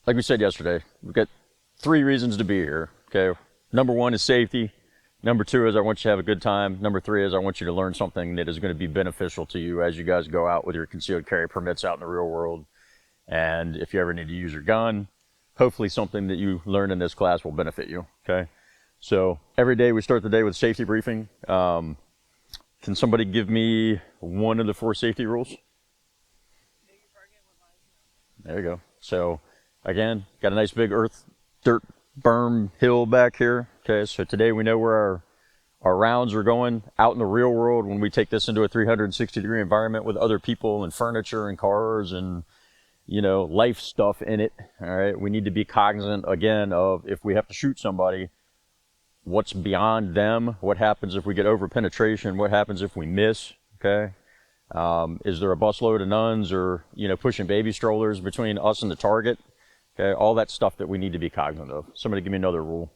like we said yesterday, we've got 3 reasons to be here, okay? Number 1 is safety. Number 2 is I want you to have a good time. Number 3 is I want you to learn something that is going to be beneficial to you as you guys go out with your concealed carry permits out in the real world. And if you ever need to use your gun, hopefully something that you learn in this class will benefit you, okay? So every day we start the day with safety briefing. Can somebody give me one of the 4 safety rules? There you go. So again, got a nice big dirt berm hill back here. Okay, so today we know where our rounds are going out in the real world when we take this into a 360-degree environment with other people and furniture and cars and, you know, life stuff in it. All right, we need to be cognizant again of if we have to shoot somebody, what's beyond them, what happens if we get over penetration, what happens if we miss, okay? Is there a busload of nuns or, you know, pushing baby strollers between us and the target? Okay, all that stuff that we need to be cognizant of. Somebody give me another rule.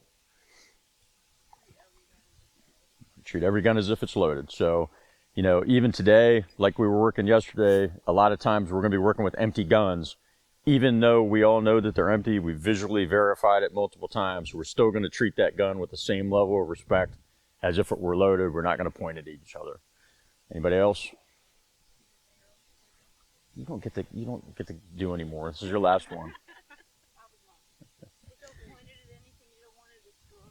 Treat every gun as if it's loaded. So, you know, even today, like we were working yesterday, a lot of times we're going to be working with empty guns. Even though we all know that they're empty, we visually verified it multiple times, we're still going to treat that gun with the same level of respect as if it were loaded. We're not going to point at each other. Anybody else? You don't get to do anymore. This is your last one.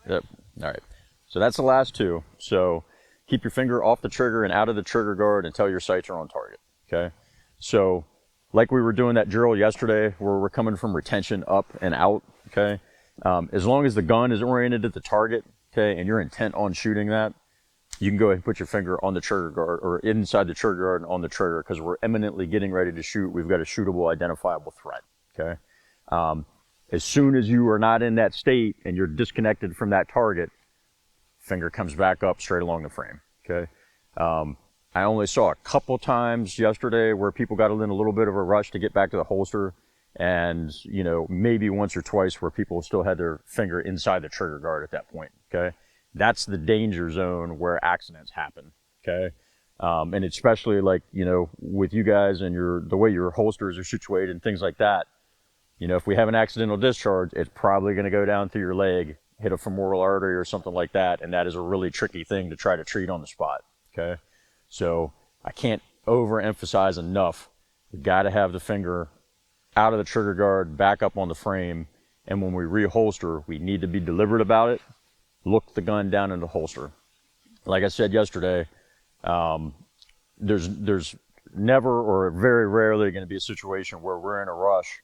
Yep. All right. So that's the last 2. So keep your finger off the trigger and out of the trigger guard until your sights are on target. Okay. So like we were doing that drill yesterday where we're coming from retention up and out. Okay. As long as the gun is oriented at the target, okay, and you're intent on shooting that, you can go ahead and put your finger on the trigger guard or inside the trigger guard and on the trigger because we're imminently getting ready to shoot. We've got a shootable, identifiable threat. Okay. As soon as you are not in that state and you're disconnected from that target, finger comes back up straight along the frame, okay? I only saw a couple times yesterday where people got in a little bit of a rush to get back to the holster and, you know, maybe once or twice where people still had their finger inside the trigger guard at that point, okay? That's the danger zone where accidents happen, okay? And especially like, you know, with you guys and the way your holsters are situated and things like that, you know, if we have an accidental discharge, it's probably going to go down through your leg, hit a femoral artery or something like that, and that is a really tricky thing to try to treat on the spot, okay? So I can't overemphasize enough, we got to have the finger out of the trigger guard, back up on the frame, and when we reholster, we need to be deliberate about it, look the gun down in the holster. Like I said yesterday, there's never or very rarely going to be a situation where we're in a rush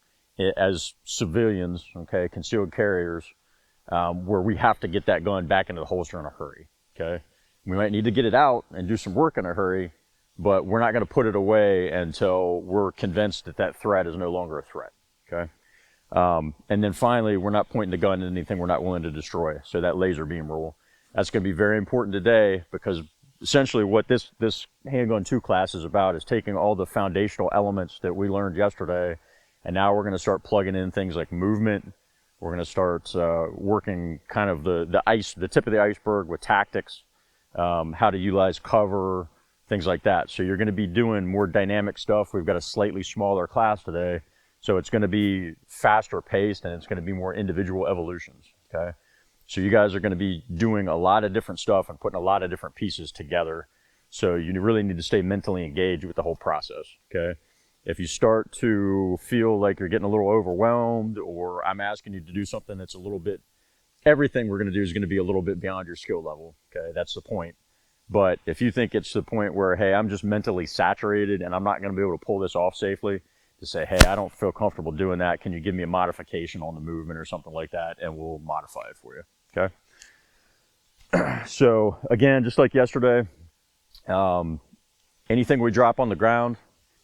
as civilians, okay, concealed carriers, where we have to get that gun back into the holster in a hurry, okay? We might need to get it out and do some work in a hurry, but we're not going to put it away until we're convinced that that threat is no longer a threat, okay? And then finally, we're not pointing the gun at anything we're not willing to destroy. So that laser beam rule, that's going to be very important today because essentially what this Handgun 2 class is about is taking all the foundational elements that we learned yesterday, and now we're going to start plugging in things like movement. We're going to start working kind of the tip of the iceberg with tactics, how to utilize cover, things like that. So you're going to be doing more dynamic stuff. We've got a slightly smaller class today, so it's going to be faster paced and it's going to be more individual evolutions, okay? So you guys are going to be doing a lot of different stuff and putting a lot of different pieces together. So you really need to stay mentally engaged with the whole process, okay? If you start to feel like you're getting a little overwhelmed or I'm asking you to do something that's a little bit, everything we're going to do is going to be a little bit beyond your skill level, okay? That's the point. But if you think it's the point where, hey, I'm just mentally saturated and I'm not going to be able to pull this off safely, to say, hey, I don't feel comfortable doing that. Can you give me a modification on the movement or something like that? And we'll modify it for you, okay? So again, just like yesterday, anything we drop on the ground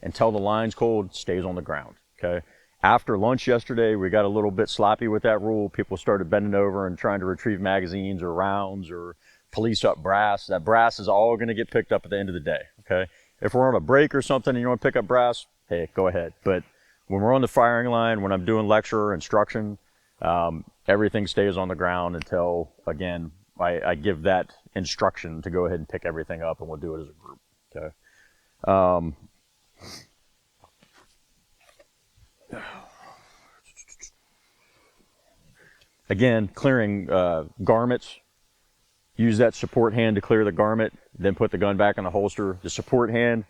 until the line's cold stays on the ground, okay? After lunch yesterday, we got a little bit sloppy with that rule. People started bending over and trying to retrieve magazines or rounds or police up brass. That brass is all going to get picked up at the end of the day, okay? If we're on a break or something and you want to pick up brass, hey, go ahead. But when we're on the firing line, when I'm doing lecture or instruction, everything stays on the ground until, again, I give that instruction to go ahead and pick everything up, and we'll do it as a group, okay? Again, clearing garments. Use that support hand to clear the garment, then put the gun back in the holster. The support hand,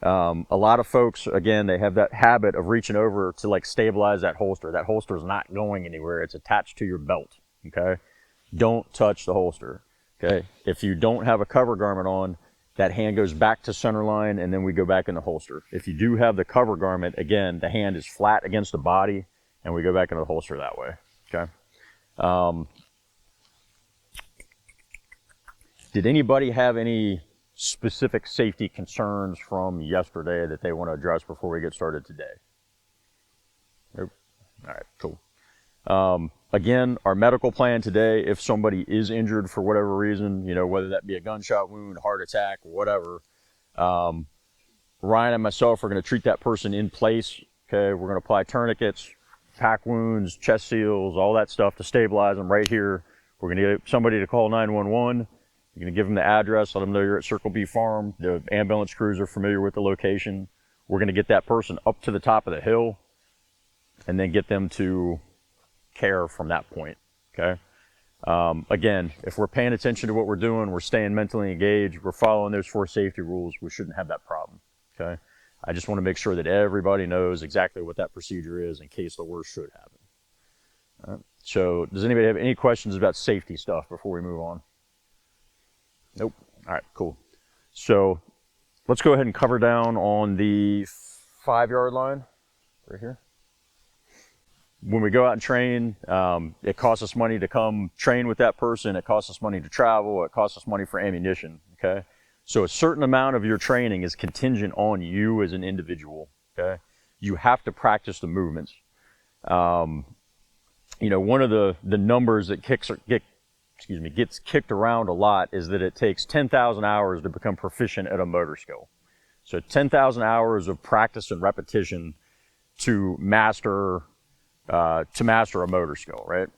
a lot of folks, again, they have that habit of reaching over to like stabilize that holster. That holster is not going anywhere. It's attached to your belt, okay? Don't touch the holster, okay? If you don't have a cover garment on, that hand goes back to center line and then we go back in the holster. If you do have the cover garment, again, the hand is flat against the body and we go back into the holster that way, okay? Did anybody have any specific safety concerns from yesterday that they want to address before we get started today? Nope. All right, cool. Again, our medical plan today, if somebody is injured for whatever reason, you know, whether that be a gunshot wound, heart attack, whatever, Ryan and myself are going to treat that person in place. Okay, we're going to apply tourniquets, pack wounds, chest seals, all that stuff to stabilize them right here. We're going to get somebody to call 911. You're going to give them the address, let them know you're at Circle B Farm. The ambulance crews are familiar with the location. We're going to get that person up to the top of the hill and then get them to care from that point, okay? Again, if we're paying attention to what we're doing, we're staying mentally engaged, we're following those 4 safety rules, we shouldn't have that problem, okay? I just want to make sure that everybody knows exactly what that procedure is in case the worst should happen. All right. So does anybody have any questions about safety stuff before we move on? Nope. All right, cool. So let's go ahead and cover down on the 5-yard line right here. When we go out and train, it costs us money to come train with that person. It costs us money to travel. It costs us money for ammunition, okay? So a certain amount of your training is contingent on you as an individual, okay? You have to practice the movements. You know, one of the numbers that gets kicked around a lot is that it takes 10,000 hours to become proficient at a motor skill. So 10,000 hours of practice and repetition to master a motor skill, right?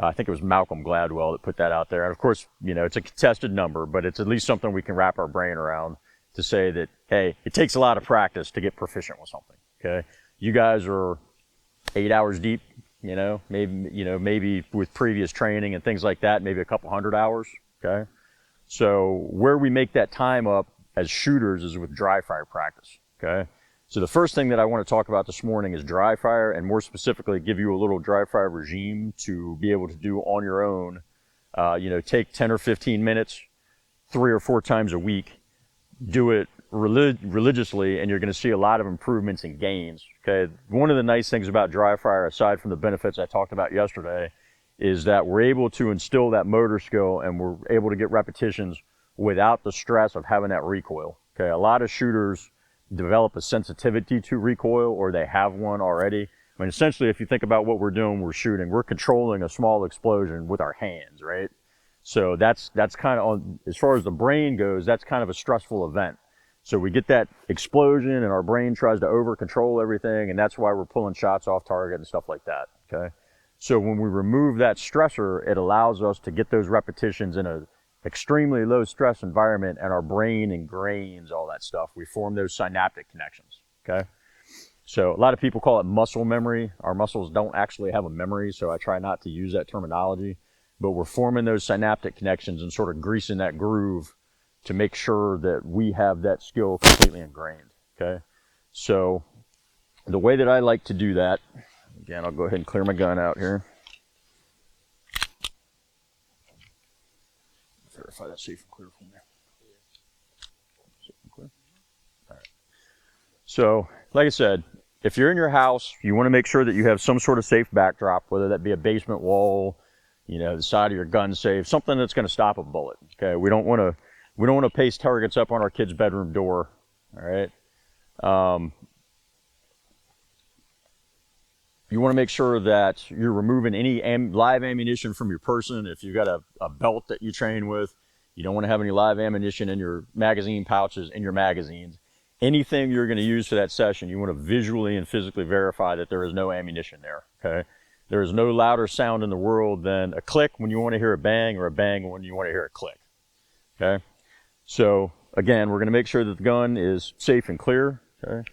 I think it was Malcolm Gladwell that put that out there. And of course, you know, it's a contested number, but it's at least something we can wrap our brain around to say that, hey, it takes a lot of practice to get proficient with something, okay? You guys are 8 hours deep, you know, maybe with previous training and things like that, maybe a couple 100 hours, okay? So where we make that time up as shooters is with dry fire practice, okay? So the first thing that I want to talk about this morning is dry fire, and more specifically give you a little dry fire regime to be able to do on your own. You know, take 10 or 15 minutes, 3 or 4 times a week, do it religiously, and you're going to see a lot of improvements and gains, okay? One of the nice things about dry fire, aside from the benefits I talked about yesterday, is that we're able to instill that motor skill and we're able to get repetitions without the stress of having that recoil, okay? A lot of shooters develop a sensitivity to recoil, or they have one already. I mean, essentially, if you think about what we're doing, we're shooting, we're controlling a small explosion with our hands, right? So that's kind of, as far as the brain goes, that's kind of a stressful event. So we get that explosion and our brain tries to over control everything, and that's why we're pulling shots off target and stuff like that, okay? So when we remove that stressor, it allows us to get those repetitions in a extremely low stress environment, and our brain ingrains all that stuff. We form those synaptic connections, okay? So a lot of people call it muscle memory. Our muscles don't actually have a memory, so I try not to use that terminology, but we're forming those synaptic connections and sort of greasing that groove to make sure that we have that skill completely ingrained, okay? So the way that I like to do that, again, I'll go ahead and clear my gun out here. Verify that's safe and clear from there. Safe and clear. All right. So, like I said, if you're in your house, you want to make sure that you have some sort of safe backdrop, whether that be a basement wall, you know, the side of your gun safe, something that's going to stop a bullet. Okay, we don't want to paste targets up on our kid's bedroom door. All right. You want to make sure that you're removing any live ammunition from your person. If you've got a belt that you train with, you don't want to have any live ammunition in your magazine pouches, in your magazines. Anything you're going to use for that session, you want to visually and physically verify that there is no ammunition there, okay? There is no louder sound in the world than a click when you want to hear a bang, or a bang when you want to hear a click, okay? So, again, we're going to make sure that the gun is safe and clear, okay?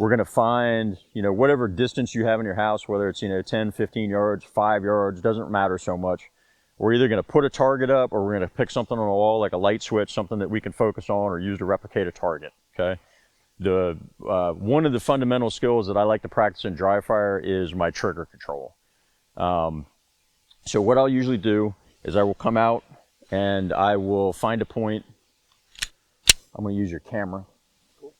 we're going to find, you know, whatever distance you have in your house, whether it's, you know, 10, 15 yards, 5 yards, doesn't matter so much. We're either going to put a target up or we're going to pick something on the wall, like a light switch, something that we can focus on or use to replicate a target, okay? One of the fundamental skills that I like to practice in dry fire is my trigger control. So what I'll usually do is I will come out and I will find a point. I'm going to use your camera. Cool.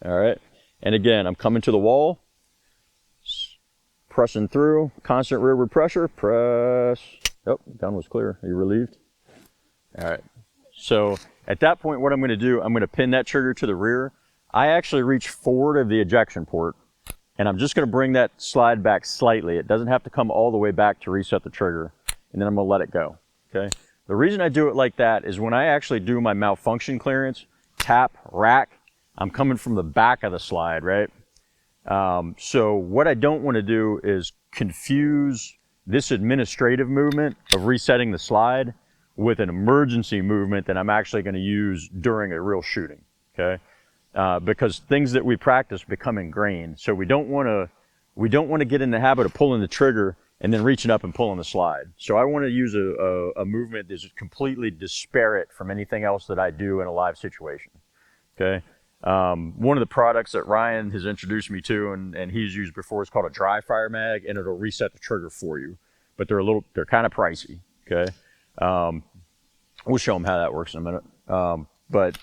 All right. And again, I'm coming to the wall, pressing through, constant rearward pressure, press. Oh, gun was clear. Are you relieved? All right. So at that point, what I'm going to do, I'm going to pin that trigger to the rear. I actually reach forward of the ejection port, and I'm just going to bring that slide back slightly. It doesn't have to come all the way back to reset the trigger, and then I'm going to let it go, okay? The reason I do it like that is when I actually do my malfunction clearance, tap, rack, I'm coming from the back of the slide, right? So what I don't want to do is confuse this administrative movement of resetting the slide with an emergency movement that I'm actually going to use during a real shooting, okay? Because things that we practice become ingrained. So we don't want to get in the habit of pulling the trigger and then reaching up and pulling the slide. So I want to use a movement that's completely disparate from anything else that I do in a live situation, okay? One of the products that Ryan has introduced me to and he's used before is called a dry fire mag, and it'll reset the trigger for you. But they're kind of pricey, okay? We'll show them how that works in a minute. But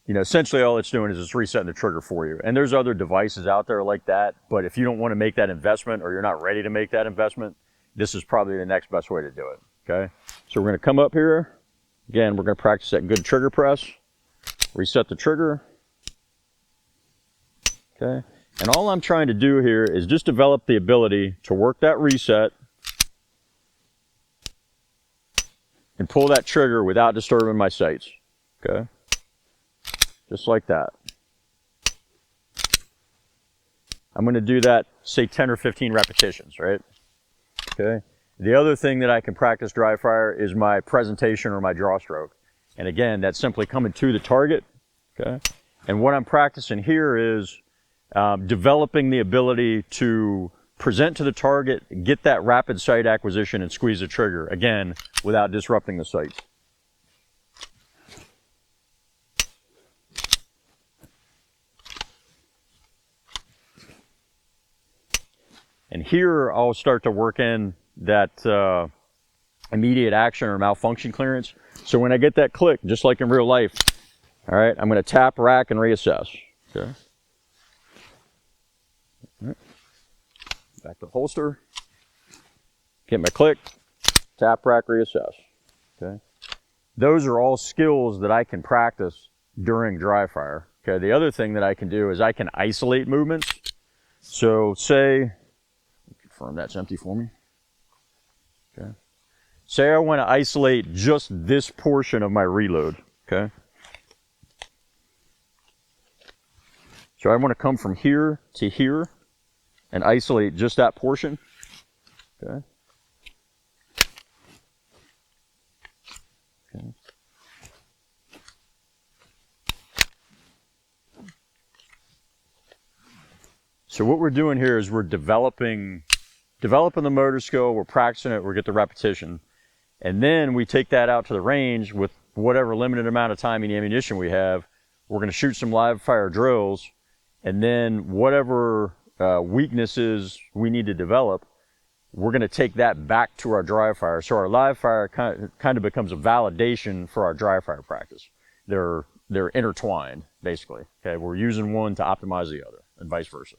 you know, essentially all it's doing is just resetting the trigger for you. And there's other devices out there like that, but if you don't want to make that investment or you're not ready to make that investment, this is probably the next best way to do it, okay? So we're going to come up here. Again, we're going to practice that good trigger press, reset the trigger, okay? And all I'm trying to do here is just develop the ability to work that reset and pull that trigger without disturbing my sights, okay? Just like that. I'm going to do that, say 10 or 15 repetitions, right? Okay. The other thing that I can practice dry fire is my presentation or my draw stroke. And again, that's simply coming to the target, okay? And what I'm practicing here is developing the ability to present to the target, get that rapid sight acquisition, and squeeze the trigger, again, without disrupting the sights. And here I'll start to work in that immediate action or malfunction clearance. So when I get that click, just like in real life, all right, I'm going to tap, rack, and reassess. Okay. All right. Back to the holster. Get my click, tap, rack, reassess. Okay. Those are all skills that I can practice during dry fire. Okay. The other thing that I can do is I can isolate movements. So say, confirm that's empty for me. Okay. Say I want to isolate just this portion of my reload. Okay. So I want to come from here to here and isolate just that portion. Okay. Okay. So what we're doing here is we're developing the motor skill, we're practicing it, we get the repetition. And then we take that out to the range with whatever limited amount of time and ammunition we have. We're going to shoot some live fire drills, and then whatever weaknesses we need to develop, we're going to take that back to our dry fire. So our live fire kind of becomes a validation for our dry fire practice. They're intertwined, basically. Okay, we're using one to optimize the other, and vice versa.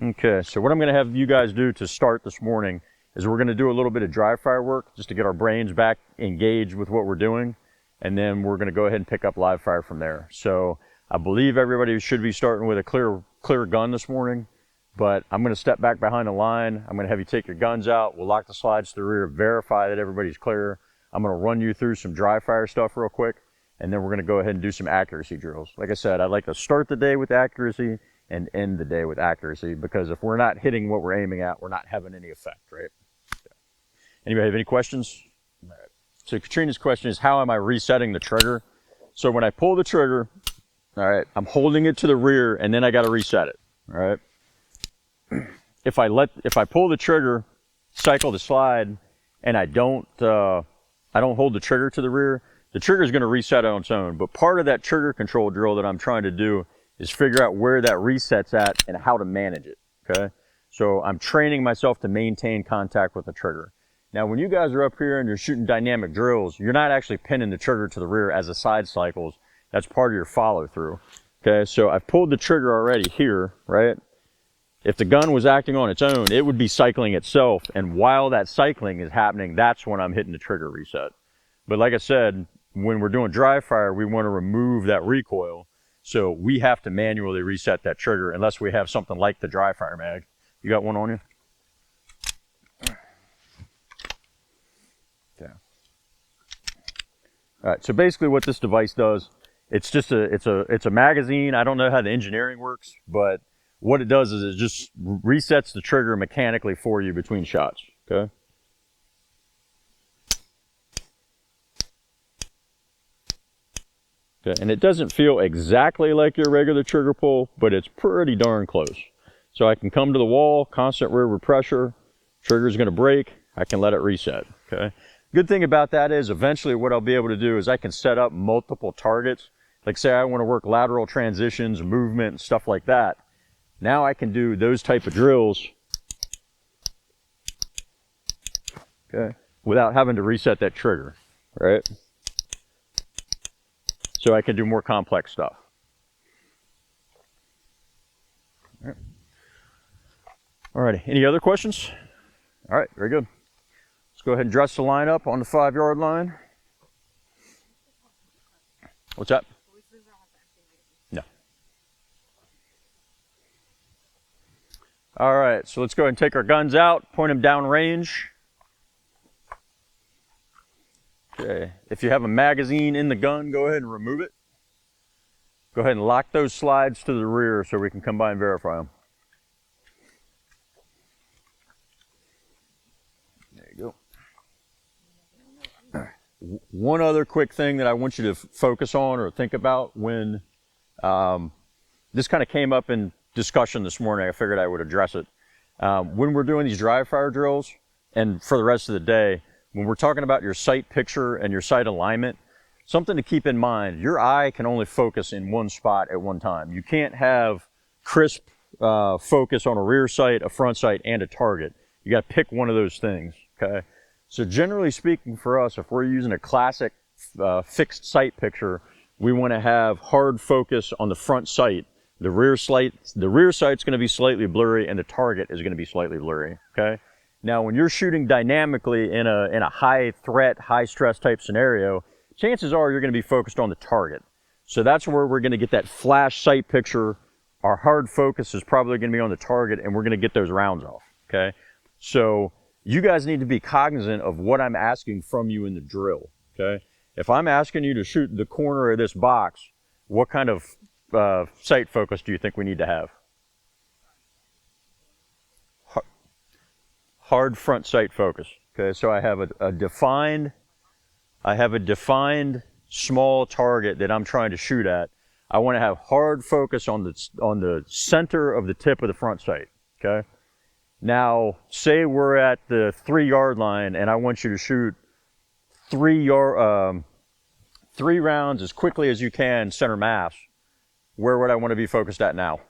Okay, so what I'm going to have you guys do to start this morning is we're going to do a little bit of dry fire work just to get our brains back engaged with what we're doing, and then we're going to go ahead and pick up live fire from there. So I believe everybody should be starting with a clear gun this morning, but I'm going to step back behind the line. I'm going to have you take your guns out. We'll lock the slides to the rear, verify that everybody's clear. I'm going to run you through some dry fire stuff real quick, and then we're going to go ahead and do some accuracy drills. Like I said, I'd like to start the day with accuracy and end the day with accuracy, because if we're not hitting what we're aiming at, we're not having any effect, right? Anybody have any questions? So Katrina's question is, how am I resetting the trigger? So when I pull the trigger, all right, I'm holding it to the rear, and then I got to reset it. All right. If I pull the trigger, cycle the slide, and I don't hold the trigger to the rear, the trigger is going to reset on its own. But part of that trigger control drill that I'm trying to do is figure out where that reset's at and how to manage it. Okay. So I'm training myself to maintain contact with the trigger. Now, when you guys are up here and you're shooting dynamic drills, you're not actually pinning the trigger to the rear as the side cycles. That's part of your follow through. Okay, so I've pulled the trigger already here, right? If the gun was acting on its own, it would be cycling itself. And while that cycling is happening, that's when I'm hitting the trigger reset. But like I said, when we're doing dry fire, we want to remove that recoil. So we have to manually reset that trigger unless we have something like the dry fire mag. You got one on you? Okay. All right, so basically what this device does, it's just it's a magazine. I don't know how the engineering works, but what it does is it just resets the trigger mechanically for you between shots, okay? Okay, and it doesn't feel exactly like your regular trigger pull, but it's pretty darn close. So I can come to the wall, constant rearward pressure, trigger's gonna break, I can let it reset, okay? Good thing about that is eventually what I'll be able to do is I can set up multiple targets. Like say I wanna work lateral transitions, movement, and stuff like that. Now I can do those type of drills, okay, without having to reset that trigger, right? So I can do more complex stuff. Alrighty, any other questions? All right, very good. Let's go ahead and dress the line up on the 5-yard line. What's that? No. All right, so let's go ahead and take our guns out, point them down range. Okay, if you have a magazine in the gun, go ahead and remove it. Go ahead and lock those slides to the rear so we can come by and verify them. There you go. One other quick thing that I want you to focus on or think about when this kind of came up in discussion this morning, I figured I would address it. When we're doing these dry fire drills and for the rest of the day, when we're talking about your sight picture and your sight alignment, something to keep in mind, your eye can only focus in one spot at one time. You can't have crisp focus on a rear sight, a front sight, and a target. You got to pick one of those things, okay? So generally speaking for us, if we're using a classic fixed sight picture, we want to have hard focus on the front sight. The rear sight's going to be slightly blurry and the target is going to be slightly blurry, okay? Now when you're shooting dynamically in a high threat, high stress type scenario, chances are you're going to be focused on the target. So that's where we're going to get that flash sight picture. Our hard focus is probably going to be on the target and we're going to get those rounds off, okay? So you guys need to be cognizant of what I'm asking from you in the drill, okay? If I'm asking you to shoot the corner of this box, what kind of sight focus do you think we need to have? Hard front sight focus, okay? So I have a defined small target that I'm trying to shoot at. I want to have hard focus on the center of the tip of the front sight, okay? Now, say we're at the 3-yard line and I want you to shoot 3 rounds as quickly as you can, center mass. Where would I want to be focused at now?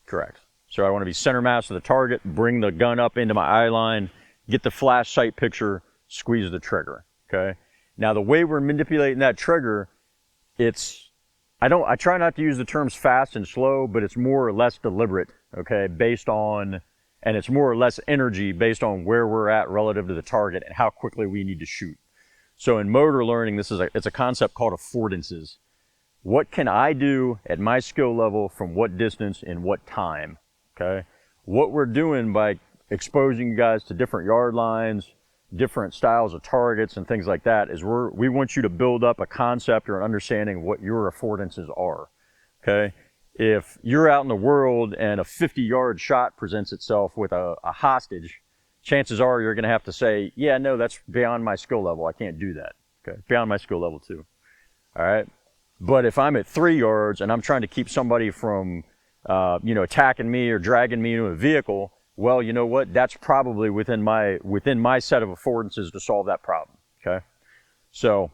Correct. So I want to be center mass of the target, bring the gun up into my eye line, get the flash sight picture, squeeze the trigger, okay? Now the way we're manipulating that trigger, I try not to use the terms fast and slow, but it's more or less deliberate, okay? And it's more or less energy based on where we're at relative to the target and how quickly we need to shoot. So in motor learning, it's a concept called affordances. What can I do at my skill level from what distance in what time, okay? What we're doing by exposing you guys to different yard lines, different styles of targets and things like that is we want you to build up a concept or an understanding of what your affordances are, okay? If you're out in the world and a 50-yard shot presents itself with a hostage, chances are you're going to have to say, yeah, no, that's beyond my skill level. I can't do that. Okay, beyond my skill level too. All right. But if I'm at 3 yards and I'm trying to keep somebody from, attacking me or dragging me into a vehicle, well, you know what? That's probably within my set of affordances to solve that problem. Okay. So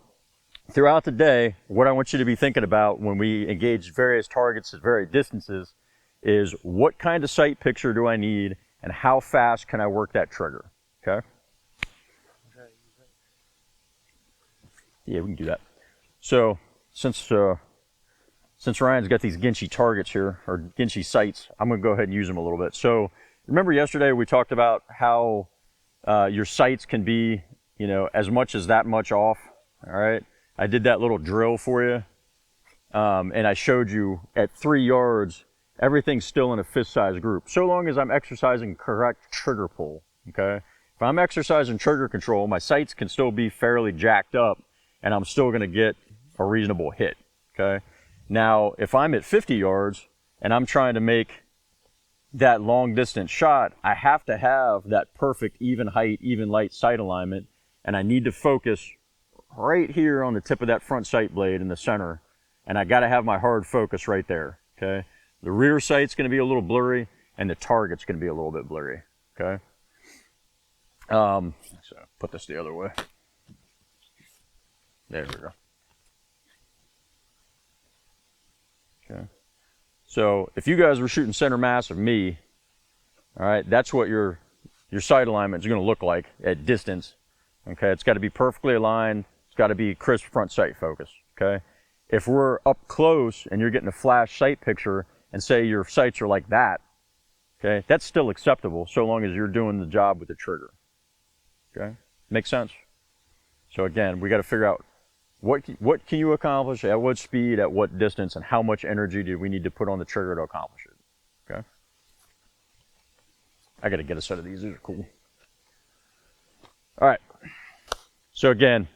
throughout the day, what I want you to be thinking about when we engage various targets at various distances is what kind of sight picture do I need and how fast can I work that trigger. Okay. Yeah, we can do that. So since Ryan's got these Ginchy targets here, or Ginchy sights, I'm going to go ahead and use them a little bit. So remember yesterday we talked about how your sights can be, as much as that much off. All right. I did that little drill for you. And I showed you at 3 yards, everything's still in a fist-sized group. So long as I'm exercising correct trigger pull. Okay. If I'm exercising trigger control, my sights can still be fairly jacked up and I'm still going to get a reasonable hit. Okay. Now, if I'm at 50 yards and I'm trying to make that long distance shot, I have to have that perfect even height, even light sight alignment, and I need to focus right here on the tip of that front sight blade in the center, and I got to have my hard focus right there. Okay. The rear sight's going to be a little blurry, and the target's going to be a little bit blurry. Okay. So put this the other way. There we go. Okay. So if you guys were shooting center mass of me, all right, that's what your sight alignment is going to look like at distance. Okay, it's got to be perfectly aligned. It's got to be crisp front sight focus. Okay, if we're up close and you're getting a flash sight picture, and say your sights are like that, okay, that's still acceptable so long as you're doing the job with the trigger. Okay, makes sense. So again, we got to figure out what can you accomplish at what speed, at what distance, and how much energy do we need to put on the trigger to accomplish it. Okay. I got to get a set of these. These are cool. All right. So again,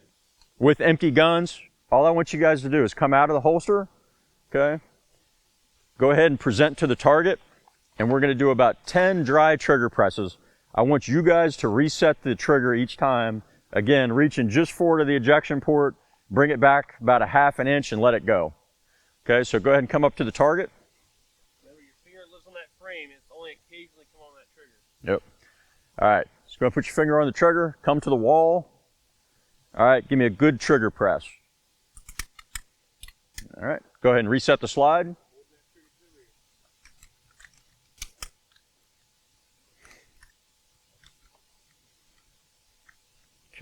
with empty guns, all I want you guys to do is come out of the holster. Okay. Go ahead and present to the target, and we're going to do about 10 dry trigger presses. I want you guys to reset the trigger each time. Again, reaching just forward to the ejection port, bring it back about a ½ an inch and let it go. Okay, so go ahead and come up to the target. Remember, your finger lives on that frame. It's only occasionally come on that trigger. Yep. All right, so go ahead and put your finger on the trigger, come to the wall. All right, give me a good trigger press. All right, go ahead and reset the slide.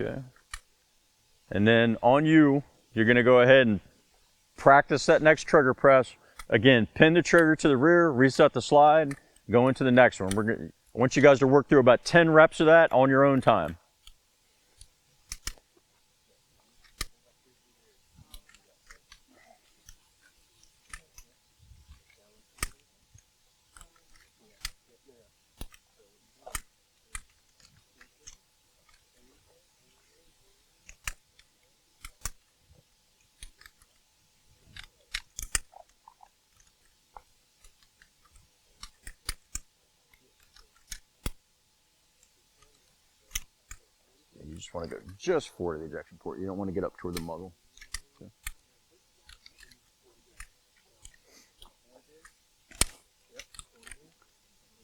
Okay. And then on you're going to go ahead and practice that next trigger press. Again, pin the trigger to the rear, reset the slide, go into the next one. I want you guys to work through about 10 reps of that on your own time. You just want to go just forward of the ejection port. You don't want to get up toward the muzzle. Okay.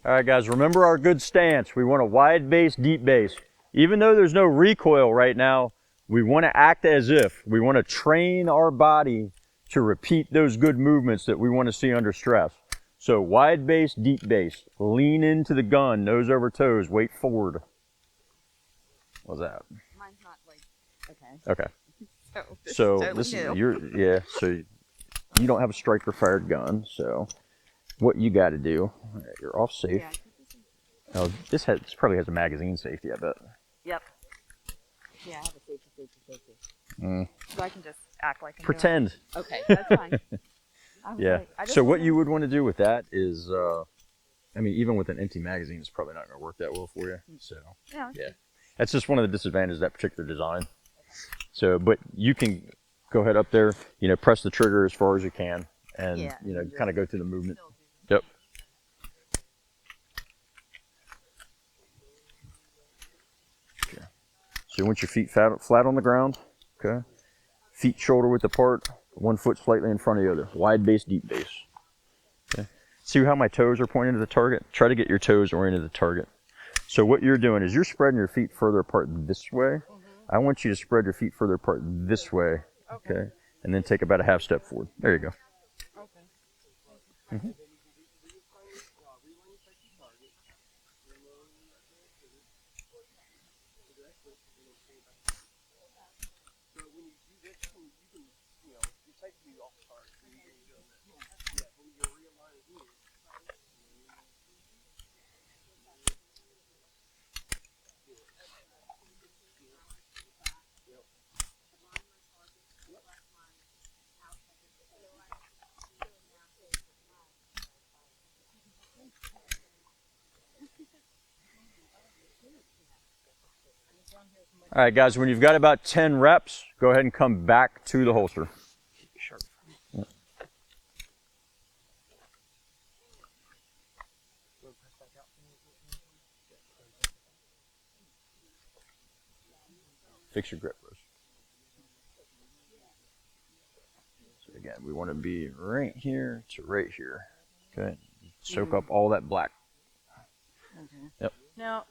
All right, guys, remember our good stance. We want a wide base, deep base. Even though there's no recoil right now, we want to act as if. We want to train our body to repeat those good movements that we want to see under stress. So wide base, deep base. Lean into the gun, nose over toes, weight forward. What's that? Mine's not like, okay. Okay. So this is so you don't have a striker fired gun, so what you got to do, all right, you're off safe. Yeah. Oh, this probably has a magazine safety, I bet. Yep. Yeah, I have a safety. Mm. So I can just act like I'm Pretend. doing it. Okay, that's fine. Yeah. So what you would want to do with that is, I mean, even with an empty magazine, it's probably not going to work that well for you. So Yeah. That's just one of the disadvantages of that particular design. So, but you can go ahead up there, press the trigger as far as you can, and kind of go through the movement. Yep. So you want your feet flat on the ground, okay? Feet shoulder width apart, 1 foot slightly in front of the other. Wide base, deep base. Okay. See how my toes are pointing to the target? Try to get your toes oriented to the target. So what you're doing is you're spreading your feet further apart this way. I want you to spread your feet further apart this way, okay? And then take about a half step forward. There you go. Okay. All right, guys, when you've got about 10 reps, go ahead and come back to the holster. Fix your grip, Rose. So again, we want to be right here to right here. Okay, soak up all that black. Okay. Yep. Now,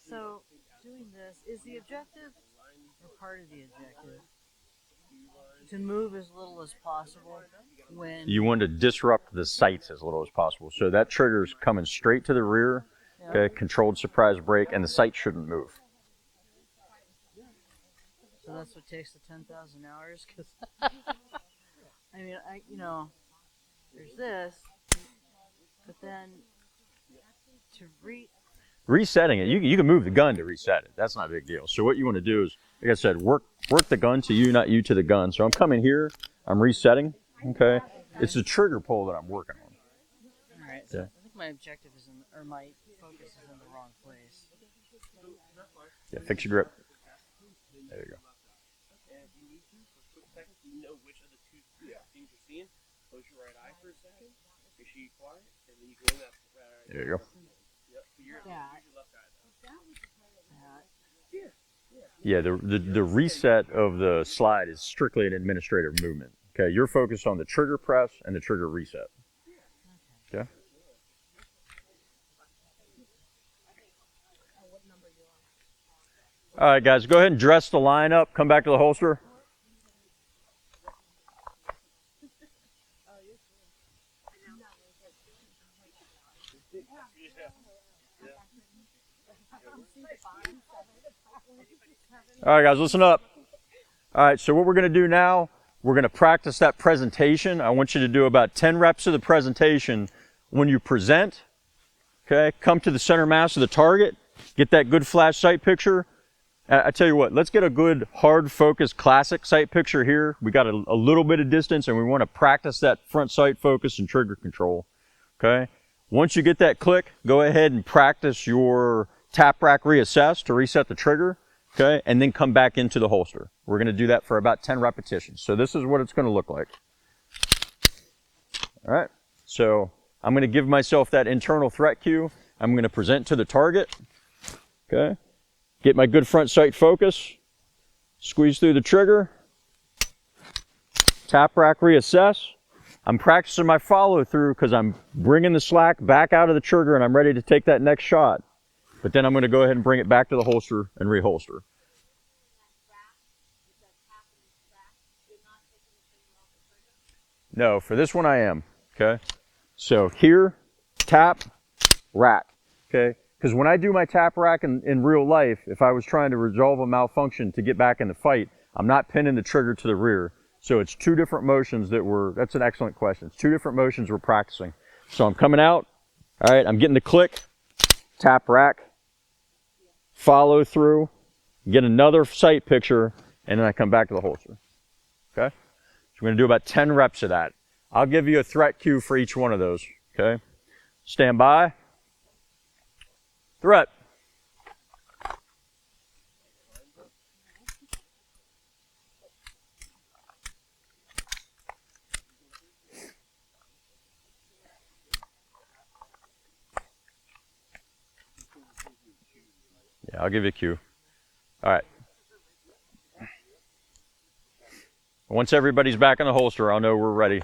so doing this, is the objective, or part of the objective, to move as little as possible when... You want to disrupt the sights as little as possible. So that trigger's coming straight to the rear, okay, controlled surprise break, and the sight shouldn't move. So that's what takes the 10,000 hours? Because, I mean, there's this, but then to Resetting it, you can move the gun to reset it. That's not a big deal. So what you want to do is, like I said, work the gun to you, not you to the gun. So I'm coming here, I'm resetting, okay? It's the trigger pull that I'm working on. All right, so I think my objective is or my focus is in the wrong place. Yeah, fix your grip. There you go. And if you need to, for a quick second, you know which of the two things you're seeing. Close your right eye for a second. Make sure you quiet, and then you go in that right eye. There you go. Yep. So use your left eye though. Yeah, the reset of the slide is strictly an administrative movement. Okay, you're focused on the trigger press and the trigger reset. Okay. All right, guys, go ahead and dress the line up. Come back to the holster. All right, guys, listen up. All right, so what we're going to do now, we're going to practice that presentation. I want you to do about 10 reps of the presentation. When you present, okay, come to the center mass of the target, get that good flash sight picture. I tell you what, let's get a good hard focus classic sight picture here. We got a little bit of distance and we want to practice that front sight focus and trigger control, okay? Once you get that click, go ahead and practice your tap rack reassess to reset the trigger, okay? And then come back into the holster. We're going to do that for about 10 repetitions. So this is what it's going to look like. All right, so I'm going to give myself that internal threat cue. I'm going to present to the target, okay? Get my good front sight focus, squeeze through the trigger, tap rack reassess. I'm practicing my follow through because I'm bringing the slack back out of the trigger and I'm ready to take that next shot. But then I'm going to go ahead and bring it back to the holster and reholster. No, for this one I am, okay? So here, tap, rack, okay? Because when I do my tap rack in real life, if I was trying to resolve a malfunction to get back in the fight, I'm not pinning the trigger to the rear. So it's two different motions that's an excellent question. It's two different motions we're practicing. So I'm coming out, all right, I'm getting the click, tap rack, follow through, get another sight picture, and then I come back to the holster, okay? So we're gonna do about 10 reps of that. I'll give you a threat cue for each one of those, okay? Stand by. Threat. Yeah, I'll give you a cue. All right. Once everybody's back in the holster, I'll know we're ready.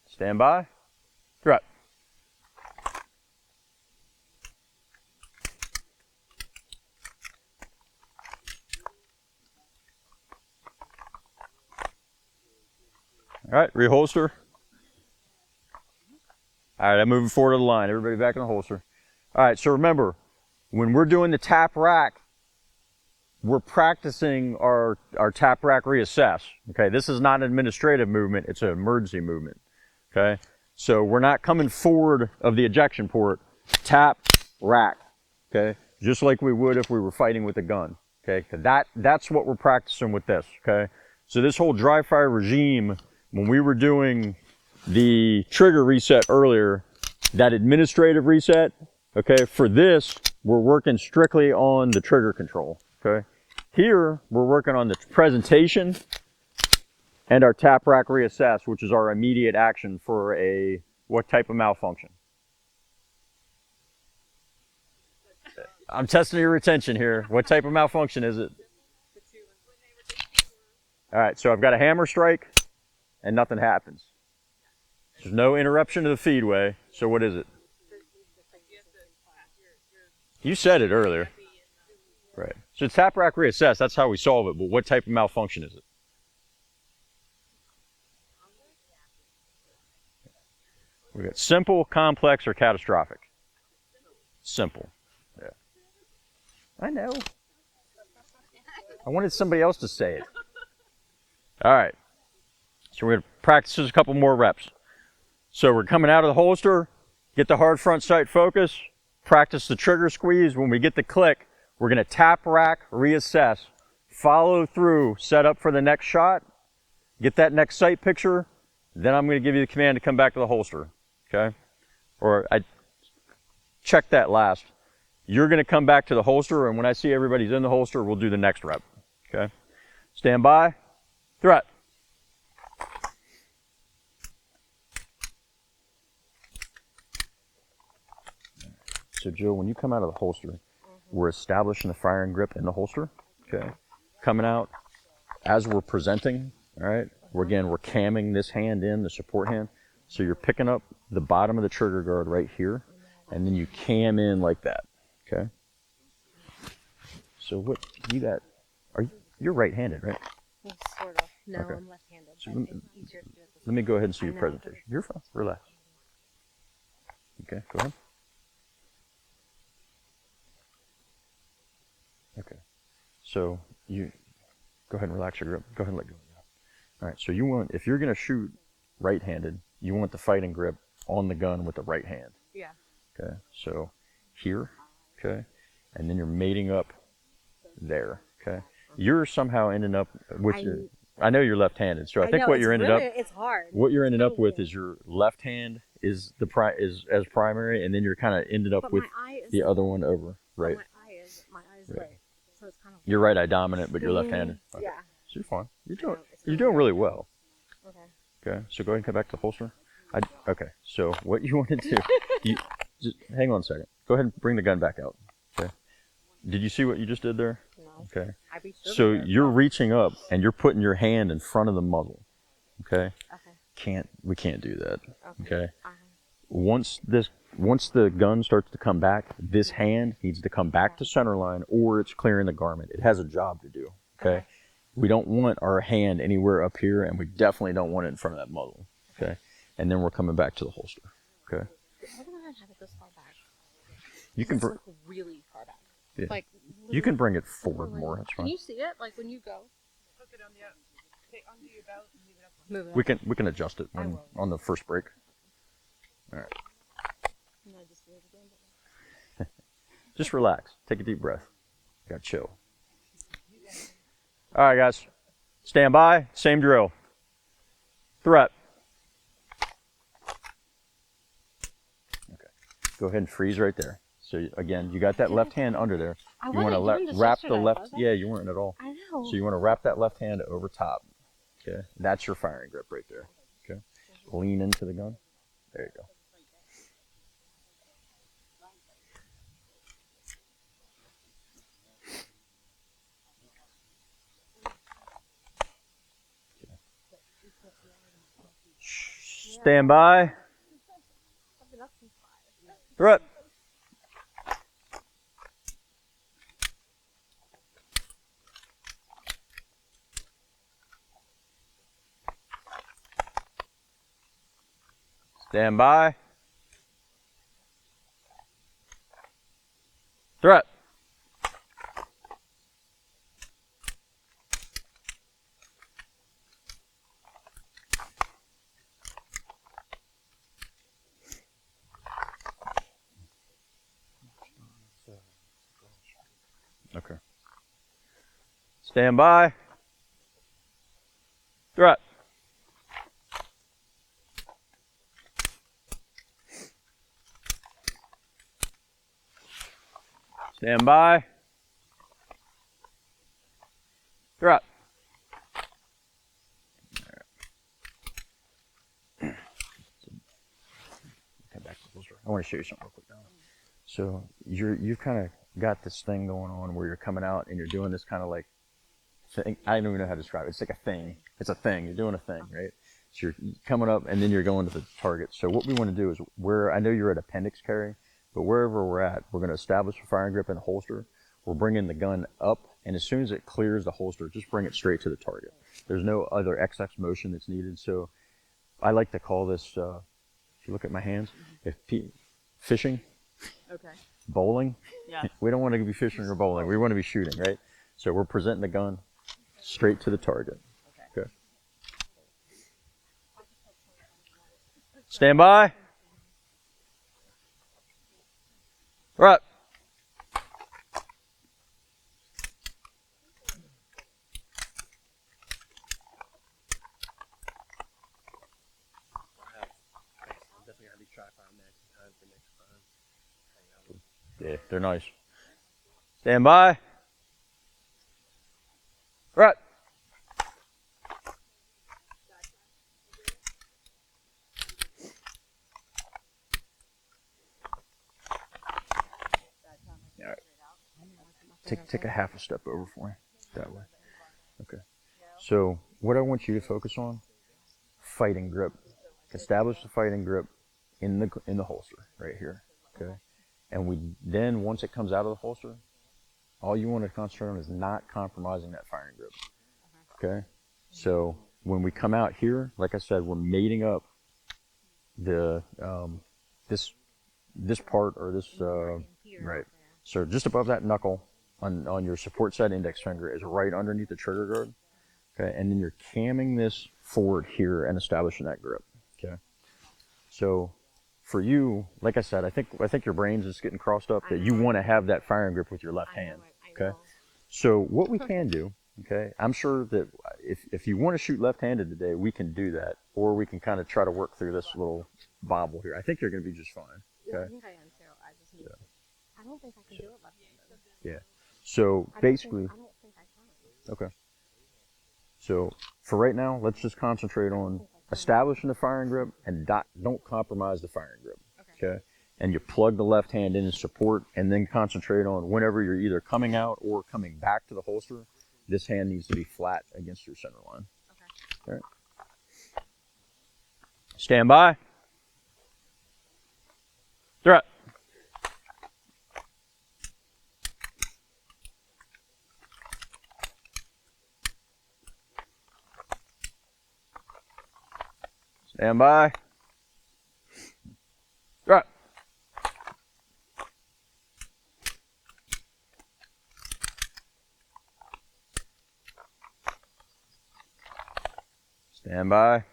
Stand by. Threat. All right, reholster. All right, I'm moving forward to the line. Everybody back in the holster. All right, so remember, when we're doing the tap rack, we're practicing our tap rack reassess. Okay, this is not an administrative movement, it's an emergency movement. Okay, so we're not coming forward of the ejection port, tap, rack. Okay, just like we would if we were fighting with a gun. Okay, that's what we're practicing with this. Okay, so this whole dry fire regime, when we were doing the trigger reset earlier, that administrative reset, okay, for this, we're working strictly on the trigger control, okay? Here, we're working on the presentation and our tap rack reassess, which is our immediate action for a, what type of malfunction? I'm testing your retention here. What type of malfunction is it? All right, so I've got a hammer strike and nothing happens. There's no interruption to the feedway, so what is it? You said it earlier. Right. So tap rack reassess, that's how we solve it, but what type of malfunction is it? We got simple, complex, or catastrophic? Simple. Yeah. I know. I wanted somebody else to say it. All right. So we're going to practice just a couple more reps. So we're coming out of the holster, get the hard front sight focus, practice the trigger squeeze. When we get the click, we're going to tap rack, reassess, follow through, set up for the next shot, get that next sight picture, then I'm going to give you the command to come back to the holster, okay? Or I check that last. You're going to come back to the holster, and when I see everybody's in the holster, we'll do the next rep, okay? Stand by, threat. So Joe, when you come out of the holster, we're establishing the firing grip in the holster, okay? Coming out as we're presenting, all right? We're camming this hand in, the support hand. So you're picking up the bottom of the trigger guard right here, and then you cam in like that, okay? So what, you're right-handed, right? Sort of. No, Okay. I'm left-handed. So But it's easier to do it this let me go ahead and see your I know. presentation. You're fine, relax. Okay, go ahead. Okay, so you go ahead and relax your grip. Go ahead and let go. All right, so you want, if you're going to shoot right-handed, you want the fighting grip on the gun with the right hand. Yeah. Okay, so here, okay, and then you're mating up there, okay. You're somehow ending up with I know you're left-handed, so I think know, what it's you're ended really, up, it's hard. what you're ended up with Totally. is your left hand is as primary, and then you're kind of ended up But with my eye is the other one over, right. My eye is Right. right. So it's kind of You're right eye dominant, but you're left-handed. Okay. Yeah. So you're fine. know, it's You're kinda doing really well. Okay. Okay, so go ahead and come back to the holster. Okay, so what you want to do, you just hang on a second. Go ahead and bring the gun back out. Okay. Did you see what you just did there? No. Okay. I reached over So there. you're reaching up and you're putting your hand in front of the muzzle. Okay. Okay. We can't do that. Okay. Okay. Once the gun starts to come back, this hand needs to come back to center line, or it's clearing the garment. It has a job to do. Okay. We don't want our hand anywhere up here, and we definitely don't want it in front of that muzzle. Okay. And then we're coming back to the holster. Okay. We're gonna have it this far back. You can It's like really far back. yeah. Like You can bring it forward literally- more. That's Can fine. you see it? Like when you go. Hook it on the take onto your belt and leave it up. Move it. We can adjust it when, will. on the first break. All right. And I just do it again, but- Just relax. Take a deep breath. Got chill. All right, guys. Stand by. Same drill. Threat. Okay. Go ahead and freeze right there. So again, you got that left hand under there. I You want to wasn't doing this wrap the yesterday, left. was I? Yeah, you weren't at all. I know. So you want to wrap that left hand over top. Okay. That's your firing grip right there. Okay. Lean into the gun. There you go. Stand by. I've been up since 5. Threat. Stand by. Threat. Okay. Stand by. Threat. Stand by. Threat. Come back to the holster. I want to show you something real quick now. So you've kind of got this thing going on where you're coming out and you're doing this kind of like thing. I don't even know how to describe it. It's like a thing. It's a thing. You're doing a thing, right? So you're coming up and then you're going to the target. So what we want to do is I know you're at appendix carry, but wherever we're at, we're going to establish a firing grip in the holster. We're bringing the gun up, and as soon as it clears the holster, just bring it straight to the target. There's no other XX motion that's needed. So I like to call this, if you look at my hands, fishing, Okay. bowling. Yeah. We don't want to be fishing or bowling. We want to be shooting, right? So we're presenting the gun straight to the target. Okay. Stand by. Right. I'm definitely gonna have these tri-fire next time for next time. Yeah, they're nice. Stand by. Right. All right. Take a half a step over for me. That way. Okay. So what I want you to focus on, fighting grip. Establish the fighting grip in the holster right here. Okay. And then once it comes out of the holster, all you want to concentrate on is not compromising that firing grip. Okay. So when we come out here, like I said, we're mating up the this part or this right. So just above that knuckle on your support side index finger is right underneath the trigger guard. Okay, and then you're camming this forward here and establishing that grip. Okay. So for you, like I said, I think your brain's just getting crossed up that you want to have that firing grip with your left hand. Okay. So what we can do, okay, I'm sure that if you want to shoot left-handed today, we can do that, or we can kind of try to work through this little bobble here. I think you're going to be just fine. Yeah, I Okay. think I am too. I just need to. I don't think I can do it left-handed. Yeah. So basically, I don't think I can. okay. So for right now, let's just concentrate on establishing the firing grip and don't compromise the firing grip. Okay. And you plug the left hand in support, and then concentrate on whenever you're either coming out or coming back to the holster, this hand needs to be flat against your center line. Okay. All right. Stand by. Threat. Stand by. Threat. Stand by.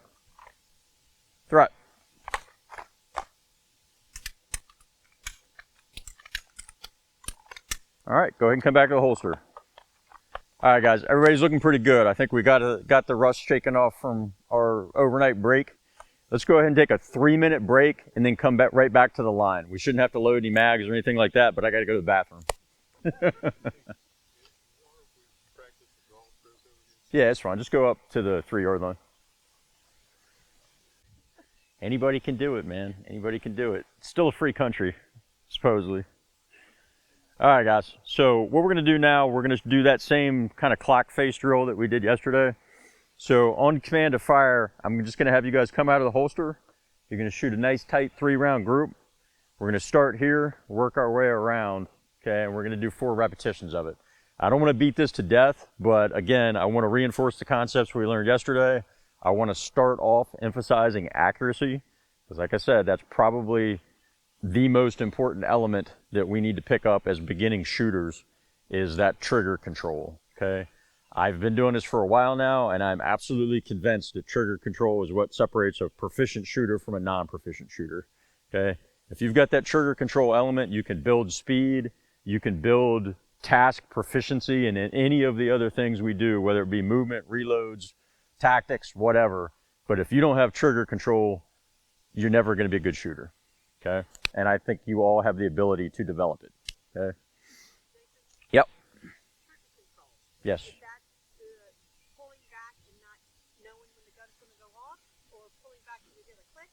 Threat. All right, go ahead and come back to the holster. All right, guys, everybody's looking pretty good. I think we got the rust shaken off from our overnight break. Let's go ahead and take a 3-minute break and then come back right back to the line. We shouldn't have to load any mags or anything like that, but I got to go to the bathroom. Yeah, it's fine. Just go up to the 3-yard line. Anybody can do it, man. Anybody can do it. It's still a free country, supposedly. All right, guys. So what we're going to do now, we're going to do that same kind of clock face drill that we did yesterday. So on command to fire, I'm just going to have you guys come out of the holster You're going to shoot a nice tight 3-round group. We're going to start here, work our way around, okay, and we're going to do 4 repetitions of it. I don't want to beat this to death, but again, I want to reinforce the concepts we learned yesterday. I want to start off emphasizing accuracy, because like I said, that's probably the most important element that we need to pick up as beginning shooters, is that trigger control, okay? I've been doing this for a while now, and I'm absolutely convinced that trigger control is what separates a proficient shooter from a non-proficient shooter, okay? If you've got that trigger control element, you can build speed, you can build task proficiency, and in any of the other things we do, whether it be movement, reloads, tactics, whatever. But if you don't have trigger control, you're never going to be a good shooter, okay? And I think you all have the ability to develop it, okay? Yep. Yes. Is that pulling back and not knowing when the gun's going to go off, or pulling back and you hear the click?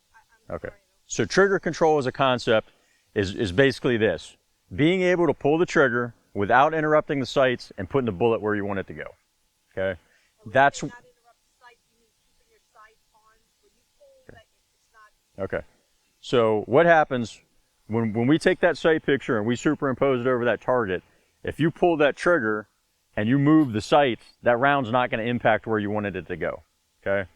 I'm Okay. sorry. So trigger control as a concept is basically this: being able to pull the trigger without interrupting the sights and putting the bullet where you want it to go, okay? That's Not interrupt the sight, you mean keeping your sight on when you pull that it's not. okay. So what happens when we take that sight picture and we superimpose it over that target? If you pull that trigger and you move the sights, that round's not going to impact where you wanted it to go, okay?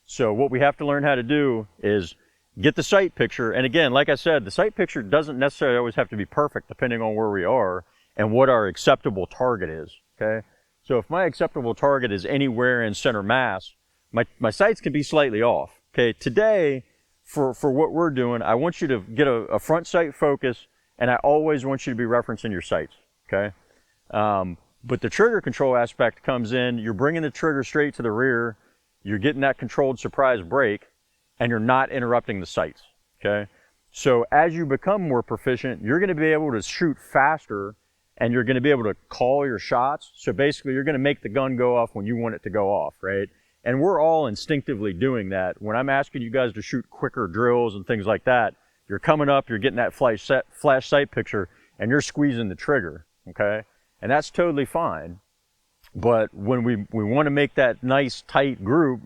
So what we have to learn how to do is get the sight picture. And again, like I said, the sight picture doesn't necessarily always have to be perfect depending on where we are and what our acceptable target is, okay? So if my acceptable target is anywhere in center mass, my sights can be slightly off, okay? Today, for what we're doing, I want you to get a front sight focus, and I always want you to be referencing your sights, okay? But the trigger control aspect comes in, you're bringing the trigger straight to the rear, you're getting that controlled surprise break, and you're not interrupting the sights, okay? So as you become more proficient, you're going to be able to shoot faster, and you're going to be able to call your shots. So basically, you're going to make the gun go off when you want it to go off, right? And we're all instinctively doing that. When I'm asking you guys to shoot quicker drills and things like that, you're coming up, you're getting that flash sight picture, and you're squeezing the trigger, okay? And that's totally fine. But when we want to make that nice, tight group,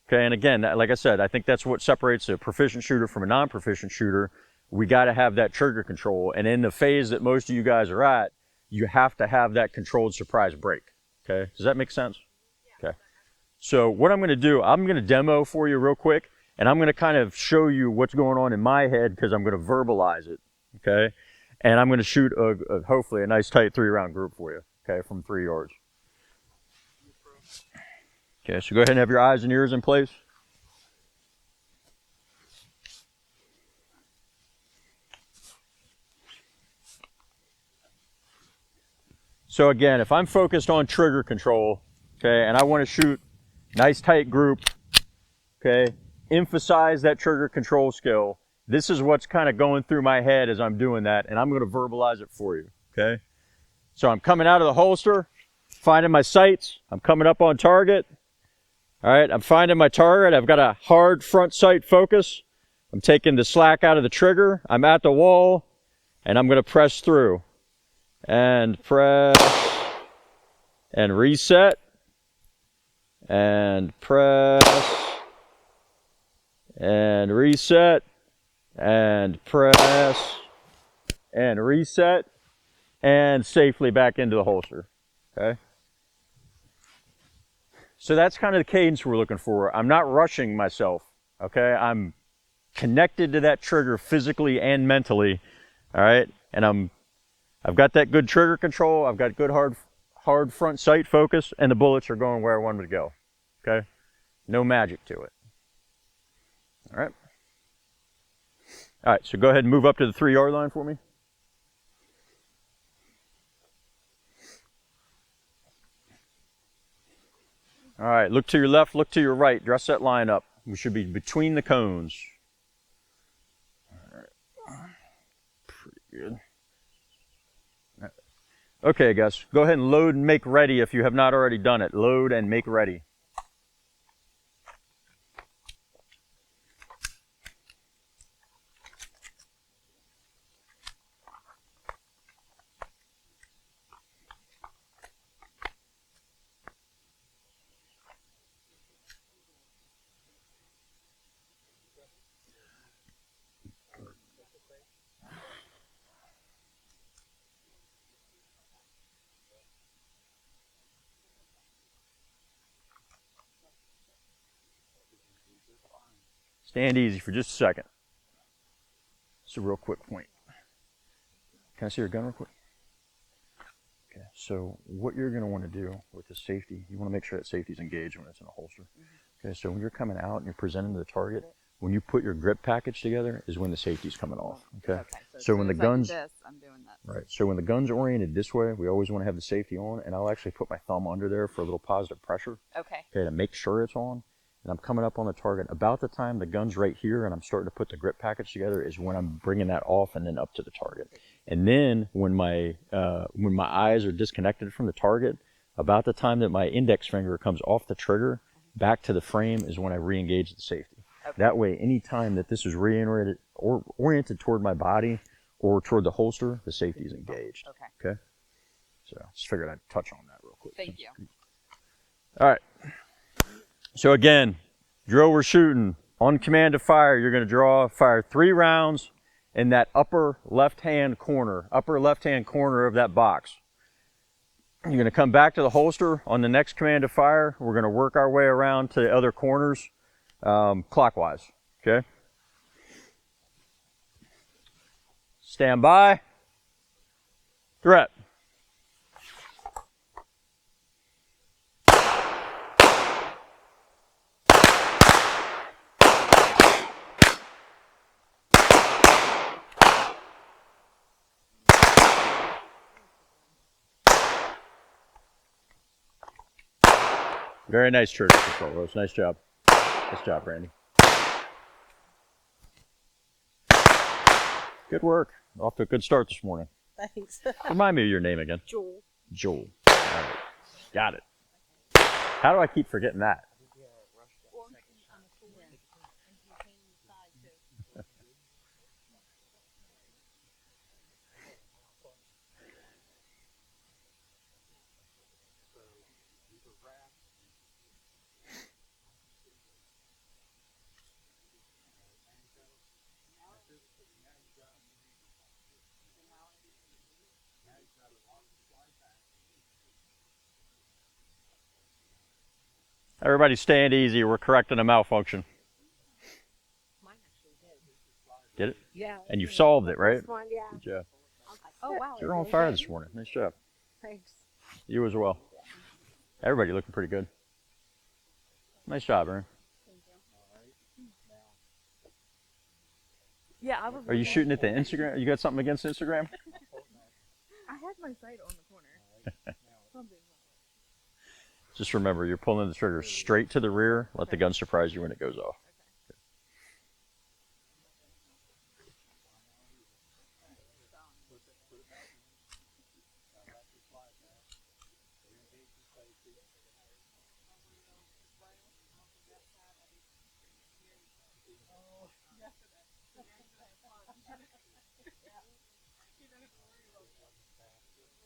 okay, and again, like I said, I think that's what separates a proficient shooter from a non-proficient shooter. We got to have that trigger control. And in the phase that most of you guys are at, you have to have that controlled surprise break, okay? Does that make sense? Okay. So what I'm going to do, I'm going to demo for you real quick, and I'm going to kind of show you what's going on in my head because I'm going to verbalize it, okay? And I'm going to shoot hopefully a nice tight 3-round group for you, okay, from 3 yards. Okay, so go ahead and have your eyes and ears in place. So again, if I'm focused on trigger control, okay, and I want to shoot nice tight group, okay, emphasize that trigger control skill, this is what's kind of going through my head as I'm doing that, and I'm going to verbalize it for you, okay? So I'm coming out of the holster, finding my sights, I'm coming up on target, all right, I'm finding my target, I've got a hard front sight focus, I'm taking the slack out of the trigger, I'm at the wall, and I'm going to press through. And press, and reset, and press, and reset, and press, and reset, and safely back into the holster, okay? So that's kind of the cadence we're looking for. I'm not rushing myself, okay? I'm connected to that trigger physically and mentally, all right? And I've got that good trigger control, I've got good hard front sight focus, and the bullets are going where I want them to go, okay? No magic to it, all right? All right, so go ahead and move up to the 3-yard line for me. All right, look to your left, look to your right, dress that line up. We should be between the cones. All right, pretty good. Okay, guys, go ahead and load and make ready if you have not already done it. Load and make ready. Stand easy for just a second. It's a real quick point. Can I see your gun real quick? Okay, so what you're going to want to do with the safety, you want to make sure that safety is engaged when it's in a holster. Okay, so when you're coming out and you're presenting to the target, when you put your grip package together is when the safety's coming off. Okay, so when the gun's this, I'm doing that. right, so when the gun's oriented this way, we always want to have the safety on, and I'll actually put my thumb under there for a little positive pressure. Okay. Okay, to make sure it's on. And I'm coming up on the target. About the time the gun's right here and I'm starting to put the grip package together is when I'm bringing that off and then up to the target. And then when my eyes are disconnected from the target, about the time that my index finger comes off the trigger back to the frame is when I re-engage the safety. Okay. That way, any time that this is reoriented or oriented toward my body or toward the holster, the safety is engaged. Okay. So just figured I'd touch on that real quick. Thank you. All right. So again, drill we're shooting. On command to fire, you're going to fire 3 rounds in that upper left-hand corner of that box. You're going to come back to the holster on the next command to fire. We're going to work our way around to the other corners clockwise. Okay? Stand by. Threat. Very nice trigger control, Rose. Nice job. Nice job, Randy. Good work. Off to a good start this morning. Thanks. Remind me of your name again. Joel. Joel. All right. Got it. How do I keep forgetting that? Everybody stand easy. We're correcting a malfunction. Mine actually did. Did it? Yeah. And you solved it, right? This one, yeah. Good job. Oh, wow. You're on fire this morning. Nice job. Thanks. You as well. Everybody looking pretty good. Nice job, Aaron. Yeah, I was. Are you shooting at the Instagram? You got something against Instagram? I had my sight on the corner. Just remember, you're pulling the trigger straight to the rear. Let the gun surprise you when it goes off.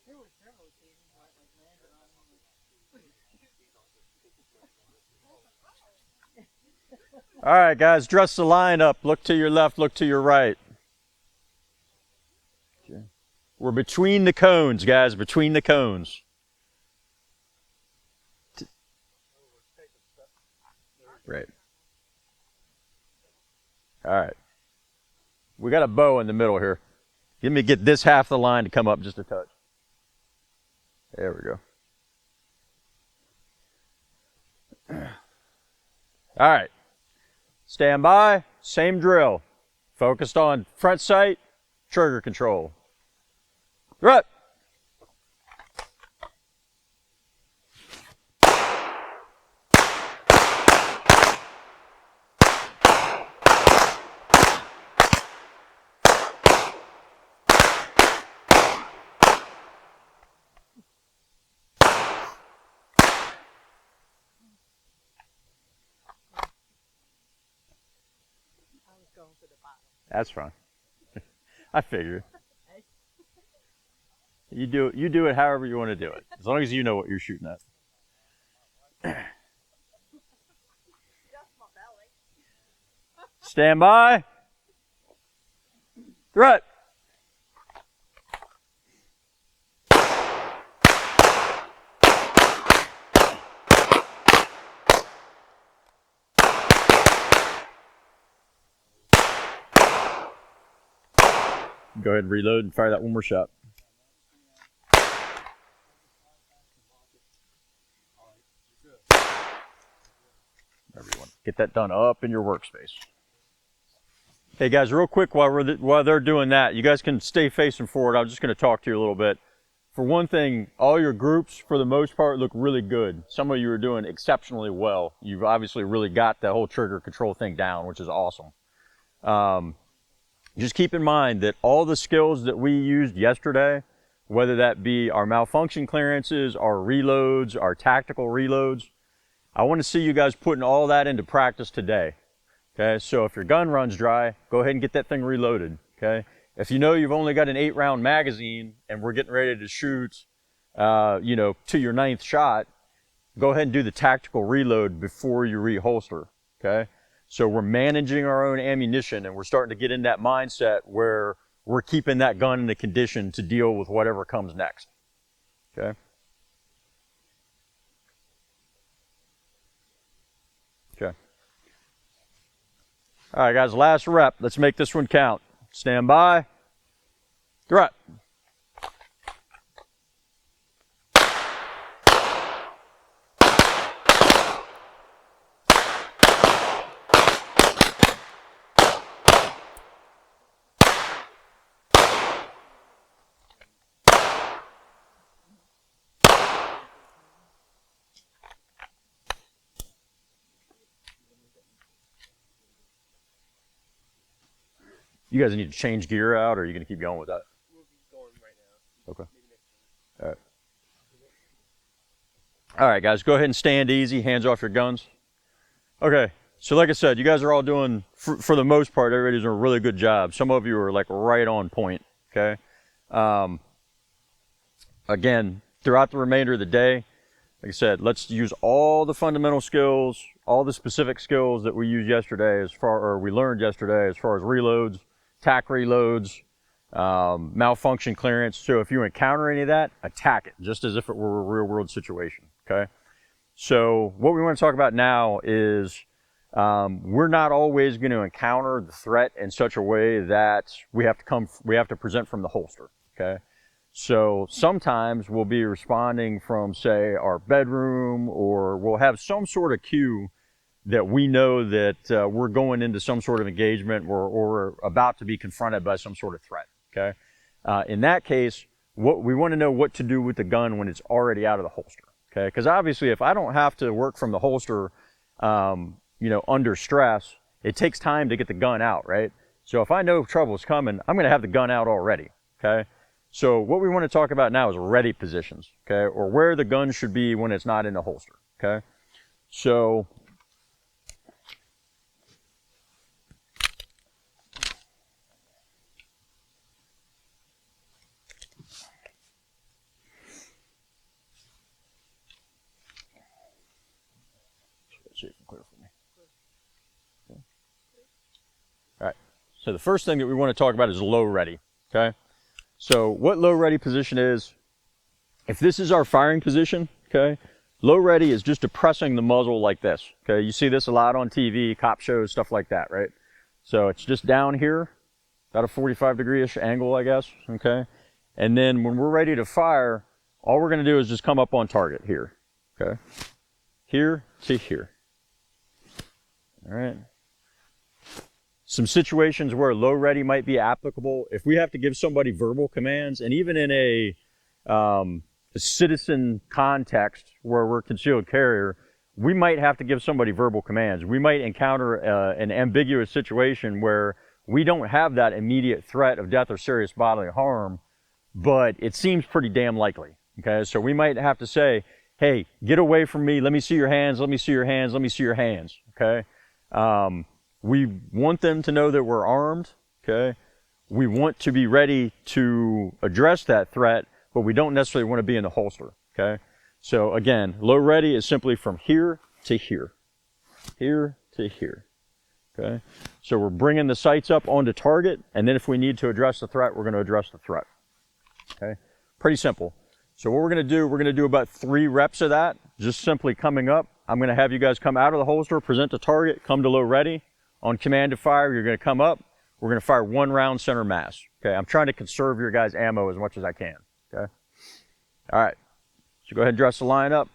There were several occasions where it landed on him. All right, guys, dress the line up. Look to your left, look to your right. Okay. We're between the cones, guys, between the cones. Right. All right. We got a bow in the middle here. Let me get this half of the line to come up just a touch. There we go. All right. Stand by. Same drill. Focused on front sight, trigger control. Right. Going to the bottom. That's fine. I figured. You do it however you want to do it, as long as you know what you're shooting at. Just my belly. Stand by. Threat. Go ahead and reload and fire that one more shot. Everyone, get that done up in your workspace. Hey guys, real quick while they're doing that, you guys can stay facing forward. I'm just going to talk to you a little bit. For one thing, all your groups, for the most part, look really good. Some of you are doing exceptionally well. You've obviously really got that whole trigger control thing down, which is awesome. Just keep in mind that all the skills that we used yesterday, whether that be our malfunction clearances, our reloads, our tactical reloads, I want to see you guys putting all that into practice today. Okay, so if your gun runs dry, go ahead and get that thing reloaded. Okay, if you know you've only got an 8-round magazine and we're getting ready to shoot, to your 9th shot, go ahead and do the tactical reload before you reholster. Okay, so we're managing our own ammunition and we're starting to get in that mindset where we're keeping that gun in the condition to deal with whatever comes next. Okay. Okay. All right, guys, last rep. Let's make this one count. Stand by. Threat. You guys need to change gear out, or are you going to keep going with that? We'll be going right now. Okay. Maybe next time. All right. All right, guys, go ahead and stand easy. Hands off your guns. Okay, so like I said, you guys are all doing, for the most part, everybody's doing a really good job. Some of you are like right on point, okay? Again, throughout the remainder of the day, like I said, let's use all the fundamental skills, all the specific skills that we used yesterday we learned yesterday as far as reloads, tac reloads, malfunction clearance. So if you encounter any of that, attack it, just as if it were a real world situation, okay? So what we want to talk about now is we're not always going to encounter the threat in such a way that we have to present from the holster, okay? So sometimes we'll be responding from, say, our bedroom, or we'll have some sort of cue that we know that we're going into some sort of engagement or about to be confronted by some sort of threat, okay? In that case, we want to know what to do with the gun when it's already out of the holster, okay? Because obviously if I don't have to work from the holster, under stress, it takes time to get the gun out, right? So if I know trouble's coming, I'm going to have the gun out already, okay? So what we want to talk about now is ready positions, okay? Or where the gun should be when it's not in the holster, okay? So see if it's clear for me. Okay. All right. So the first thing that we want to talk about is low ready, okay? So what low ready position is, if this is our firing position, okay, low ready is just depressing the muzzle like this, okay? You see this a lot on TV, cop shows, stuff like that, right? So it's just down here, about a 45-degree-ish angle, I guess, okay? And then when we're ready to fire, all we're going to do is just come up on target here, okay? Here to here. All right. Some situations where low ready might be applicable, if we have to give somebody verbal commands, and even in a citizen context where we're concealed carrier, we might have to give somebody verbal commands. We might encounter an ambiguous situation where we don't have that immediate threat of death or serious bodily harm, but it seems pretty damn likely, okay? So we might have to say, hey, get away from me, let me see your hands, let me see your hands, let me see your hands, okay? We want them to know that we're armed, okay? We want to be ready to address that threat, but we don't necessarily want to be in the holster, okay? So again, low ready is simply from here to here, here to here, okay? So we're bringing the sights up onto target, and then if we need to address the threat, we're going to address the threat, okay? Pretty simple. So what we're going to do about 3 reps of that, just simply coming up. I'm going to have you guys come out of the holster, present to target, come to low ready. On command to fire, you're going to come up. we're going to fire 1 round center mass. Okay, I'm trying to conserve your guys' ammo as much as I can. Okay. All right. So go ahead and dress the line up.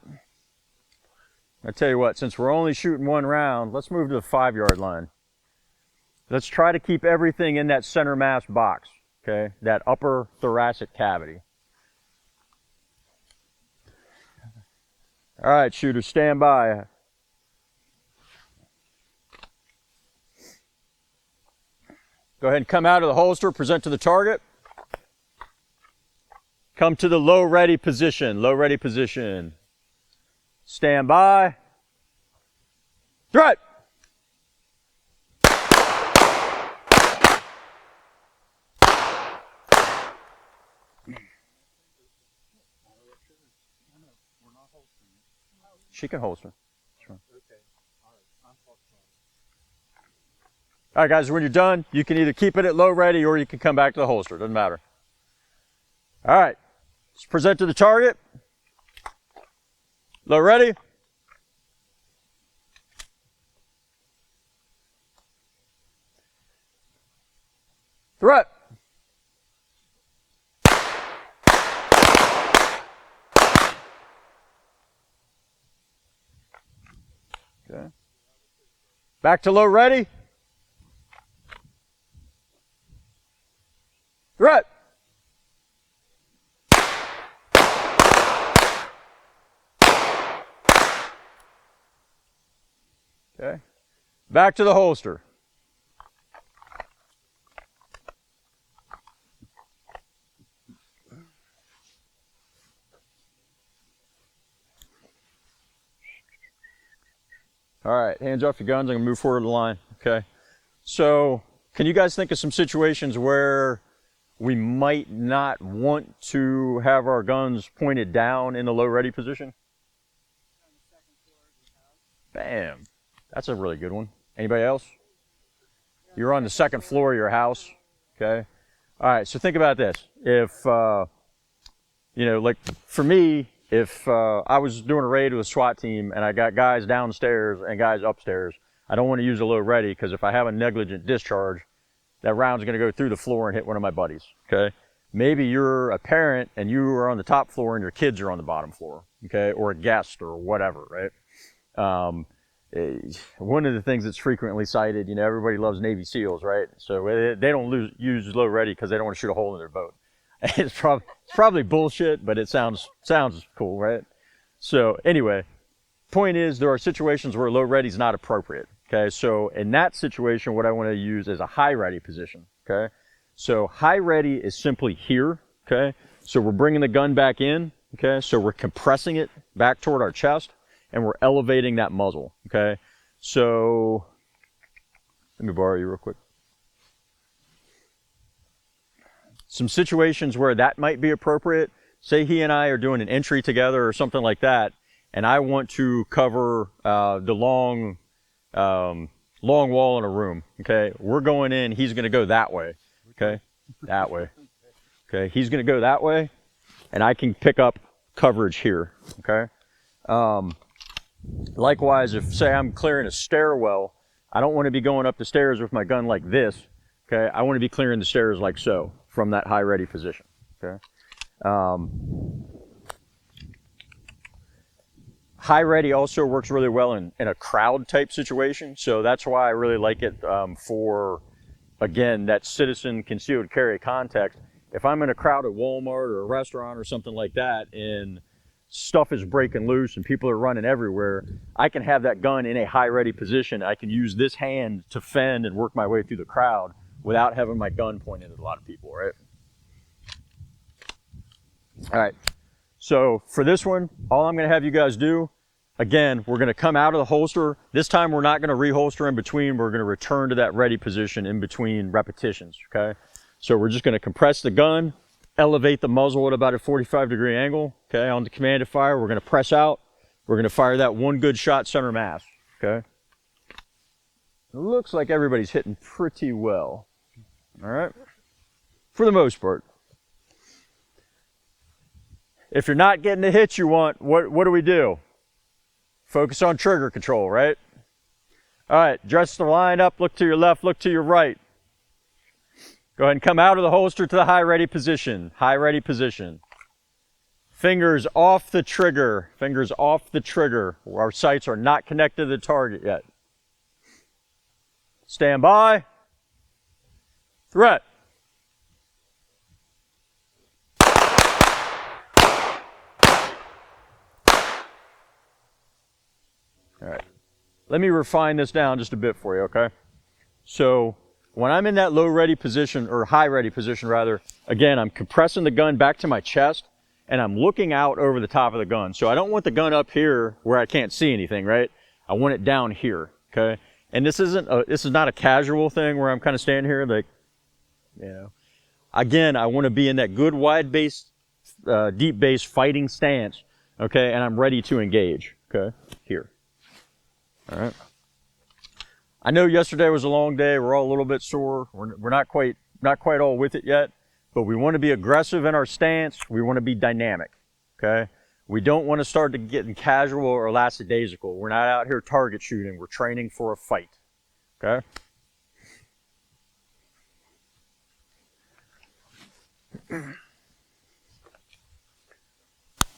I tell you what, since we're only shooting 1 round, let's move to the 5-yard line. Let's try to keep everything in that center mass box. Okay, that upper thoracic cavity. All right, shooters, stand by. Go ahead and come out of the holster, present to the target. Come to the low ready position, low ready position. Stand by. Threat. She can holster. Sure. All right, guys, when you're done, you can either keep it at low ready or you can come back to the holster. Doesn't matter. All right, let's present to the target. Low ready. Threat. Okay. Back to low ready. Threat. Okay. Back to the holster. All right, hands off your guns. I'm gonna move forward to the line. Okay. So, can you guys think of some situations where we might not want to have our guns pointed down in the low ready position? Bam. That's a really good one. Anybody else? You're on the 2nd floor of your house. Okay. All right, so think about this. If, you know, like for me, if I was doing a raid with a SWAT team and I got guys downstairs and guys upstairs, I don't want to use a low ready because if I have a negligent discharge, that round's going to go through the floor and hit one of my buddies. Okay. Maybe you're a parent and you are on the top floor and your kids are on the bottom floor. Okay. Or a guest or whatever, right? One of the things that's frequently cited, you know, everybody loves Navy SEALs, right? So they don't use low ready because they don't want to shoot a hole in their boat. It's probably bullshit, but it sounds cool, right? So anyway, point is there are situations where low ready is not appropriate. Okay, so in that situation, what I want to use is a high ready position. Okay, so high ready is simply here. Okay, so we're bringing the gun back in. Okay, so we're compressing it back toward our chest and we're elevating that muzzle. Okay, so let me borrow you real quick. Some situations where that might be appropriate, say he and I are doing an entry together or something like that, and I want to cover the long wall in a room. Okay, we're going in, he's going to go that way. Okay, that way. Okay, he's going to go that way, and I can pick up coverage here. Okay. Likewise, if say I'm clearing a stairwell, I don't want to be going up the stairs with my gun like this. Okay, I want to be clearing the stairs like so from that high ready position. Okay. High ready also works really well in a crowd type situation. So that's why I really like it for, again, that citizen concealed carry context. If I'm in a crowd at Walmart or a restaurant or something like that and stuff is breaking loose and people are running everywhere, I can have that gun in a high ready position. I can use this hand to fend and work my way through the crowd without having my gun pointed at a lot of people, right? All right, so for this one, all I'm gonna have you guys do, again, we're gonna come out of the holster. This time we're not gonna reholster in between, we're gonna return to that ready position in between repetitions, okay? So we're just gonna compress the gun, elevate the muzzle at about a 45-degree angle, okay? On the command to fire, we're gonna press out, we're gonna fire that one good shot center mass, okay? It looks like everybody's hitting pretty well, all right? For the most part. If you're not getting the hits you want, what do we do? Focus on trigger control, right? All right, dress the line up, look to your left, look to your right. Go ahead and come out of the holster to the high ready position. High ready position. Fingers off the trigger. Fingers off the trigger. Our sights are not connected to the target yet. Stand by. Threat. All right. Let me refine this down just a bit for you, okay? So when I'm in that low ready position, or high ready position rather, again, I'm compressing the gun back to my chest and I'm looking out over the top of the gun. So I don't want the gun up here where I can't see anything, right? I want it down here, okay? And this is not a casual thing where I'm kind of standing here like, you know. Again, I want to be in that good wide base, deep base fighting stance, okay? And I'm ready to engage, okay? Here. All right. I know yesterday was a long day. We're all a little bit sore. We're not quite all with it yet, but we want to be aggressive in our stance. We want to be dynamic, okay? We don't want to start to get casual or lackadaisical. We're not out here target shooting. We're training for a fight, okay?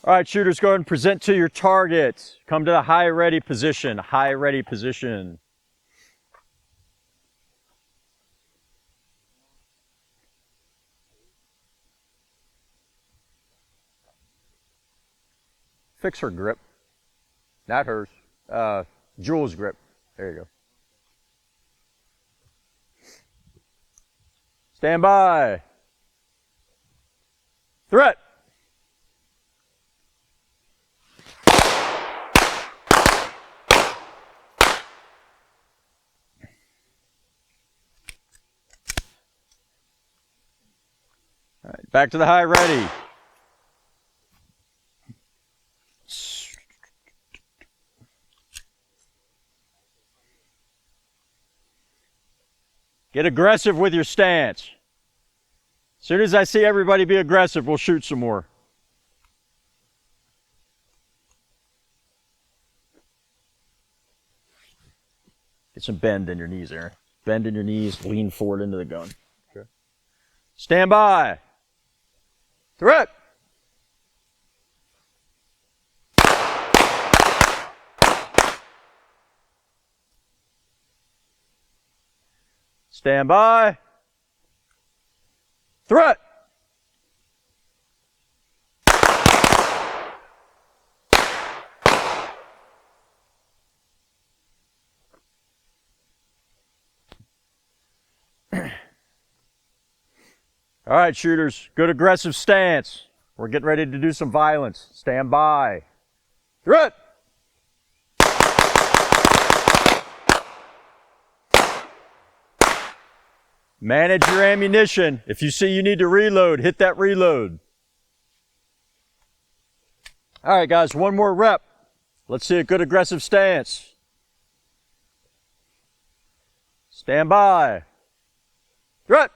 All right, shooters, go ahead and present to your target. Come to the high ready position. High ready position. Fix her grip. Not hers. Jules' grip. There you go. Stand by. Threat. All right, back to the high ready. Get aggressive with your stance. As soon as I see everybody be aggressive, we'll shoot some more. Get some bend in your knees, Aaron. Bend in your knees, lean forward into the gun. Okay. Stand by. Threat. Stand by. Threat. All right, shooters, good aggressive stance. We're getting ready to do some violence. Stand by. Threat. Manage your ammunition. If you see you need to reload, hit that reload. All right, guys, one more rep. Let's see a good aggressive stance. Stand by. Threat.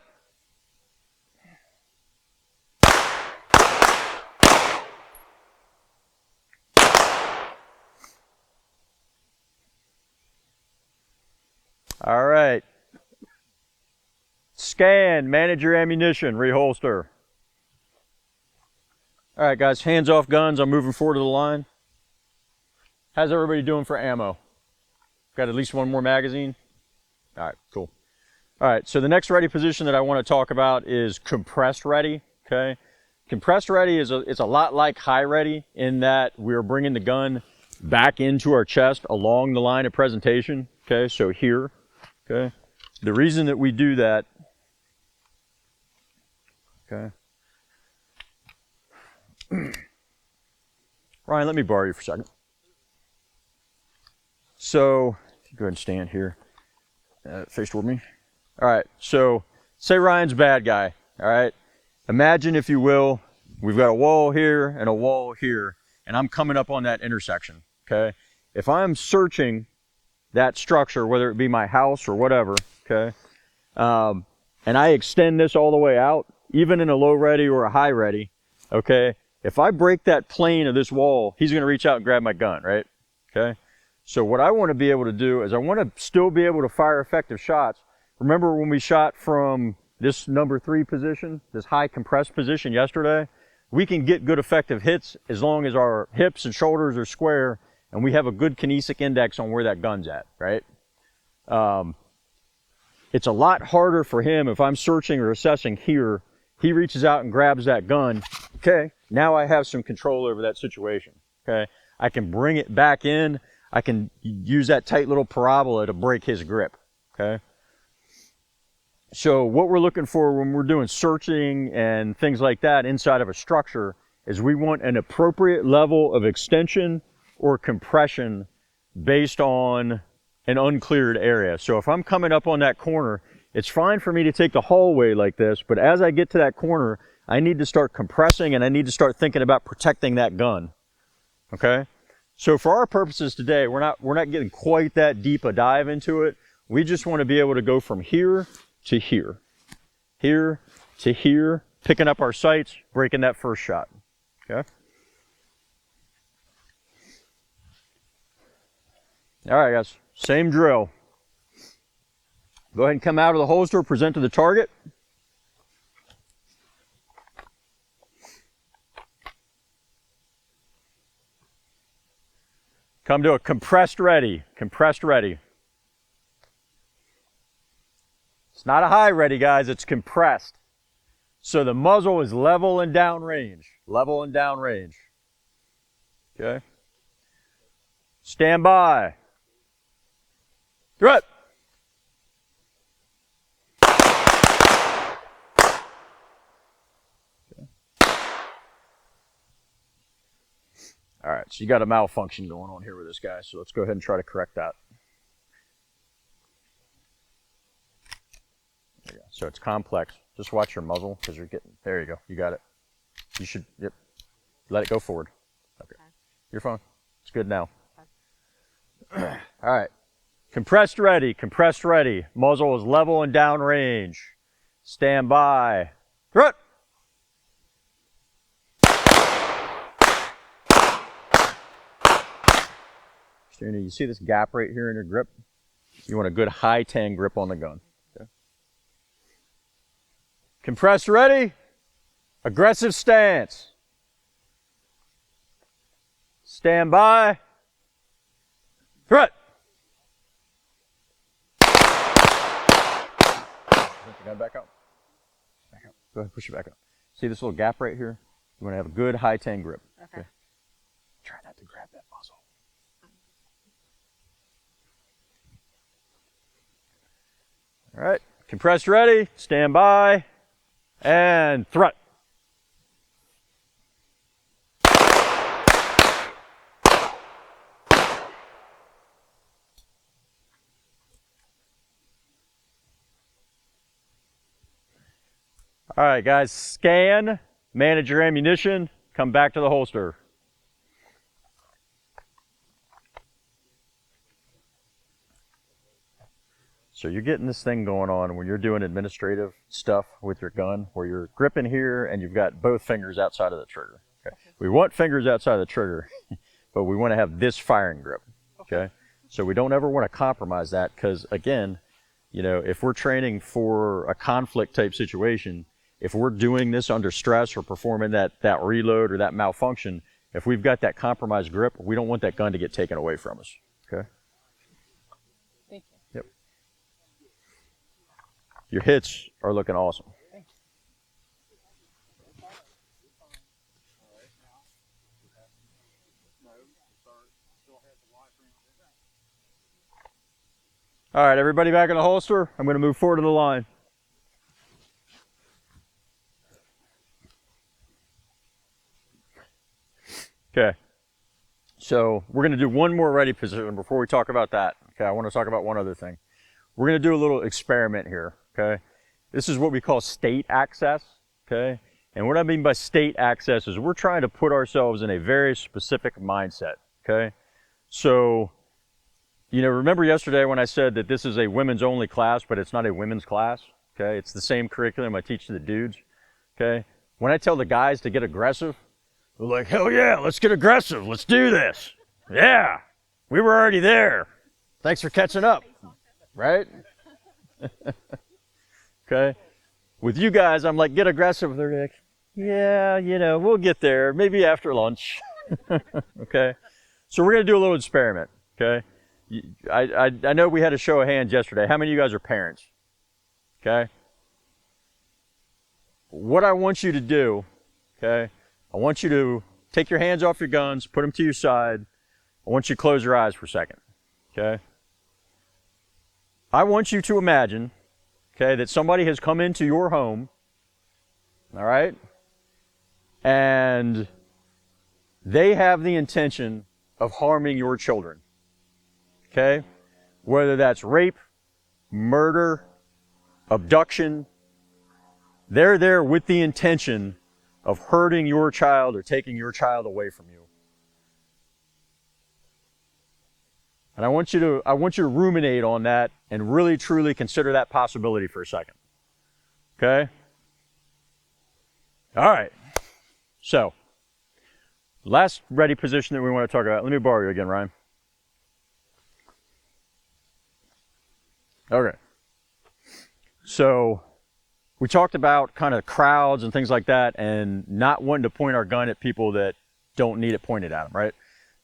All right. Scan, manage your ammunition, reholster. All right, guys, hands off guns. I'm moving forward to the line. How's everybody doing for ammo? Got at least one more magazine? All right, cool. All right, so the next ready position that I want to talk about is compressed ready, okay? Compressed ready is it's a lot like high ready in that we're bringing the gun back into our chest along the line of presentation, okay? So here, okay? The reason that we do that, okay? Ryan, let me borrow you for a second. So, go ahead and stand here, face toward me. All right, so say Ryan's a bad guy, all right? Imagine, if you will, we've got a wall here and a wall here, and I'm coming up on that intersection, okay? If I'm searching that structure, whether it be my house or whatever, okay, and I extend this all the way out, even in a low ready or a high ready, okay, if I break that plane of this wall, he's going to reach out and grab my gun, right? Okay? So what I want to be able to do is I want to still be able to fire effective shots. Remember when we shot from this number 3 position, this high compressed position yesterday, we can get good effective hits as long as our hips and shoulders are square and we have a good kinesic index on where that gun's at, right? It's a lot harder for him if I'm searching or assessing here. He reaches out and grabs that gun. Okay, now I have some control over that situation. Okay, I can bring it back in. I can use that tight little parabola to break his grip. Okay. So what we're looking for when we're doing searching and things like that inside of a structure is we want an appropriate level of extension or compression based on an uncleared area. So if I'm coming up on that corner, it's fine for me to take the hallway like this, but as I get to that corner, I need to start compressing and I need to start thinking about protecting that gun. Okay? So for our purposes today, we're not getting quite that deep a dive into it. We just want to be able to go from here to here, here to here, picking up our sights, breaking that first shot. Okay? All right, guys, same drill. Go ahead and come out of the holster, present to the target. Come to a compressed ready, compressed ready. It's not a high ready, guys, it's compressed. So the muzzle is level and down range, level and down range. Okay? Stand by. Threat. All right, so you got a malfunction going on here with this guy, so let's go ahead and try to correct that. There you go. So it's complex. Just watch your muzzle because you're getting, there you go, you got it. You should, yep, let it go forward. Okay, you're fine. It's good now. All right, compressed ready, muzzle is level and down range. Stand by. Threat. You see this gap right here in your grip? You want a good high tang grip on the gun. Okay. Compressed ready. Aggressive stance. Stand by. Threat. Push the gun back up. Back up. Go ahead, push it back up. See this little gap right here? You want to have a good high tang grip. Okay. Try not to grab that muzzle. All right, compressed ready, stand by, and threat. All right, guys, scan, manage your ammunition, come back to the holster. So you're getting this thing going on when you're doing administrative stuff with your gun, where you're gripping here and you've got both fingers outside of the trigger. Okay. We want fingers outside of the trigger, but we want to have this firing grip. Okay. So we don't ever want to compromise that because, again, you know, if we're training for a conflict type situation, if we're doing this under stress or performing that reload or that malfunction, if we've got that compromised grip, we don't want that gun to get taken away from us. Okay. Thank you. Yep. Your hits are looking awesome. All right, everybody back in the holster. I'm going to move forward to the line. Okay. So we're going to do one more ready position before we talk about that. Okay, I want to talk about one other thing. We're going to do a little experiment here. Okay. This is what we call state access. Okay. And what I mean by state access is we're trying to put ourselves in a very specific mindset. Okay. So, you know, remember yesterday when I said that this is a women's only class, but it's not a women's class. Okay. It's the same curriculum I teach to the dudes. Okay. When I tell the guys to get aggressive, they're like, hell yeah, let's get aggressive. Let's do this. Yeah. We were already there. Thanks for catching up. Right? Okay. With you guys, I'm like, get aggressive. They're like, yeah, you know, we'll get there. Maybe after lunch. Okay. So we're going to do a little experiment. Okay. I know we had a show of hands yesterday. How many of you guys are parents? Okay. What I want you to do, okay, I want you to take your hands off your guns, put them to your side. I want you to close your eyes for a second. Okay. I want you to imagine, okay, that somebody has come into your home, all right, and they have the intention of harming your children, okay, whether that's rape, murder, abduction. They're there with the intention of hurting your child or taking your child away from you. And I want you to ruminate on that and really truly consider that possibility for a second. Okay? All right. So, last ready position that we want to talk about. Let me borrow you again, Ryan. Okay. So, we talked about kind of crowds and things like that and not wanting to point our gun at people that don't need it pointed at them, right?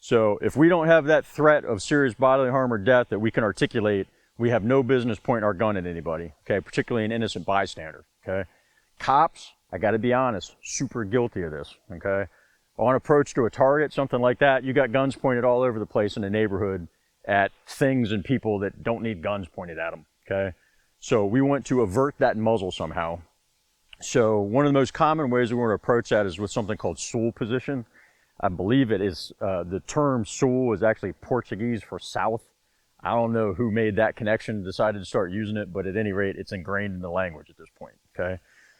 So if we don't have that threat of serious bodily harm or death that we can articulate, we have no business pointing our gun at anybody, okay? Particularly an innocent bystander, okay? Cops, I got to be honest, super guilty of this, okay? On approach to a target, something like that, you got guns pointed all over the place in the neighborhood at things and people that don't need guns pointed at them, okay? So we want to avert that muzzle somehow. So one of the most common ways we want to approach that is with something called stool position. I believe it is, the term stool is actually Portuguese for south. I don't know who made that connection, decided to start using it, but at any rate, it's ingrained in the language at this point, okay?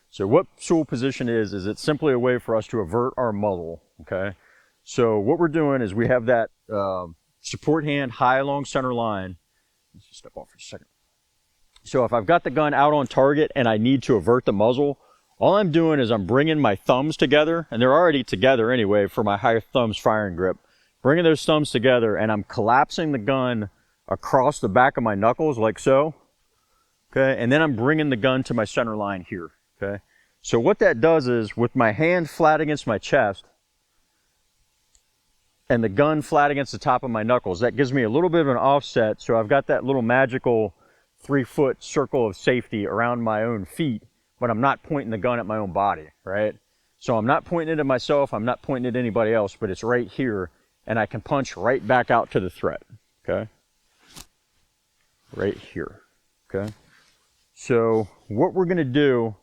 So what stool position is it's simply a way for us to avert our muzzle, okay? So what we're doing is we have that support hand high along center line. Let's just step off for a second. So if I've got the gun out on target and I need to avert the muzzle, all I'm doing is I'm bringing my thumbs together, and they're already together anyway for my high thumbs firing grip. Bringing those thumbs together, and I'm collapsing the gun across the back of my knuckles like so, okay? And then I'm bringing the gun to my center line here, okay? So what that does is, with my hand flat against my chest and the gun flat against the top of my knuckles, that gives me a little bit of an offset, so I've got that little magical 3-foot circle of safety around my own feet, but I'm not pointing the gun at my own body, right? So I'm not pointing it at myself, I'm not pointing it at anybody else, but it's right here, and I can punch right back out to the threat, okay? Right here, okay? So what we're gonna do,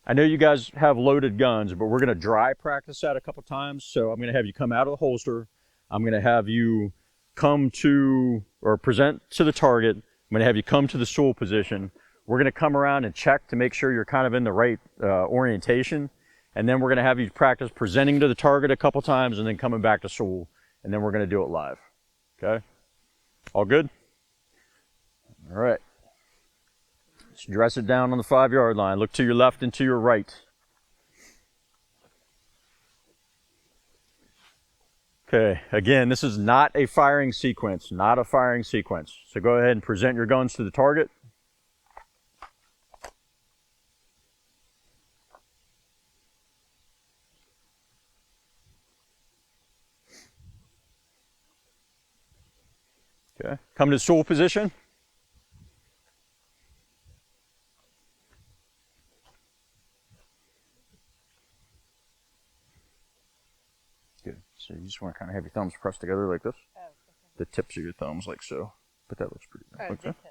I know you guys have loaded guns, but we're gonna dry practice that a couple times. So I'm gonna have you come out of the holster, I'm gonna have you come to, or present to the target, I'm gonna have you come to the stool position. We're gonna come around and check to make sure you're kind of in the right orientation. And then we're gonna have you practice presenting to the target a couple times and then coming back to stool. And then we're gonna do it live, okay? All good? All right. Let's dress it down on the 5-yard line. Look to your left and to your right. Okay, again, this is not a firing sequence, not a firing sequence. So go ahead and present your guns to the target. Okay, come to stool position. Good, so you just want to kind of have your thumbs pressed together like this. Oh, okay. The tips of your thumbs like so, but that looks pretty good. Oh, Like that. okay.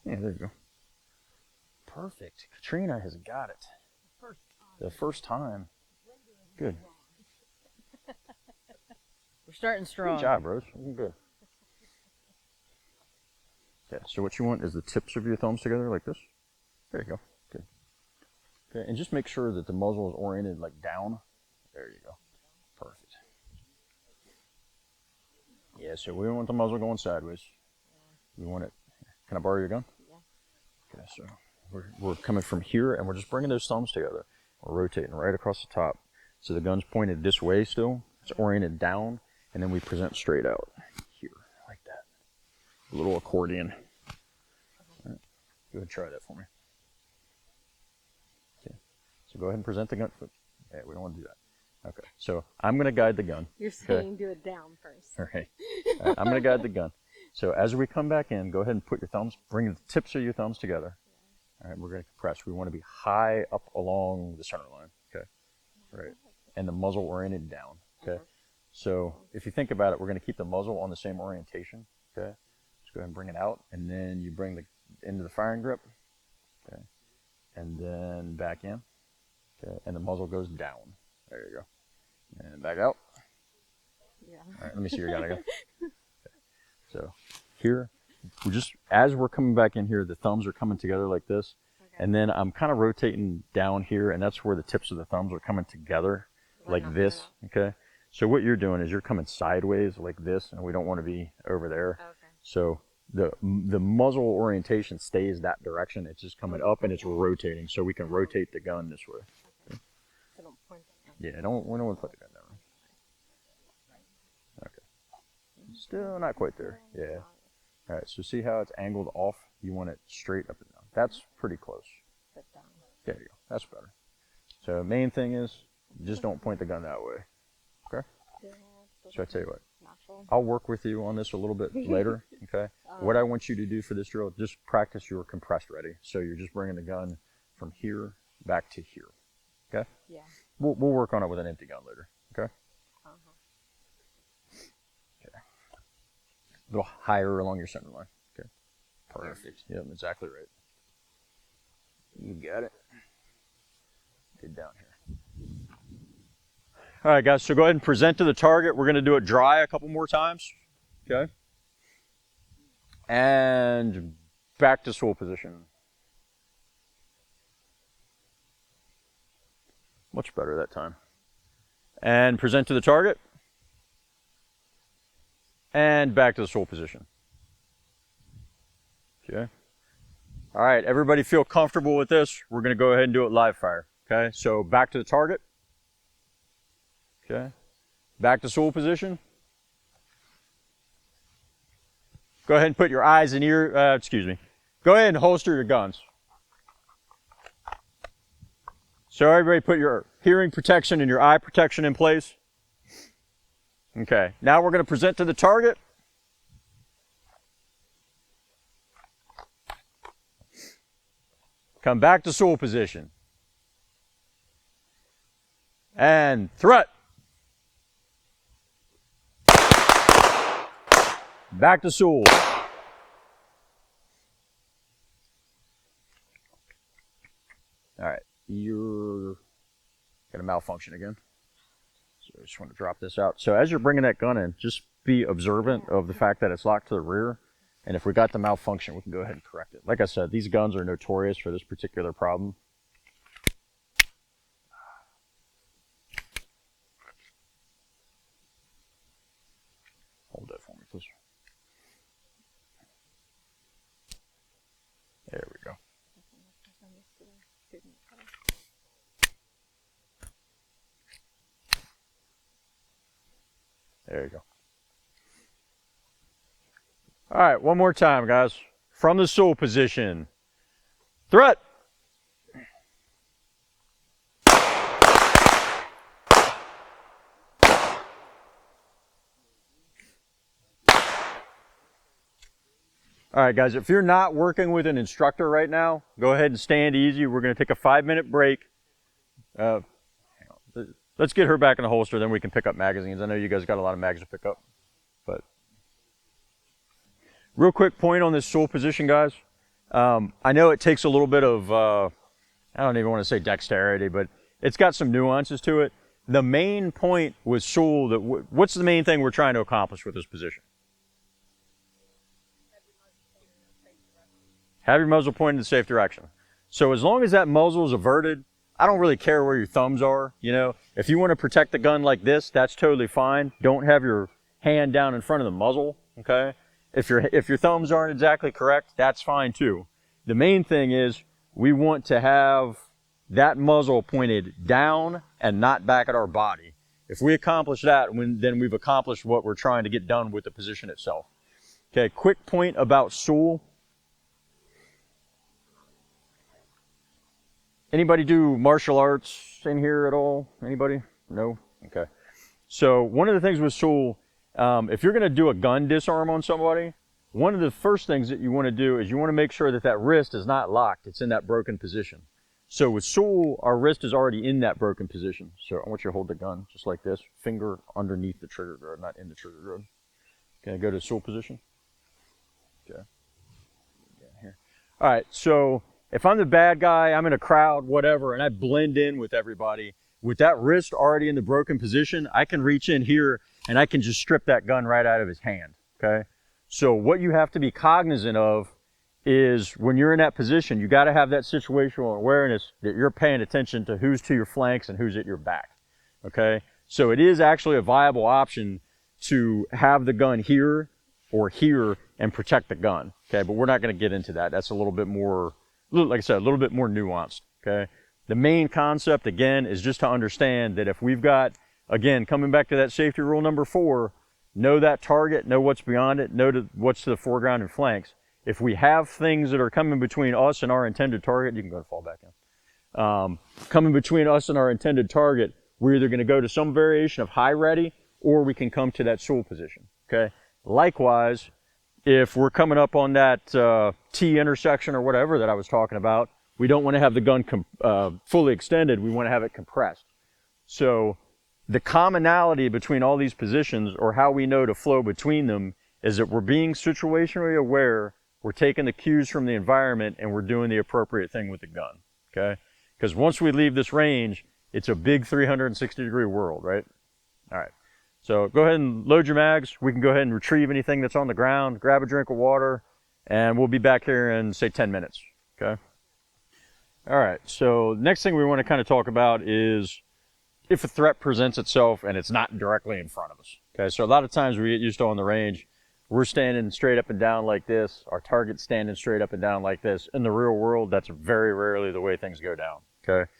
Yeah, there you go. Perfect. Katrina has got it. The first time. Good. We're starting strong. Good job, Rose. Good. Okay, so what you want is the tips of your thumbs together like this. There you go. Good. Okay, and just make sure that the muzzle is oriented like down. There you go. Perfect. Yeah, so we don't want the muzzle going sideways. We want it. Can I borrow your gun? Yeah. Okay, so we're coming from here and we're just bringing those thumbs together. We're rotating right across the top. So the gun's pointed this way still. It's oriented down, and then we present straight out here like that. A little accordion. All right. Go ahead and try that for me. Okay. So go ahead and present the gun. Yeah, we don't want to do that. Okay, so I'm going to guide the gun. You're saying do it down first. All right. All right, I'm going to guide the gun. So as we come back in, go ahead and put your thumbs, bring the tips of your thumbs together. All right, we're going to compress. We want to be high up along the center line. Okay, right, and the muzzle oriented down. Okay, so if you think about it, we're going to keep the muzzle on the same orientation. Okay, just go ahead and bring it out, and then you bring the into the firing grip. Okay, and then back in. Okay, and the muzzle goes down. There you go, and back out. Yeah. All right, let me see your gun again. Okay. So here, we just as we're coming back in here, the thumbs are coming together like this, and then I'm kind of rotating down here, and that's where the tips of the thumbs are coming together like this. Okay, so what you're doing is you're coming sideways like this, and we don't want to be over there. Okay. So the muzzle orientation stays that direction. It's just coming up and it's rotating, so we can rotate the gun this way. So don't point it down. Yeah, we don't want to put the gun down. Okay. Still not quite there. Yeah. All right, so see how it's angled off? You want it straight up and down. That's pretty close. Put down. There you go. That's better. So main thing is just don't point the gun that way. Okay? So I tell you what, I'll work with you on this a little bit later. Okay? What I want you to do for this drill, just practice your compressed ready. So you're just bringing the gun from here back to here. Okay? Yeah. We'll work on it with an empty gun later. Okay? Okay. A little higher along your center line. Okay. Perfect. Yep, exactly right. You got it. Get down here. All right, guys, so go ahead and present to the target. We're going to do it dry a couple more times. Okay. And back to sole position. Much better that time. And present to the target. And back to the sole position. Okay. All right, everybody feel comfortable with this? We're going to go ahead and do it live fire. Okay, so back to the target. Okay. Back to sole position. Go ahead and put your eyes and ear, Go ahead and holster your guns. So everybody put your hearing protection and your eye protection in place. Okay, now we're going to present to the target. Come back to sole position. And threat. Back to sole. All right, you're gonna malfunction again. So I just want to drop this out. So as you're bringing that gun in, just be observant of the fact that it's locked to the rear. And if we got the malfunction, we can go ahead and correct it. Like I said, these guns are notorious for this particular problem. Hold that for me, please. There we go. There you go. All right, one more time, guys. From the sole position. Threat. All right, guys, if you're not working with an instructor right now, go ahead and stand easy. We're going to take a 5-minute break. Let's get her back in the holster, then we can pick up magazines. I know you guys got a lot of mags to pick up. But real quick point on this sole position, guys. I know it takes a little bit of, I don't even want to say dexterity, but it's got some nuances to it. The main point with sole, what's the main thing we're trying to accomplish with this position? Have your muzzle pointed in the safe direction. So as long as that muzzle is averted, I don't really care where your thumbs are. You know, if you want to protect the gun like this, that's totally fine. Don't have your hand down in front of the muzzle, okay? If your thumbs aren't exactly correct, that's fine too. The main thing is we want to have that muzzle pointed down and not back at our body. If we accomplish that, then we've accomplished what we're trying to get done with the position itself. Okay, quick point about sole. Anybody do martial arts in here at all? Anybody? No? Okay. So one of the things with Sewell, if you're going to do a gun disarm on somebody, one of the first things that you want to do is you want to make sure that that wrist is not locked. It's in that broken position. So with Sewell, our wrist is already in that broken position. So I want you to hold the gun just like this, finger underneath the trigger guard, not in the trigger guard. Okay, go to Sewell position. Okay. Here. All right, so if I'm the bad guy, I'm in a crowd, whatever, and I blend in with everybody, with that wrist already in the broken position, I can reach in here and I can just strip that gun right out of his hand, okay? So what you have to be cognizant of is when you're in that position, you got to have that situational awareness that you're paying attention to who's to your flanks and who's at your back, okay? So it is actually a viable option to have the gun here or here and protect the gun, okay? But we're not going to get into that. That's a little bit more, like I said, a little bit more nuanced, okay? The main concept, again, is just to understand that if we've got, again, coming back to that safety rule number 4, know that target, know what's beyond it, know what's to the foreground and flanks. If we have things that are coming between us and our intended target, you can go and fall back in. Coming between us and our intended target, we're either going to go to some variation of high ready, or we can come to that Sewell position, okay? Likewise, if we're coming up on that T intersection or whatever that I was talking about, we don't want to have the gun fully extended. We want to have it compressed. So the commonality between all these positions, or how we know to flow between them, is that we're being situationally aware, we're taking the cues from the environment, and we're doing the appropriate thing with the gun, okay? Because once we leave this range, it's a big 360-degree world, right? All right. So go ahead and load your mags. We can go ahead and retrieve anything that's on the ground, grab a drink of water, and we'll be back here in, say, 10 minutes, okay? All right, so next thing we want to kind of talk about is if a threat presents itself and it's not directly in front of us, okay? So a lot of times we get used to on the range, we're standing straight up and down like this, our target's standing straight up and down like this. In the real world, that's very rarely the way things go down, okay?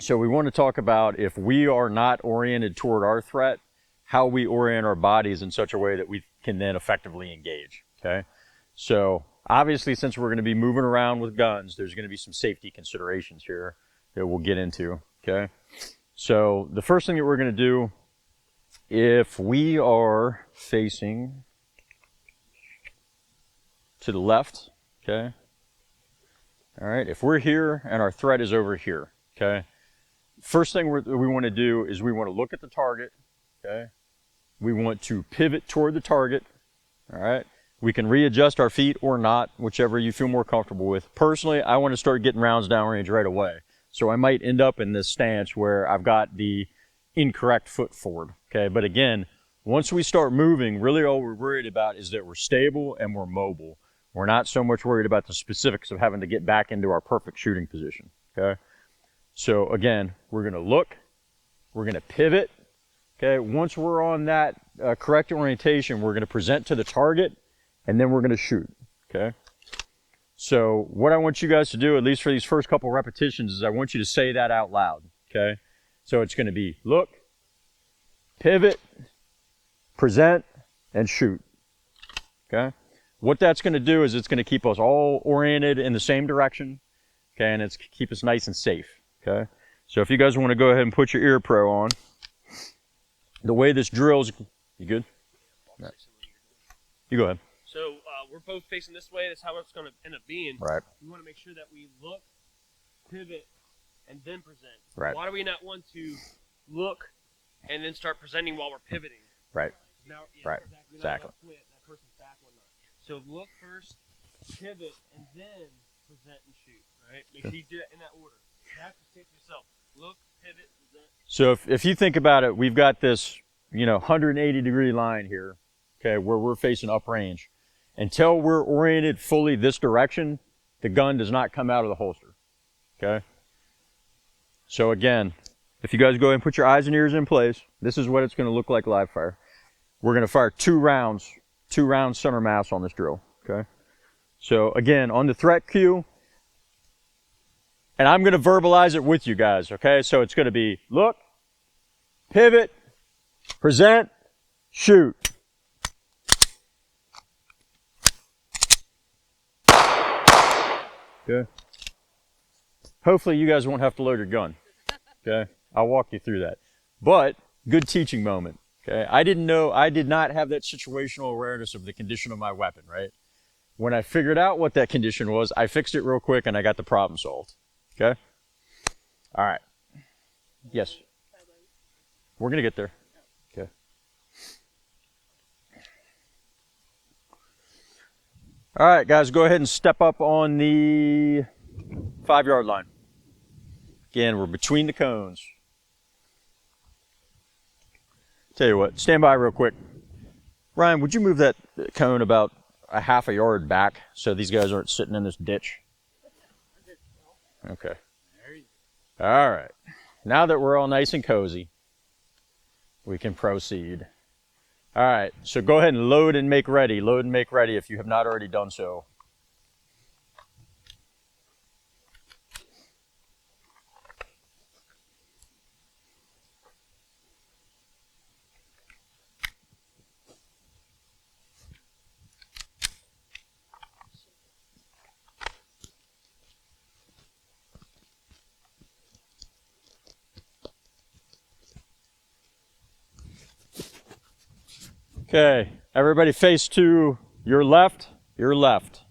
So we want to talk about, if we are not oriented toward our threat, how we orient our bodies in such a way that we can then effectively engage, okay? So obviously, since we're going to be moving around with guns, there's going to be some safety considerations here that we'll get into, okay? So the first thing that we're going to do, if we are facing to the left, okay? All right, if we're here and our threat is over here, okay? First thing we want to do is we want to look at the target, okay? We want to pivot toward the target, all right? We can readjust our feet or not, whichever you feel more comfortable with. Personally, I want to start getting rounds downrange right away. So I might end up in this stance where I've got the incorrect foot forward, okay? But again, once we start moving, really all we're worried about is that we're stable and we're mobile. We're not so much worried about the specifics of having to get back into our perfect shooting position, okay? So again, we're going to look, we're going to pivot, okay? Once we're on that correct orientation, we're going to present to the target, and then we're going to shoot, okay? So what I want you guys to do, at least for these first couple repetitions, is I want you to say that out loud, okay? So it's going to be look, pivot, present, and shoot, okay? What that's going to do is it's going to keep us all oriented in the same direction, okay? And it's keep us nice and safe, okay? So if you guys want to go ahead and put your ear pro on, the way this drills, you good? Right. You go ahead. So we're both facing this way. That's how it's going to end up being. Right. We want to make sure that we look, pivot, and then present. Right. Why do we not want to look and then start presenting while we're pivoting? Right. Now, Right. Exactly. That person's back or not. So look first, pivot, and then present and shoot. Right. Make sure you do it in that order. You have to say to yourself, look, pivot, present. So if you think about it, we've got this, 180-degree line here, okay, where we're facing uprange. Until we're oriented fully this direction, the gun does not come out of the holster, okay? So again, if you guys go ahead and put your eyes and ears in place, this is what it's going to look like live fire. We're going to fire two rounds center mass on this drill, okay? So again, on the threat cue, and I'm going to verbalize it with you guys, okay? So it's going to be look, pivot, present, shoot. Okay. hopefully you guys won't have to load your gun. Okay, I'll walk you through that. But good teaching moment. Okay, I did not have that situational awareness of the condition of my weapon, right? When I figured out what that condition was, I fixed it real quick and I got the problem solved. Okay? All right. Yes. We're going to get there. Okay. All right, guys, go ahead and step up on the 5-yard line. Again, we're between the cones. Tell you what, stand by real quick. Ryan, would you move that cone about a half a yard back so these guys aren't sitting in this ditch? Okay. All right. Now that we're all nice and cozy, we can proceed. All right, so go ahead and load and make ready. Load and make ready if you have not already done so. Okay, everybody face to your left, your left.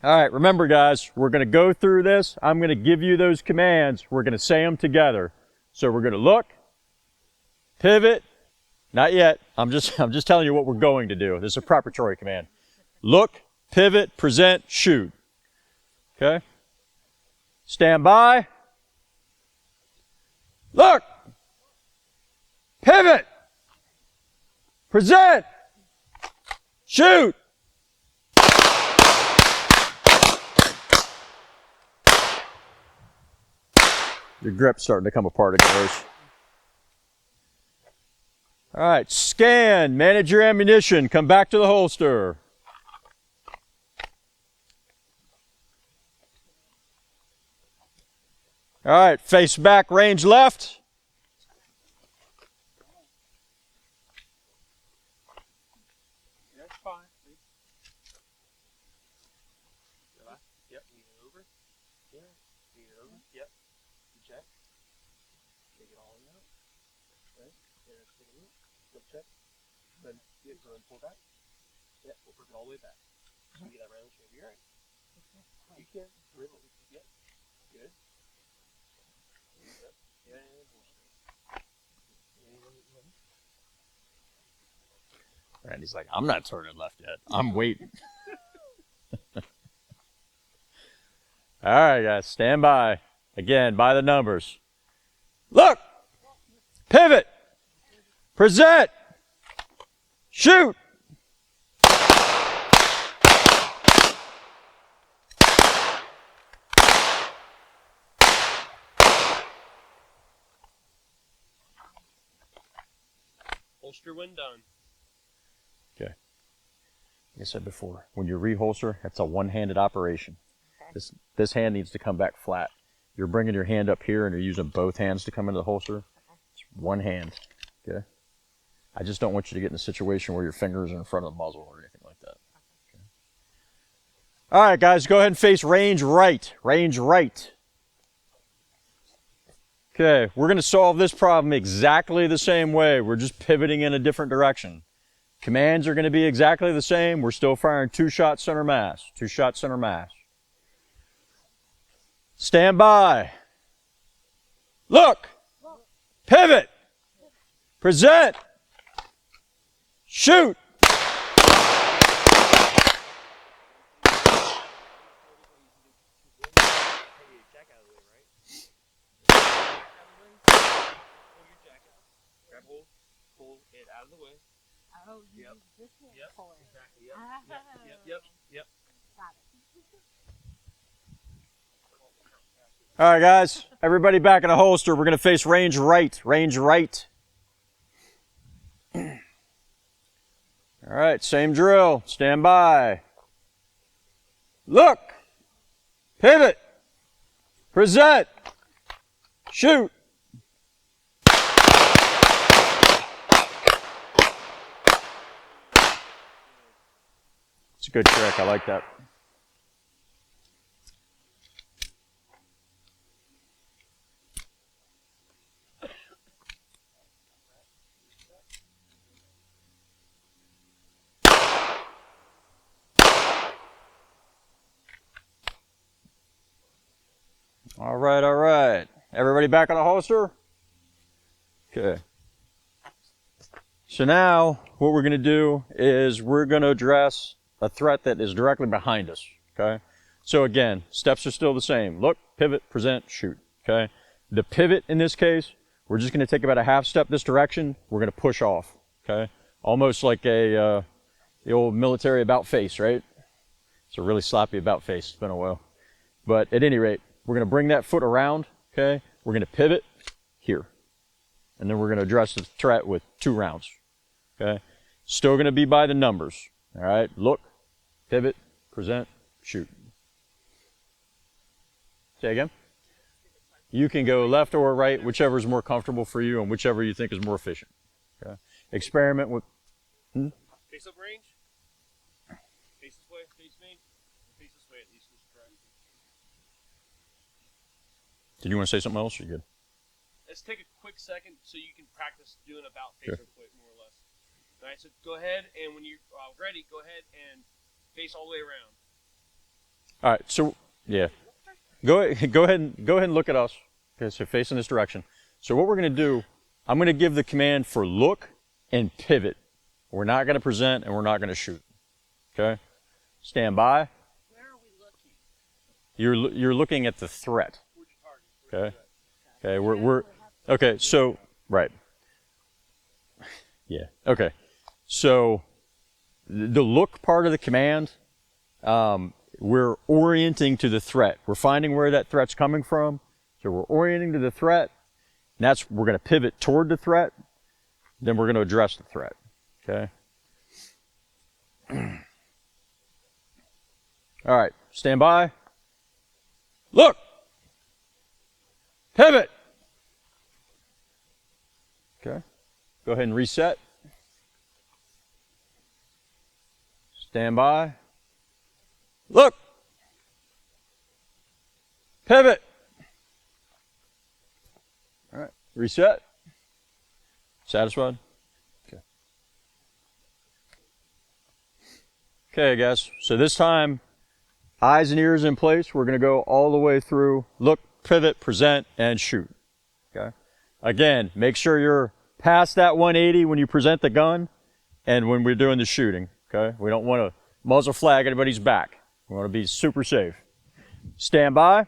All right, remember guys, we're going to go through this. I'm going to give you those commands. We're going to say them together. So we're going to look, pivot, not yet. I'm just telling you what we're going to do. This is a preparatory command. Look, pivot, present, shoot. Okay? Stand by. Look, pivot. Present! Shoot! Your grip's starting to come apart again. All right, scan, manage your ammunition, come back to the holster. All right, face back, range left. Pull back. Yeah, we'll bring it all the way back. So you get that round shape. You're right. You can. Really. Yep. Good. Yep. Yeah. Randy's like, I'm not turning left yet. I'm waiting. All right, guys, stand by. Again, by the numbers. Look, pivot, present, shoot. Holster when done. Okay. Like I said before, when you reholster, that's a one-handed operation. Okay. This hand needs to come back flat. You're bringing your hand up here and you're using both hands to come into the holster. It's one hand. Okay. I just don't want you to get in a situation where your fingers are in front of the muzzle or anything like that. Okay. All right, guys, go ahead and face range right. Range right. Okay, we're going to solve this problem exactly the same way. We're just pivoting in a different direction. Commands are going to be exactly the same. We're still firing 2-shot center mass. 2-shot center mass. Stand by. Look. Pivot. Present. Shoot. Pull it out of the way. Oh, you Yep. use this one? Yep. Pull it. Exactly. Yep. Oh. Yep. Got it. All right, guys. Everybody back in a holster. We're going to face range right. Range right. All right, same drill. Stand by. Look. Pivot. Present. Shoot. It's a good trick. I like that. All right, all right. Everybody back on the holster? Okay. So now what we're going to do is we're going to address a threat that is directly behind us, okay? So again, steps are still the same. Look, pivot, present, shoot, okay? The pivot in this case, we're just going to take about a half step this direction. We're going to push off, okay? Almost like the old military about face, right? It's a really sloppy about face. It's been a while. But at any rate, we're going to bring that foot around, okay? We're going to pivot here. And then we're going to address the threat with 2 rounds, okay? Still going to be by the numbers, all right? Look, pivot, present, shoot. Say again? You can go left or right, whichever is more comfortable for you and whichever you think is more efficient, okay? Experiment with... Face up range. Face this way, face me. Face this way at least. Did you want to say something else? Or you good? Let's take a quick second so you can practice doing about face real quick, more or less. All right, so go ahead, and when you're ready, go ahead and face all the way around. All right, so yeah, go ahead and look at us. Okay, so face in this direction. So what we're going to do, I'm going to give the command for look and pivot. We're not going to present and we're not going to shoot. Okay, stand by. Where are we looking? You're looking at the threat. Okay. Okay, we're okay, so right. Yeah. Okay. So the look part of the command, we're orienting to the threat. We're finding where that threat's coming from. So we're orienting to the threat. And we're going to pivot toward the threat. Then we're going to address the threat. Okay. All right. Stand by. Look. Pivot. Okay. Go ahead and reset. Stand by. Look. Pivot. All right. Reset. Satisfied? Okay. Okay, guys. So this time, eyes and ears in place. We're going to go all the way through. Look, pivot, present, and shoot. Okay. Again, make sure you're past that 180 when you present the gun and when we're doing the shooting. Okay. We don't want to muzzle flag anybody's back. We want to be super safe. Stand by.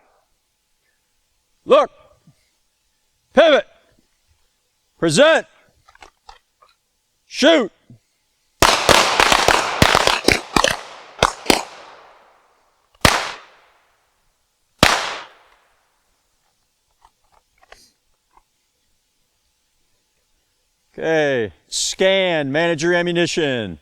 Look. Pivot. Present. Shoot. Okay, scan, manage your ammunition.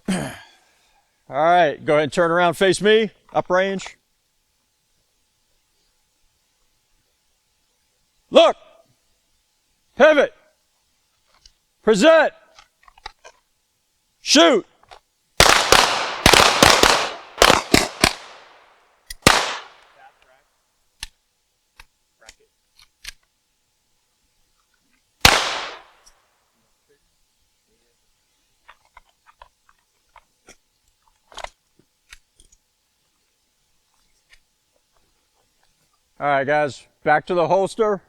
All right, go ahead and turn around, face me, uprange. Look, pivot, present, shoot. All right, guys, back to the holster.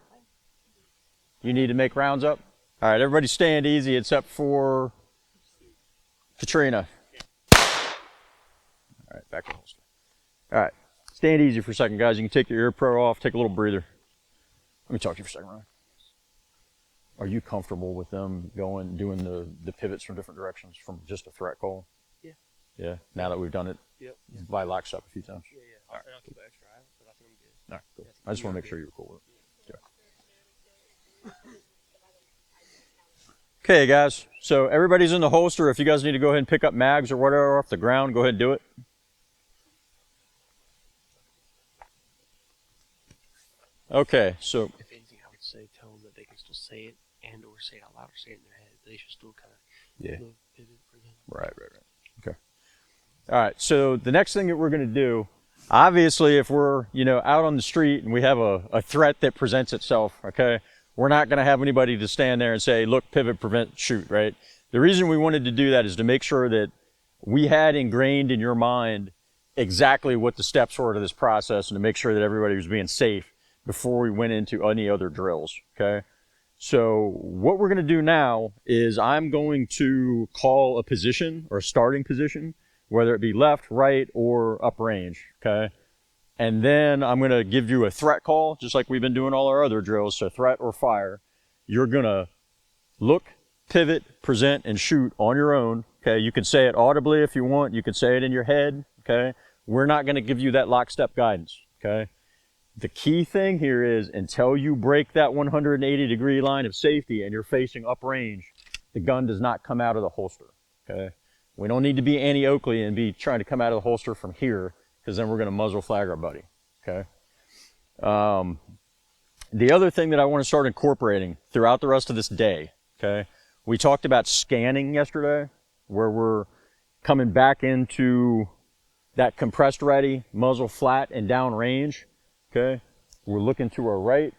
You need to make rounds up. All right, everybody stand easy except for Katrina. All right, back to the holster. All right, stand easy for a second, guys. You can take your ear pro off, take a little breather. Let me talk to you for a second, Ryan. Are you comfortable with them doing the pivots from different directions from just a threat call? Yeah. Yeah, now that we've done it by lockstep a few times? Yeah. I'll keep an extra eye, but I think I'm good. All right, cool. I just want to make sure you're cool with it. Okay, guys. So everybody's in the holster. If you guys need to go ahead and pick up mags or whatever off the ground, go ahead and do it. Okay, so If anything, I would say tell them that they can still say it and or say it out loud or say it in their head. They should still kind of pivot for them. Right. Okay. All right. So the next thing that we're going to do, obviously, if we're out on the street and we have a threat that presents itself, okay, we're not going to have anybody to stand there and say, look, pivot, prevent, shoot, right? The reason we wanted to do that is to make sure that we had ingrained in your mind exactly what the steps were to this process and to make sure that everybody was being safe before we went into any other drills, okay? So what we're going to do now is I'm going to call a position or a starting position, whether it be left, right, or uprange, okay? And then I'm going to give you a threat call, just like we've been doing all our other drills, so threat or fire. You're going to look, pivot, present, and shoot on your own, okay? You can say it audibly if you want. You can say it in your head, okay? We're not going to give you that lockstep guidance, okay? The key thing here is until you break that 180-degree line of safety and you're facing uprange, the gun does not come out of the holster, okay? We don't need to be Annie Oakley and be trying to come out of the holster from here, because then we're going to muzzle flag our buddy, okay? The other thing that I want to start incorporating throughout the rest of this day, okay? We talked about scanning yesterday, where we're coming back into that compressed ready, muzzle flat and down range, okay? We're looking to our right,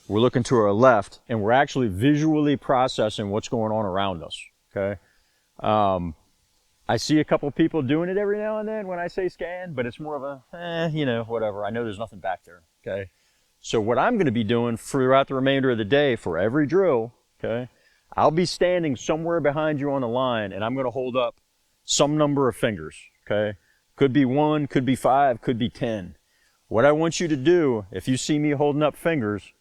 we're looking to our left, and we're actually visually processing what's going on around us, okay? I see a couple people doing it every now and then when I say scan, but it's more of a, you know, whatever. I know there's nothing back there, okay? So what I'm going to be doing throughout the remainder of the day for every drill, okay, I'll be standing somewhere behind you on the line, and I'm going to hold up some number of fingers, okay? Could be 1, could be 5, could be 10. What I want you to do, if you see me holding up fingers,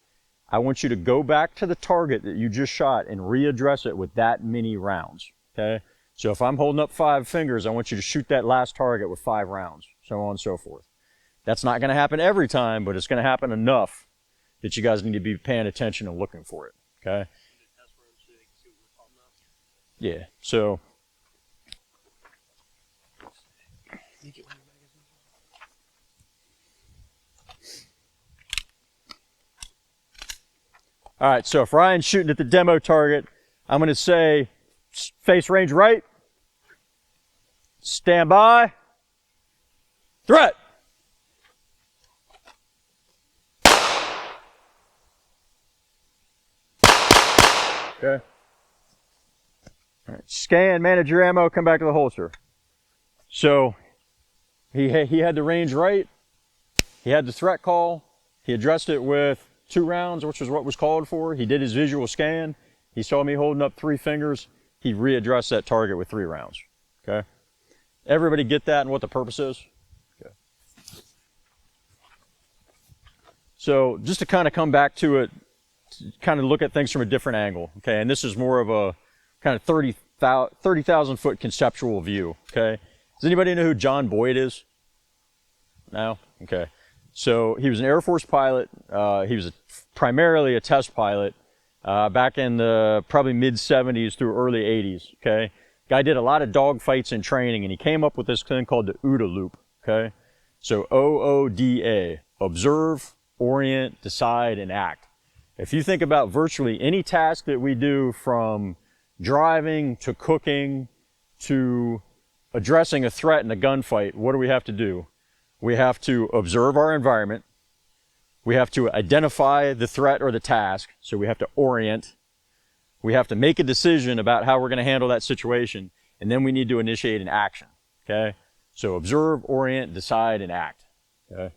I want you to go back to the target that you just shot and readdress it with that many rounds, okay? So if I'm holding up 5 fingers, I want you to shoot that last target with 5 rounds, so on and so forth. That's not going to happen every time, but it's going to happen enough that you guys need to be paying attention and looking for it, okay? Yeah, so. All right, so if Ryan's shooting at the demo target, I'm going to say face range right, stand by, threat. Okay. All right, scan, manage your ammo, come back to the holster. So he had the range right, he had the threat call, he addressed it with 2 rounds, which was what was called for. He did his visual scan, he saw me holding up 3 fingers, he readdressed that target with 3 rounds, okay? Everybody get that and what the purpose is? Okay. So just to kind of come back to it, kind of look at things from a different angle, okay? And this is more of a kind of 30,000 foot conceptual view, okay? Does anybody know who John Boyd is? No? Okay. So he was an Air Force pilot. He was primarily a test pilot back in the probably mid-70s through early 80s, okay? Guy did a lot of dog fights and training, and he came up with this thing called the OODA loop, okay? So OODA, observe, orient, decide, and act. If you think about virtually any task that we do, from driving to cooking to addressing a threat in a gunfight, what do we have to do? We have to observe our environment. We have to identify the threat or the task, so we have to orient. We have to make a decision about how we're going to handle that situation, and then we need to initiate an action, okay? So observe, orient, decide, and act, okay?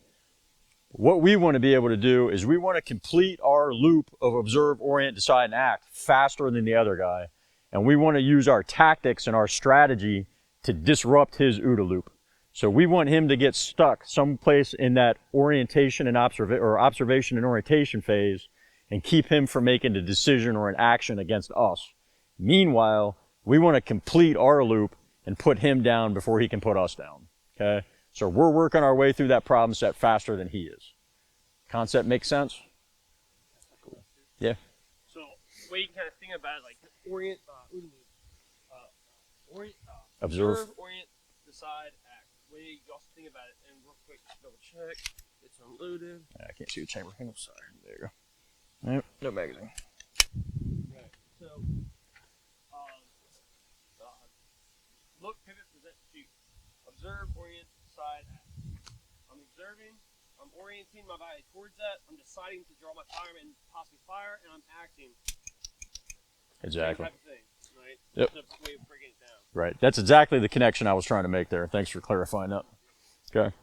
What we want to be able to do is we want to complete our loop of observe, orient, decide, and act faster than the other guy, and we want to use our tactics and our strategy to disrupt his OODA loop. So we want him to get stuck someplace in that orientation and observation and orientation phase, and keep him from making a decision or an action against us. Meanwhile, we want to complete our loop and put him down before he can put us down, okay? So we're working our way through that problem set faster than he is. Concept makes sense? Cool. Yeah. So the way you can kind of think about it, like orient, observe, orient, decide, act. The way you also think about it, and real quick, double check, it's unloaded. I can't see the chamber. Hang on, sorry. There you go. Nope, no magazine. Right. So, look, pivot, present, shoot. Observe, orient, decide, act. I'm observing, I'm orienting my body towards that. I'm deciding to draw my firearm and possibly fire, and I'm acting. Exactly. Same type of thing, right? Yep. That's a way of breaking it down. Right. That's exactly the connection I was trying to make there. Thanks for clarifying that. Okay.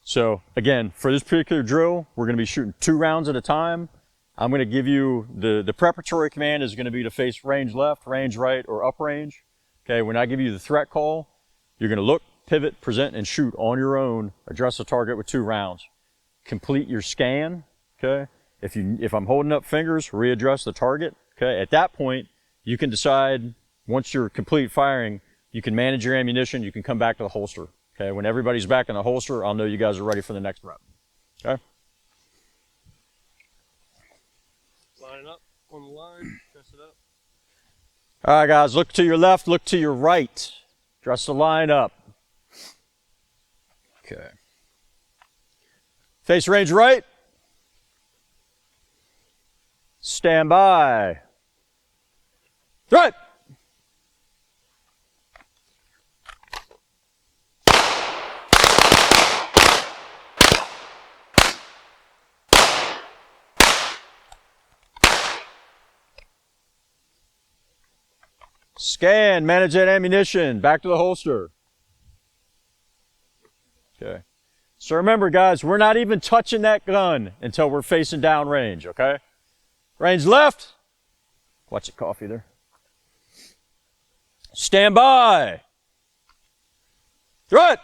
So again, for this particular drill, we're going to be shooting 2 rounds at a time. I'm going to give you the preparatory command is going to be to face range left, range right, or up range. Okay. When I give you the threat call, you're going to look, pivot, present, and shoot on your own. Address the target with 2 rounds. Complete your scan. Okay. If I'm holding up fingers, readdress the target. Okay. At that point, you can decide, once you're complete firing, you can manage your ammunition, you can come back to the holster. Okay, when everybody's back in the holster, I'll know you guys are ready for the next rep. Okay? Line it up on the line, dress it up. All right, guys, look to your left, look to your right. Dress the line up. Okay. Face range right. Stand by. Right. Scan, manage that ammunition, back to the holster. Okay. So remember, guys, we're not even touching that gun until we're facing down range, okay? Range left. Watch the coffee there. Stand by. Throw it.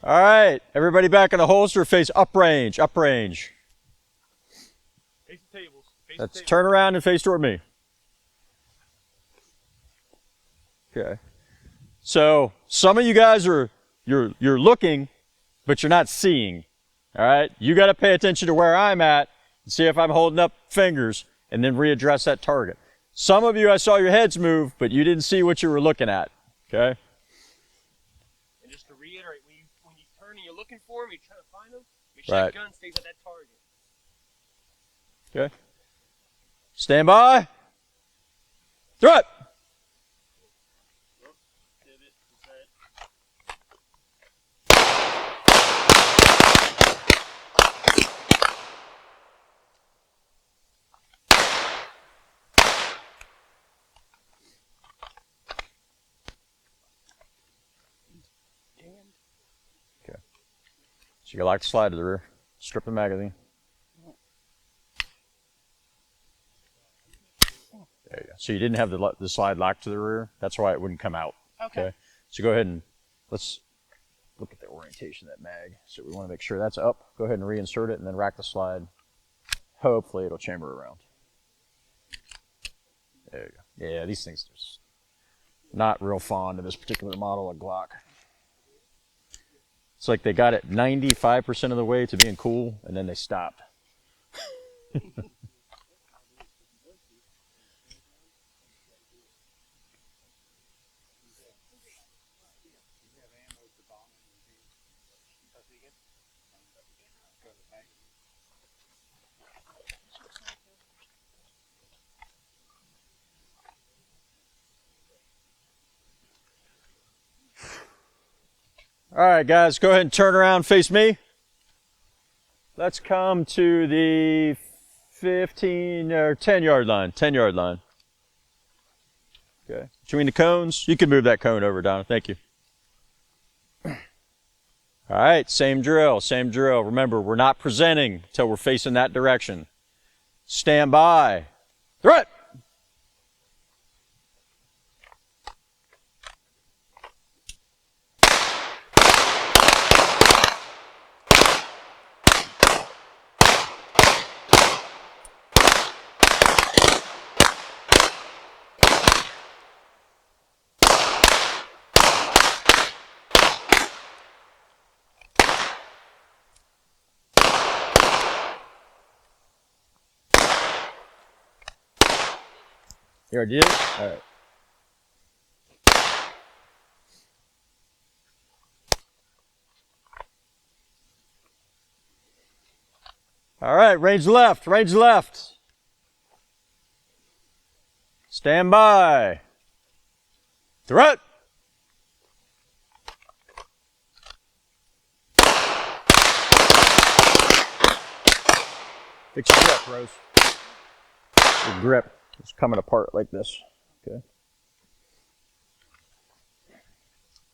All right, everybody back in the holster, face up range, up range. Face the tables. Face Let's the tables. turn around and face toward me. Okay. So some of you guys are, you're looking, but you're not seeing. All right, you got to pay attention to where I'm at and see if I'm holding up fingers and then readdress that target. Some of you, I saw your heads move, but you didn't see what you were looking at. Okay. And just to reiterate, when you turn and you're looking for them, you're trying to find them, make sure Right. that gun stays at that target. Okay. Stand by. Throw it. Look, pivot, present. Okay. So you like to slide to the rear. Strip the magazine. There you go. So you didn't have the slide locked to the rear. That's why it wouldn't come out. Okay. So go ahead and let's look at the orientation of that mag. So we want to make sure that's up. Go ahead and reinsert it and then rack the slide. Hopefully it'll chamber around. There you go. Yeah, these things are just not real fond of this particular model of Glock. It's like they got it 95% of the way to being cool and then they stopped. All right, guys, go ahead and turn around, face me. Let's come to the 15 or 10 yard line, 10 yard line. Okay, between the cones, you can move that cone over, Donna, thank you. All right, same drill, same drill. Remember, we're not presenting until we're facing that direction. Stand by. Threat! You already did it? All right. All right, range left, range left. Stand by. Threat! Fix your grip, Rose. Your grip is coming apart like this. Okay.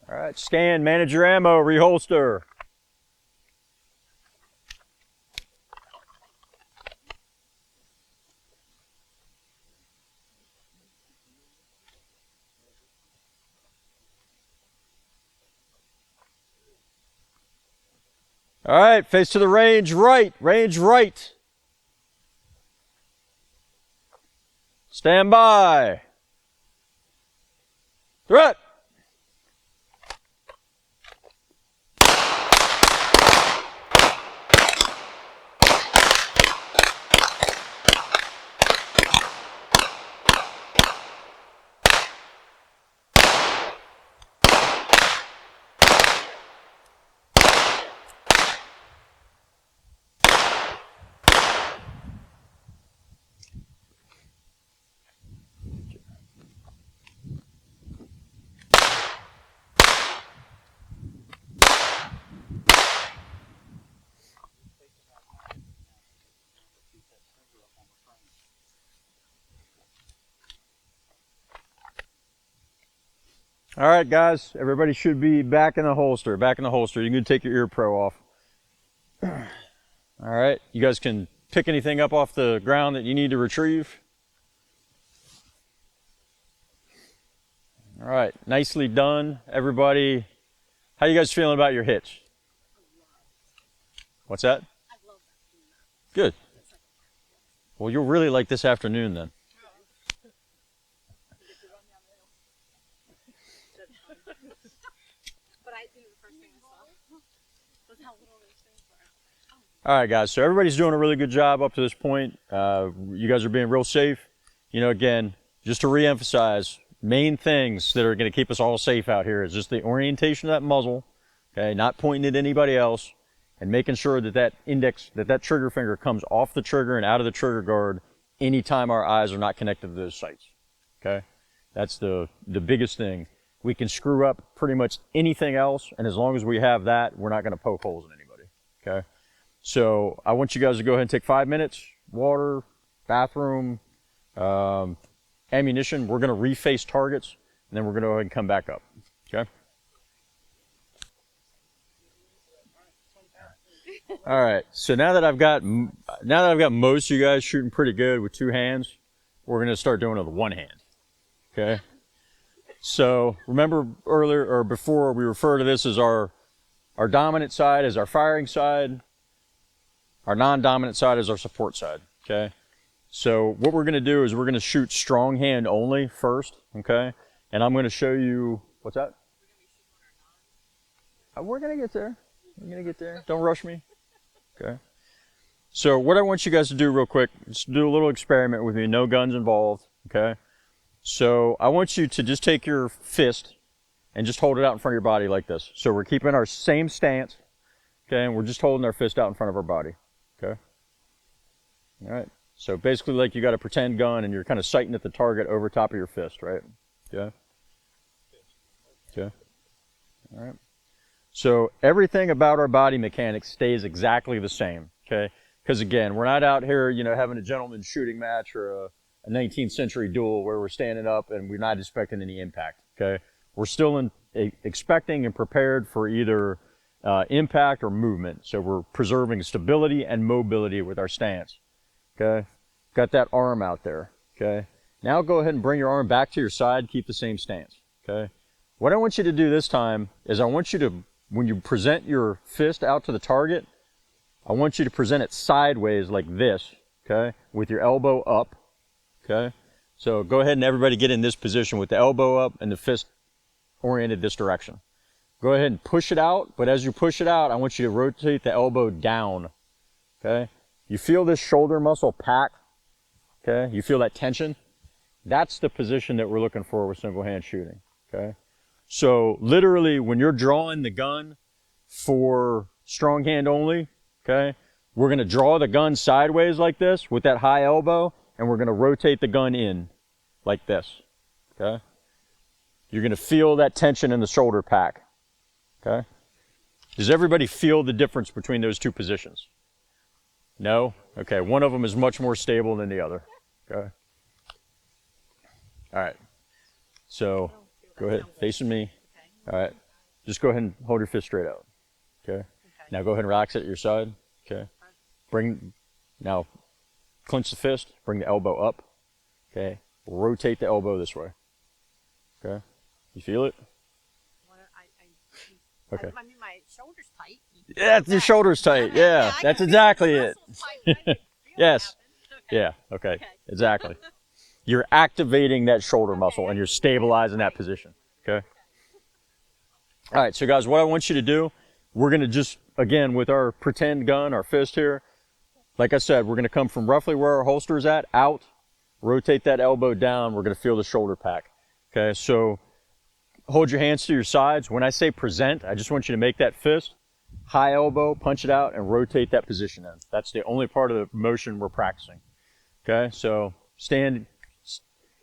All right, scan, manage your ammo, reholster. All right, face to the range right, range right. Stand by. Threat! All right, guys, everybody should be back in the holster, back in the holster. You can take your ear pro off. All right, you guys can pick anything up off the ground that you need to retrieve. All right, nicely done, everybody. How you guys feeling about your hitch? What's that? Good. Well, you'll really like this afternoon then. But I think the first thing I saw was how little those things were. All right, guys, so everybody's doing a really good job up to this point. You guys are being real safe. You know, again, just to reemphasize, main things that are going to keep us all safe out here is just the orientation of that muzzle, okay, not pointing at anybody else, and making sure that that trigger finger comes off the trigger and out of the trigger guard anytime our eyes are not connected to those sights, okay? That's the biggest thing. We can screw up pretty much anything else, and as long as we have that, we're not going to poke holes in anybody, okay? So I want you guys to go ahead and take 5 minutes, water, bathroom, ammunition. We're going to reface targets, and then we're going to go ahead and come back up, okay? All right, so now that I've got most of you guys shooting pretty good with 2 hands, we're going to start doing it with 1 hand, okay? So remember earlier or before, we refer to this as our dominant side as our firing side, our non-dominant side is our support side, okay? So what we're going to do is we're going to shoot strong hand only first, okay? And I'm going to show you, what's that? We're going to get there. We're going to get there. Don't rush me, okay? So what I want you guys to do real quick is do a little experiment with me, no guns involved, okay? So I want you to just take your fist and just hold it out in front of your body like this. So we're keeping our same stance, okay? And we're just holding our fist out in front of our body, okay? All right. So basically like you got a pretend gun and you're kind of sighting at the target over top of your fist, right? Yeah. Okay. All right. So everything about our body mechanics stays exactly the same, okay? Because again, we're not out here, you know, having a gentleman's shooting match or a 19th century duel where we're standing up and we're not expecting any impact, okay? We're still expecting and prepared for either impact or movement. So we're preserving stability and mobility with our stance. Okay, got that arm out there. Okay, now go ahead and bring your arm back to your side, keep the same stance. Okay, what I want you to do this time is I want you to, when you present your fist out to the target, I want you to present it sideways like this, okay, with your elbow up, okay? So go ahead and everybody get in this position with the elbow up and the fist oriented this direction. Go ahead and push it out, but as you push it out, I want you to rotate the elbow down, okay? You feel this shoulder muscle pack, okay? You feel that tension? That's the position that we're looking for with single hand shooting, okay? So literally when you're drawing the gun for strong hand only, okay, we're going to draw the gun sideways like this with that high elbow, and we're going to rotate the gun in like this, okay? You're going to feel that tension in the shoulder pack, okay? Does everybody feel the difference between those two positions? No? Okay, one of them is much more stable than the other, okay? All right, so go ahead, facing me. All right, just go ahead and hold your fist straight out, okay? Now go ahead and relax it at your side, okay? Now clench the fist, bring the elbow up, okay? Rotate the elbow this way, okay? You feel it? Okay. I mean, my shoulder's tight. Yeah, your shoulder's tight, yeah, that's exactly it. Yes, yeah, okay, exactly. You're activating that shoulder muscle and you're stabilizing that position, okay? All right, so guys, what I want you to do, we're going to just, again, with our pretend gun, our fist here, like I said, we're going to come from roughly where our holster is at, out, rotate that elbow down, we're going to feel the shoulder pack. Okay, so hold your hands to your sides. When I say present, I just want you to make that fist, high elbow, punch it out, and rotate that position in. That's the only part of the motion we're practicing. Okay, so stand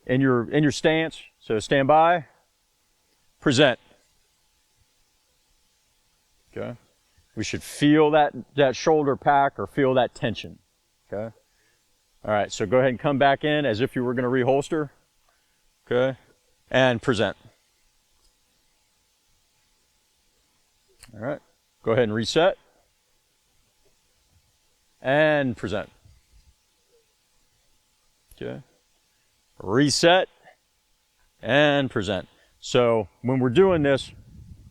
in your stance, so stand by, present. Okay, we should feel that shoulder pack or feel that tension. Okay, all right, so go ahead and come back in as if you were going to reholster. Okay, and present. All right, go ahead and reset and present. Okay, reset and present. So when we're doing this,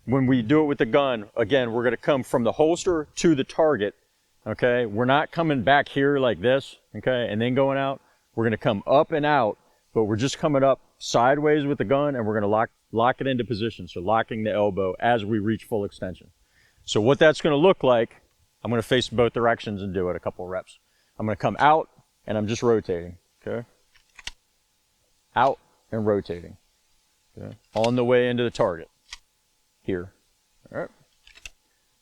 when we do it with the gun, again, we're going to come from the holster to the target, okay? We're not coming back here like this, okay, and then going out. We're going to come up and out, but we're just coming up sideways with the gun, and we're going to lock it into position, so locking the elbow as we reach full extension. So what that's going to look like, I'm going to face both directions and do it a couple of reps. I'm going to come out, and I'm just rotating, okay? Out and rotating, okay? On the way into the target. Here. All right.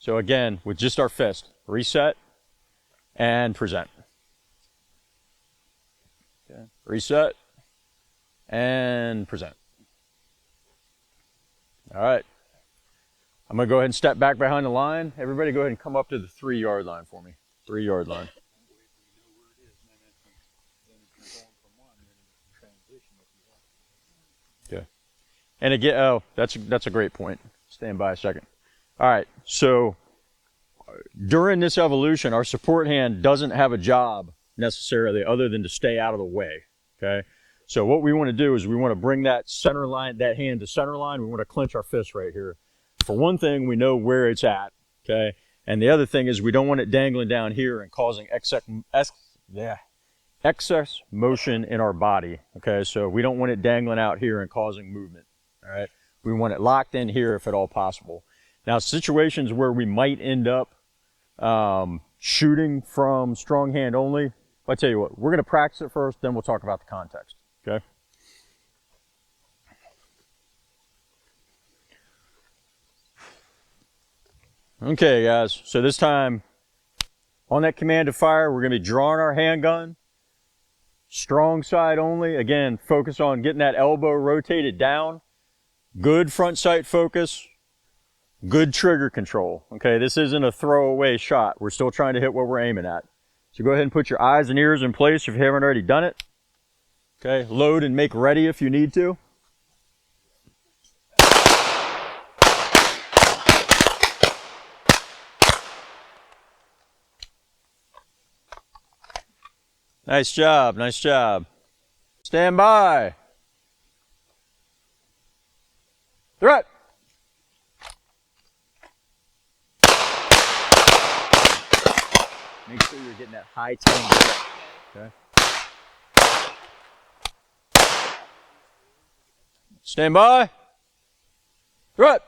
So again, with just our fist, reset and present. Okay. Reset and present. All right. I'm going to go ahead and step back behind the line. Everybody go ahead and come up to the 3-yard line for me. 3-yard line. Okay. And again, oh, that's a great point. Stand by a second. All right, so during this evolution, our support hand doesn't have a job necessarily other than to stay out of the way, okay? So what we want to do is we want to bring that center line, that hand to center line. We want to clench our fist right here. For one thing, we know where it's at, okay? And the other thing is we don't want it dangling down here and causing excess motion in our body, okay? So we don't want it dangling out here and causing movement, all right? We want it locked in here if at all possible. Now, situations where we might end up shooting from strong hand only, I'll tell you what, we're going to practice it first, then we'll talk about the context, okay? Okay, guys, so this time on that command to fire, we're going to be drawing our handgun, strong side only. Again, focus on getting that elbow rotated down. Good front sight focus, good trigger control. Okay, this isn't a throwaway shot. We're still trying to hit what we're aiming at. So go ahead and put your eyes and ears in place if you haven't already done it. Okay, load and make ready if you need to. Nice job, nice job. Stand by. Threat. Make sure you're getting that high tone. Okay. Stand by. Threat.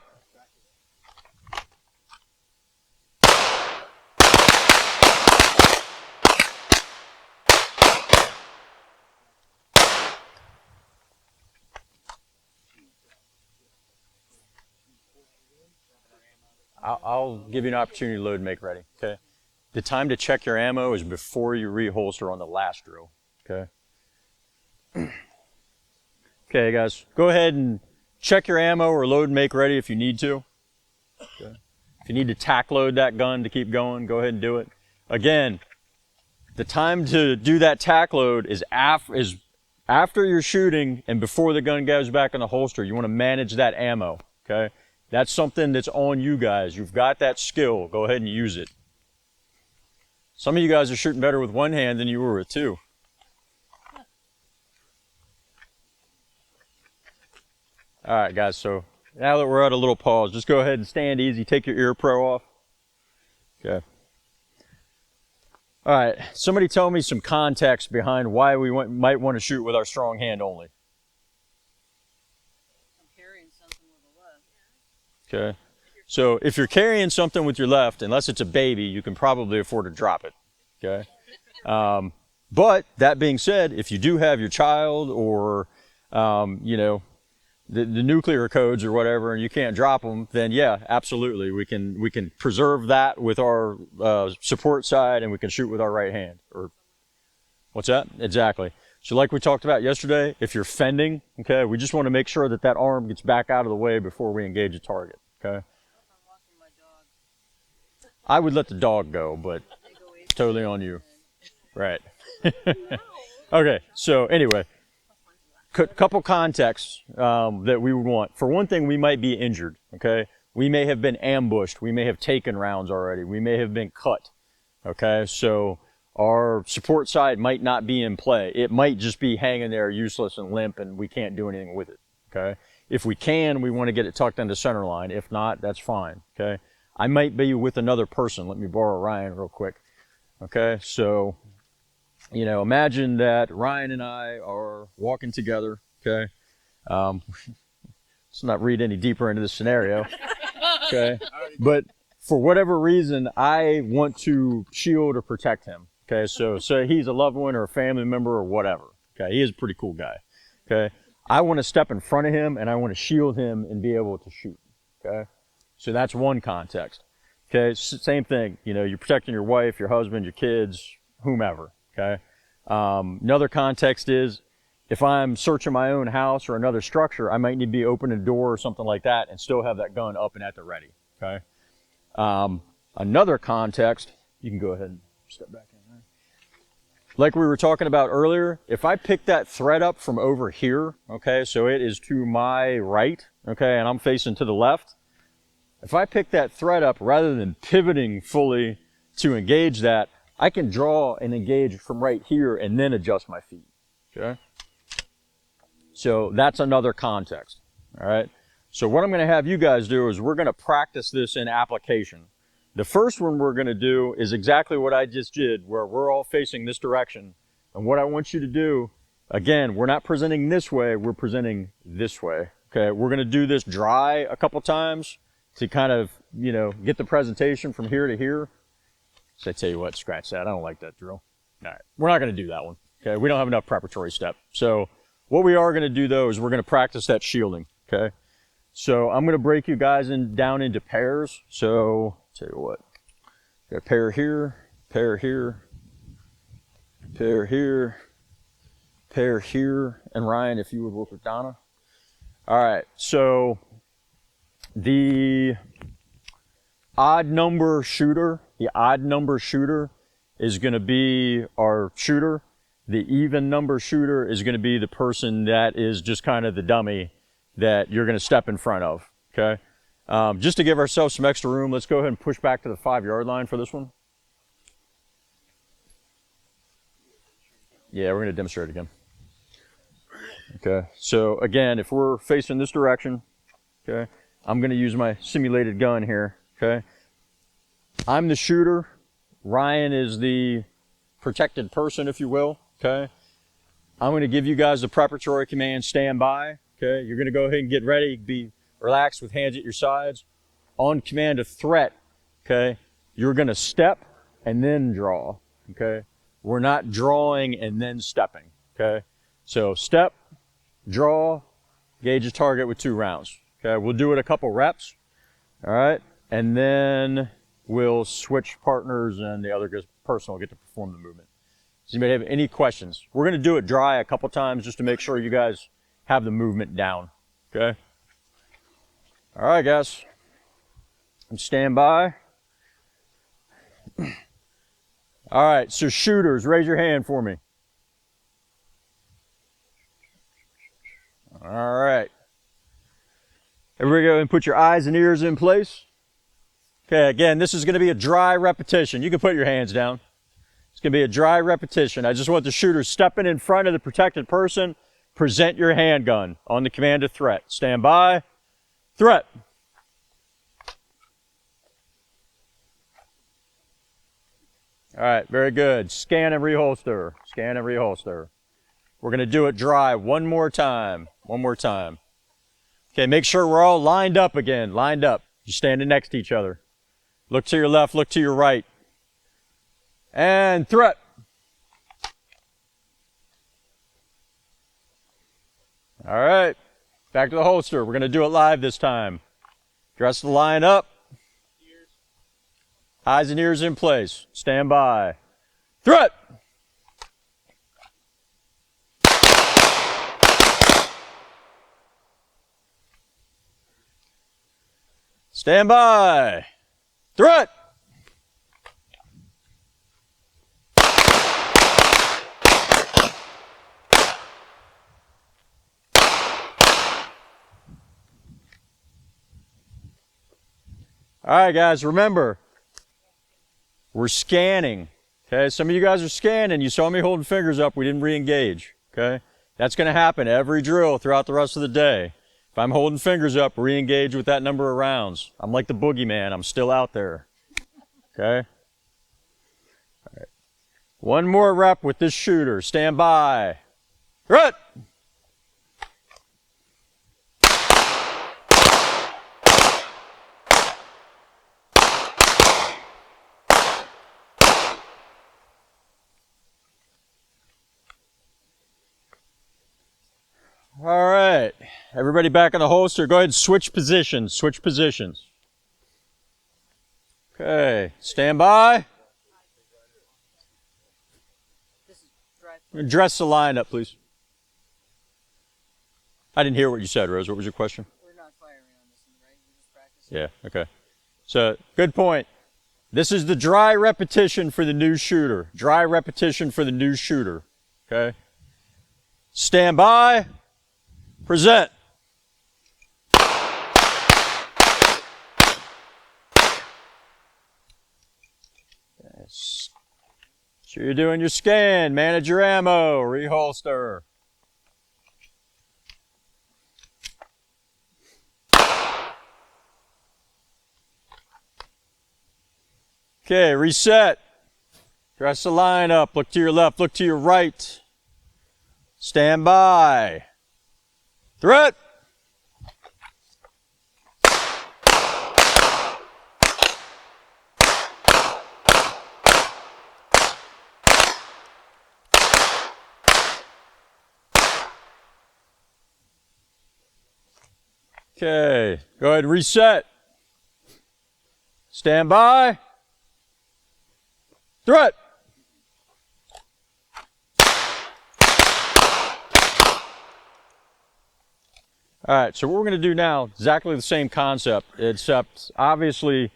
I'll give you an opportunity to load and make ready, okay? The time to check your ammo is before you reholster on the last drill, okay? Okay, guys, go ahead and check your ammo or load and make ready if you need to. Okay. If you need to tack load that gun to keep going, go ahead and do it. Again, the time to do that tack load is after you're shooting and before the gun goes back in the holster. You want to manage that ammo, okay? That's something that's on you guys. You've got that skill. Go ahead and use it. Some of you guys are shooting better with one hand than you were with two. All right, guys, so now that we're at a little pause, just go ahead and stand easy. Take your ear pro off. Okay. All right, somebody tell me some context behind why we might want to shoot with our strong hand only. Okay, so if you're carrying something with your left, unless it's a baby, you can probably afford to drop it, okay? But that being said, if you do have your child or, you know, the nuclear codes or whatever, and you can't drop them, then yeah, absolutely. We can preserve that with our support side, and we can shoot with our right hand. Or what's that? Exactly. So like we talked about yesterday, if you're fending, okay, we just want to make sure that that arm gets back out of the way before we engage a target, okay? I would let the dog go, but it's totally on you. Right. Okay, so anyway, couple contexts that we would want. For one thing, we might be injured, okay? We may have been ambushed. We may have taken rounds already. We may have been cut, okay? So our support side might not be in play. It might just be hanging there useless and limp, and we can't do anything with it, okay? If we can, we want to get it tucked into center line. If not, that's fine, okay? I might be with another person. Let me borrow Ryan real quick, okay? So, you know, imagine that Ryan and I are walking together, okay? Let's not read any deeper into this scenario, okay? But for whatever reason, I want to shield or protect him. Okay, so he's a loved one or a family member or whatever. Okay, he is a pretty cool guy. Okay, I want to step in front of him and I want to shield him and be able to shoot. Okay, so that's one context. Okay, same thing. You know, you're protecting your wife, your husband, your kids, whomever. Okay, another context is if I'm searching my own house or another structure, I might need to be opening a door or something like that and still have that gun up and at the ready. Okay, another context, you can go ahead and step back in. Like we were talking about earlier, if I pick that thread up from over here, okay, so it is to my right, okay, and I'm facing to the left. If I pick that thread up rather than pivoting fully to engage that, I can draw and engage from right here and then adjust my feet, okay? So that's another context, all right? So what I'm going to have you guys do is we're going to practice this in application. The first one we're going to do is exactly what I just did, where we're all facing this direction. And what I want you to do, again, we're not presenting this way, we're presenting this way. Okay, we're going to do this dry a couple times to kind of, you know, get the presentation from here to here. So I tell you what, scratch that. I don't like that drill. All right, we're not going to do that one. Okay, we don't have enough preparatory step. So what we are going to do, though, is we're going to practice that shielding. Okay, so I'm going to break you guys down into pairs. So tell you what, got a pair here, pair here, pair here, pair here, and Ryan, if you would work with Donna. All right, so the odd number shooter is going to be our shooter. The even number shooter is going to be the person that is just kind of the dummy that you're going to step in front of, okay? Just to give ourselves some extra room, let's go ahead and push back to the 5-yard line for this one. Yeah, we're going to demonstrate again. Okay, so again, if we're facing this direction, okay, I'm going to use my simulated gun here, okay? I'm the shooter. Ryan is the protected person, if you will, okay? I'm going to give you guys the preparatory command, stand by, okay? You're going to go ahead and get ready, be relaxed with hands at your sides. On command of threat, okay, you're going to step and then draw, okay? We're not drawing and then stepping, okay? So step, draw, gauge a target with 2 rounds. Okay, we'll do it a couple reps, all right? And then we'll switch partners and the other person will get to perform the movement. Does anybody have any questions? We're gonna do it dry a couple times just to make sure you guys have the movement down, okay? All right, guys. And stand by. All right, so shooters, raise your hand for me. All right. Everybody go and put your eyes and ears in place. Okay, again, this is going to be a dry repetition. You can put your hands down. It's going to be a dry repetition. I just want the shooter stepping in front of the protected person. Present your handgun on the command of threat. Stand by. Threat. All right, very good. Scan and reholster. Scan and reholster. We're going to do it dry one more time. One more time. Okay, make sure we're all lined up again. Lined up. You're standing next to each other. Look to your left, look to your right. And threat. All right, back to the holster. We're going to do it live this time. Dress the line up. Eyes and ears in place. Stand by. Threat. Stand by. Threat. All right, guys, remember, we're scanning. Okay, some of you guys are scanning. You saw me holding fingers up. We didn't re-engage. Okay, that's going to happen every drill throughout the rest of the day. If I'm holding fingers up, re-engage with that number of rounds. I'm like the boogeyman. I'm still out there. Okay? All right. One more rep with this shooter. Stand by. Threat! All right, everybody back in the holster. Go ahead and switch positions. Switch positions. Okay, stand by. Dress the line up, please. I didn't hear what you said, Rose. What was your question? We're not firing on this one, right? We're just practicing. Yeah, okay. So, good point. This is the dry repetition for the new shooter. Dry repetition for the new shooter. Okay? Stand by. Present. Yes. So you're doing your scan, manage your ammo, reholster. Okay, reset. Dress the line up, look to your left, look to your right. Stand by. Threat. Okay, go ahead and reset. Stand by. Threat. All right, so what we're going to do now, exactly the same concept, except obviously,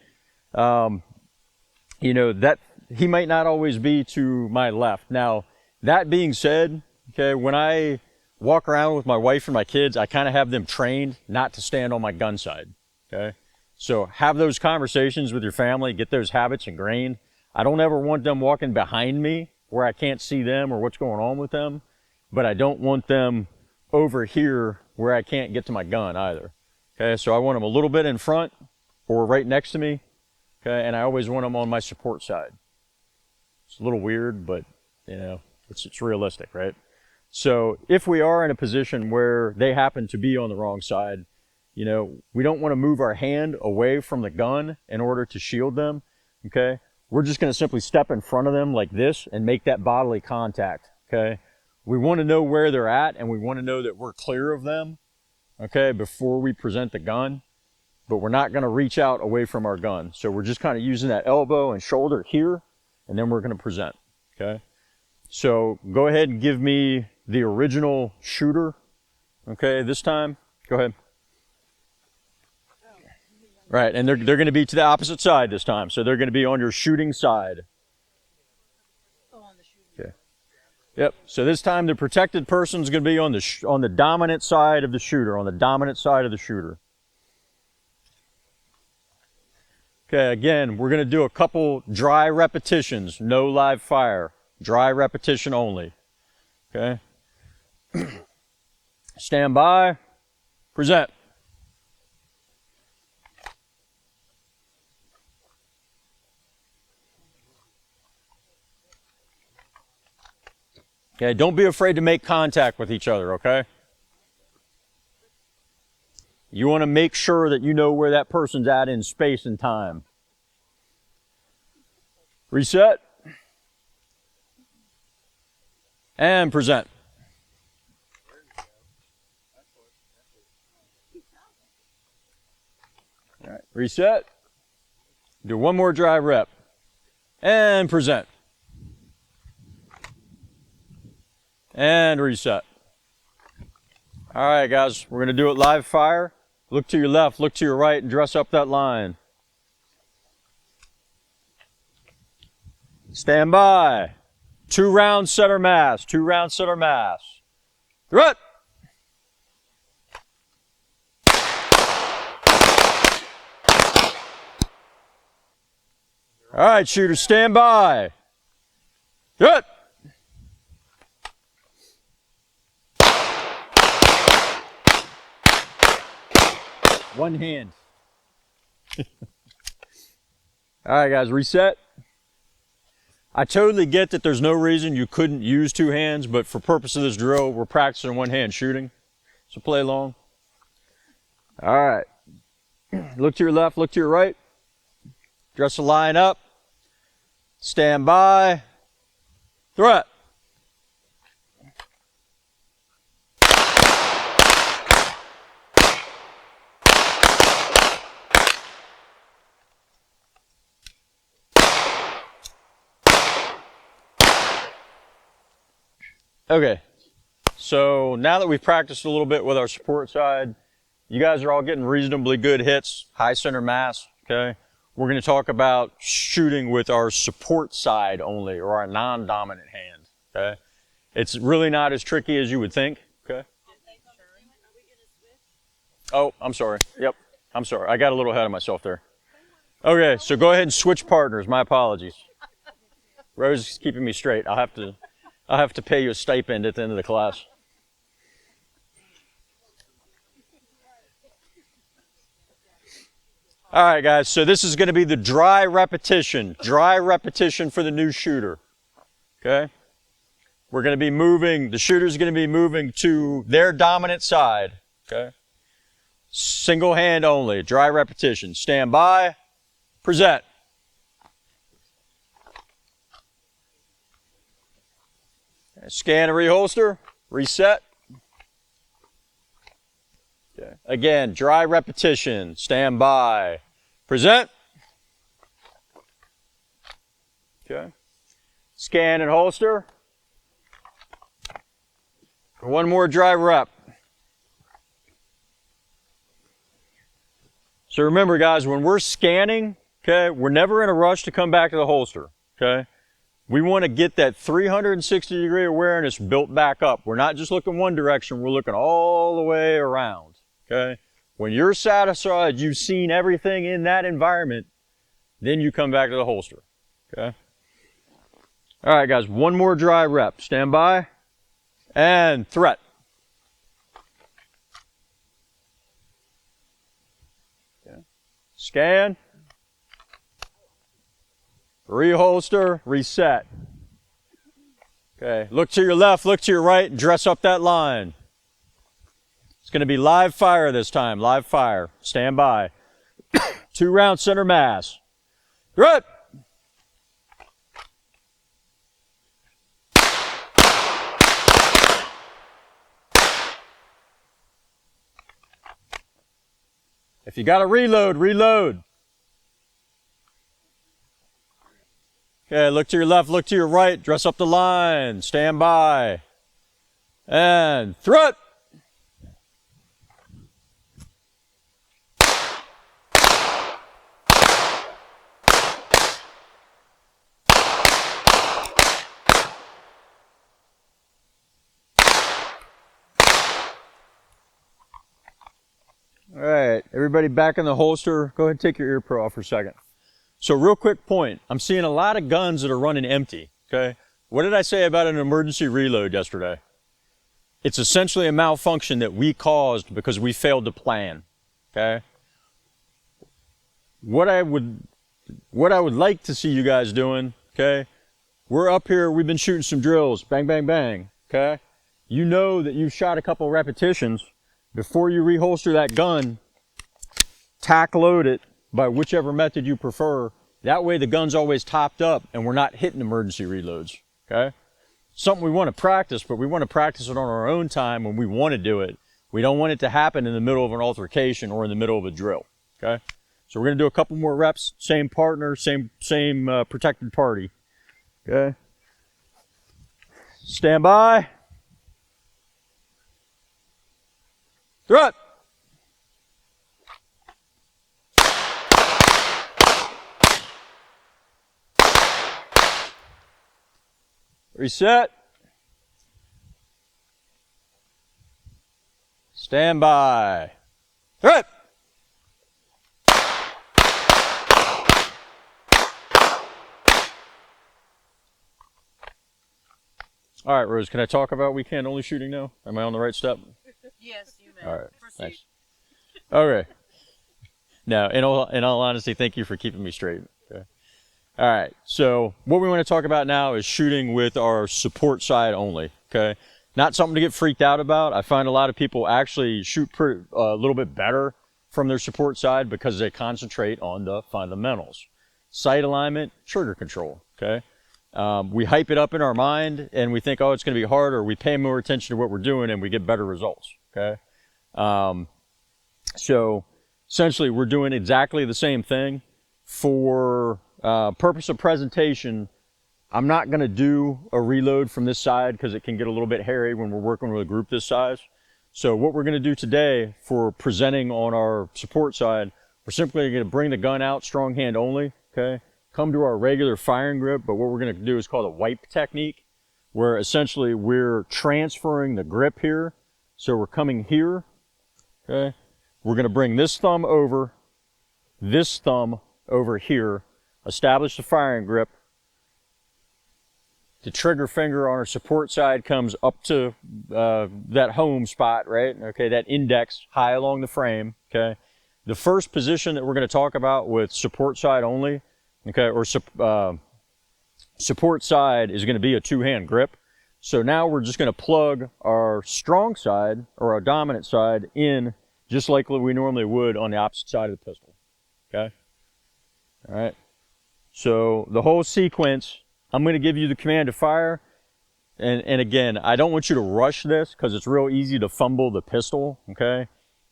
you know, that he might not always be to my left. Now, that being said, okay, when I walk around with my wife and my kids, I kind of have them trained not to stand on my gun side, okay? So have those conversations with your family, get those habits ingrained. I don't ever want them walking behind me where I can't see them or what's going on with them, but I don't want them over here where I can't get to my gun either. Okay, so I want them a little bit in front or right next to me. Okay, and I always want them on my support side. It's a little weird, but you know, it's realistic, right? So if we are in a position where they happen to be on the wrong side, you know, we don't want to move our hand away from the gun in order to shield them. Okay, we're just going to simply step in front of them like this and make that bodily contact. Okay, we want to know where they're at, and we want to know that we're clear of them, okay, before we present the gun, but we're not going to reach out away from our gun. So we're just kind of using that elbow and shoulder here, and then we're going to present. Okay, so go ahead and give me the original shooter. Okay, this time, go ahead. Right, and they're going to be to the opposite side this time, so they're going to be on your shooting side. Okay. Yep. So this time the protected person's going to be on the dominant side of the shooter, on the dominant side of the shooter. Okay. Again, we're going to do a couple dry repetitions, no live fire, dry repetition only. Okay. Stand by. Present. Okay, don't be afraid to make contact with each other, okay? You want to make sure that you know where that person's at in space and time. Reset. And present. All right, reset. Do one more dry rep. And present. And reset. All right, guys, we're going to do it live fire. Look to your left, look to your right, and dress up that line. Stand by. 2 round center mass, 2 round center mass. Through it. All right, shooters, stand by. Through it. One hand. All right, guys, reset. I totally get that there's no reason you couldn't use 2 hands, but for purpose of this drill, we're practicing one hand shooting. So play along. All right. Look to your left, look to your right. Dress the line up. Stand by. Throw it. Okay, so now that we've practiced a little bit with our support side, you guys are all getting reasonably good hits, high center mass, okay? We're going to talk about shooting with our support side only, or our non-dominant hand, okay? It's really not as tricky as you would think, okay? Oh, I'm sorry. Yep, I'm sorry. I got a little ahead of myself there. Okay, so go ahead and switch partners. My apologies. Rose is keeping me straight. I'll have to pay you a stipend at the end of the class. All right, guys, so this is going to be the dry repetition for the new shooter, okay? We're going to be moving, the shooter's going to be moving to their dominant side, okay? Single hand only, dry repetition. Stand by, present. Scan and reholster, reset. Okay. Again, dry repetition, stand by, present. Okay. Scan and holster. One more dry rep. So remember, guys, when we're scanning, okay, we're never in a rush to come back to the holster, okay? We want to get that 360-degree awareness built back up. We're not just looking one direction, we're looking all the way around, okay? When you're satisfied you've seen everything in that environment, then you come back to the holster, okay? All right, guys, one more dry rep. Stand by. And threat. Okay. Scan. Reholster, reset. Okay, look to your left, look to your right, and dress up that line. It's going to be live fire this time, live fire. Stand by. 2 round center mass. Threat. If you got to reload, reload. Okay, look to your left, look to your right, dress up the line, stand by. And threat. All right, everybody back in the holster. Go ahead and take your ear pro off for a second. So real quick point, I'm seeing a lot of guns that are running empty, okay? What did I say about an emergency reload yesterday? It's essentially a malfunction that we caused because we failed to plan, okay? What I would like to see you guys doing, okay? We're up here, we've been shooting some drills, bang, bang, bang, okay? You know that you've shot a couple repetitions. Before you reholster that gun, tack load it by whichever method you prefer. That way the gun's always topped up and we're not hitting emergency reloads, okay? Something we want to practice, but we want to practice it on our own time when we want to do it. We don't want it to happen in the middle of an altercation or in the middle of a drill, okay? So we're going to do a couple more reps, same partner, same protected party, okay? Stand by. Threat. Reset. Stand by. Threat. All right, Rose, can I talk about weekend only shooting now? Am I on the right step? Yes, you may. All right, Proceed. thanks. Okay. Now, in all honesty, thank you for keeping me straight. Okay. All right, so what we want to talk about now is shooting with our support side only, okay? Not something to get freaked out about. I find a lot of people actually shoot a little bit better from their support side because they concentrate on the fundamentals. Sight alignment, trigger control, okay? We hype it up in our mind and we think, oh, it's going to be hard, or we pay more attention to what we're doing and we get better results, okay? So essentially we're doing exactly the same thing. For purpose of presentation, I'm not going to do a reload from this side because it can get a little bit hairy when we're working with a group this size. So what we're going to do today for presenting on our support side, we're simply going to bring the gun out strong hand only, okay? Come to our regular firing grip, but what we're going to do is called a wipe technique, where essentially we're transferring the grip here. So we're coming here, okay? We're going to bring this thumb over here, establish the firing grip. The trigger finger on our support side comes up to that home spot, right? Okay, that index high along the frame, okay? The first position that we're going to talk about with support side only, okay, or support side is going to be a two-hand grip. So now we're just going to plug our strong side or our dominant side in just like we normally would on the opposite side of the pistol, okay? All right. So the whole sequence, I'm going to give you the command to fire. And again, I don't want you to rush this because it's real easy to fumble the pistol, okay?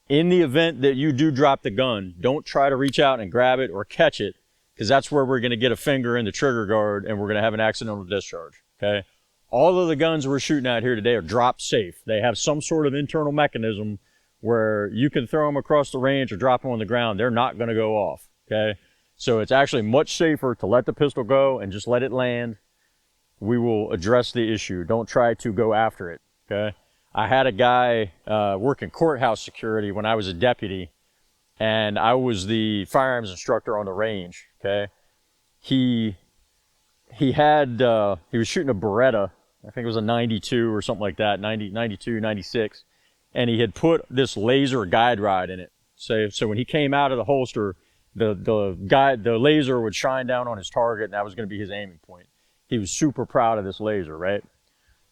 In the event that you do drop the gun, don't try to reach out and grab it or catch it, because that's where we're going to get a finger in the trigger guard and we're going to have an accidental discharge, okay? All of the guns we're shooting at here today are drop safe. They have some sort of internal mechanism where you can throw them across the range or drop them on the ground. They're not going to go off, okay? So it's actually much safer to let the pistol go and just let it land. We will address the issue. Don't try to go after it, okay? I had a guy working courthouse security when I was a deputy, and I was the firearms instructor on the range, okay? He he was shooting a Beretta. I think it was a 92 or something like that, 92, 96. And he had put this laser guide rod in it. So when he came out of the holster, the laser would shine down on his target, and that was going to be his aiming point. He was super proud of this laser, right?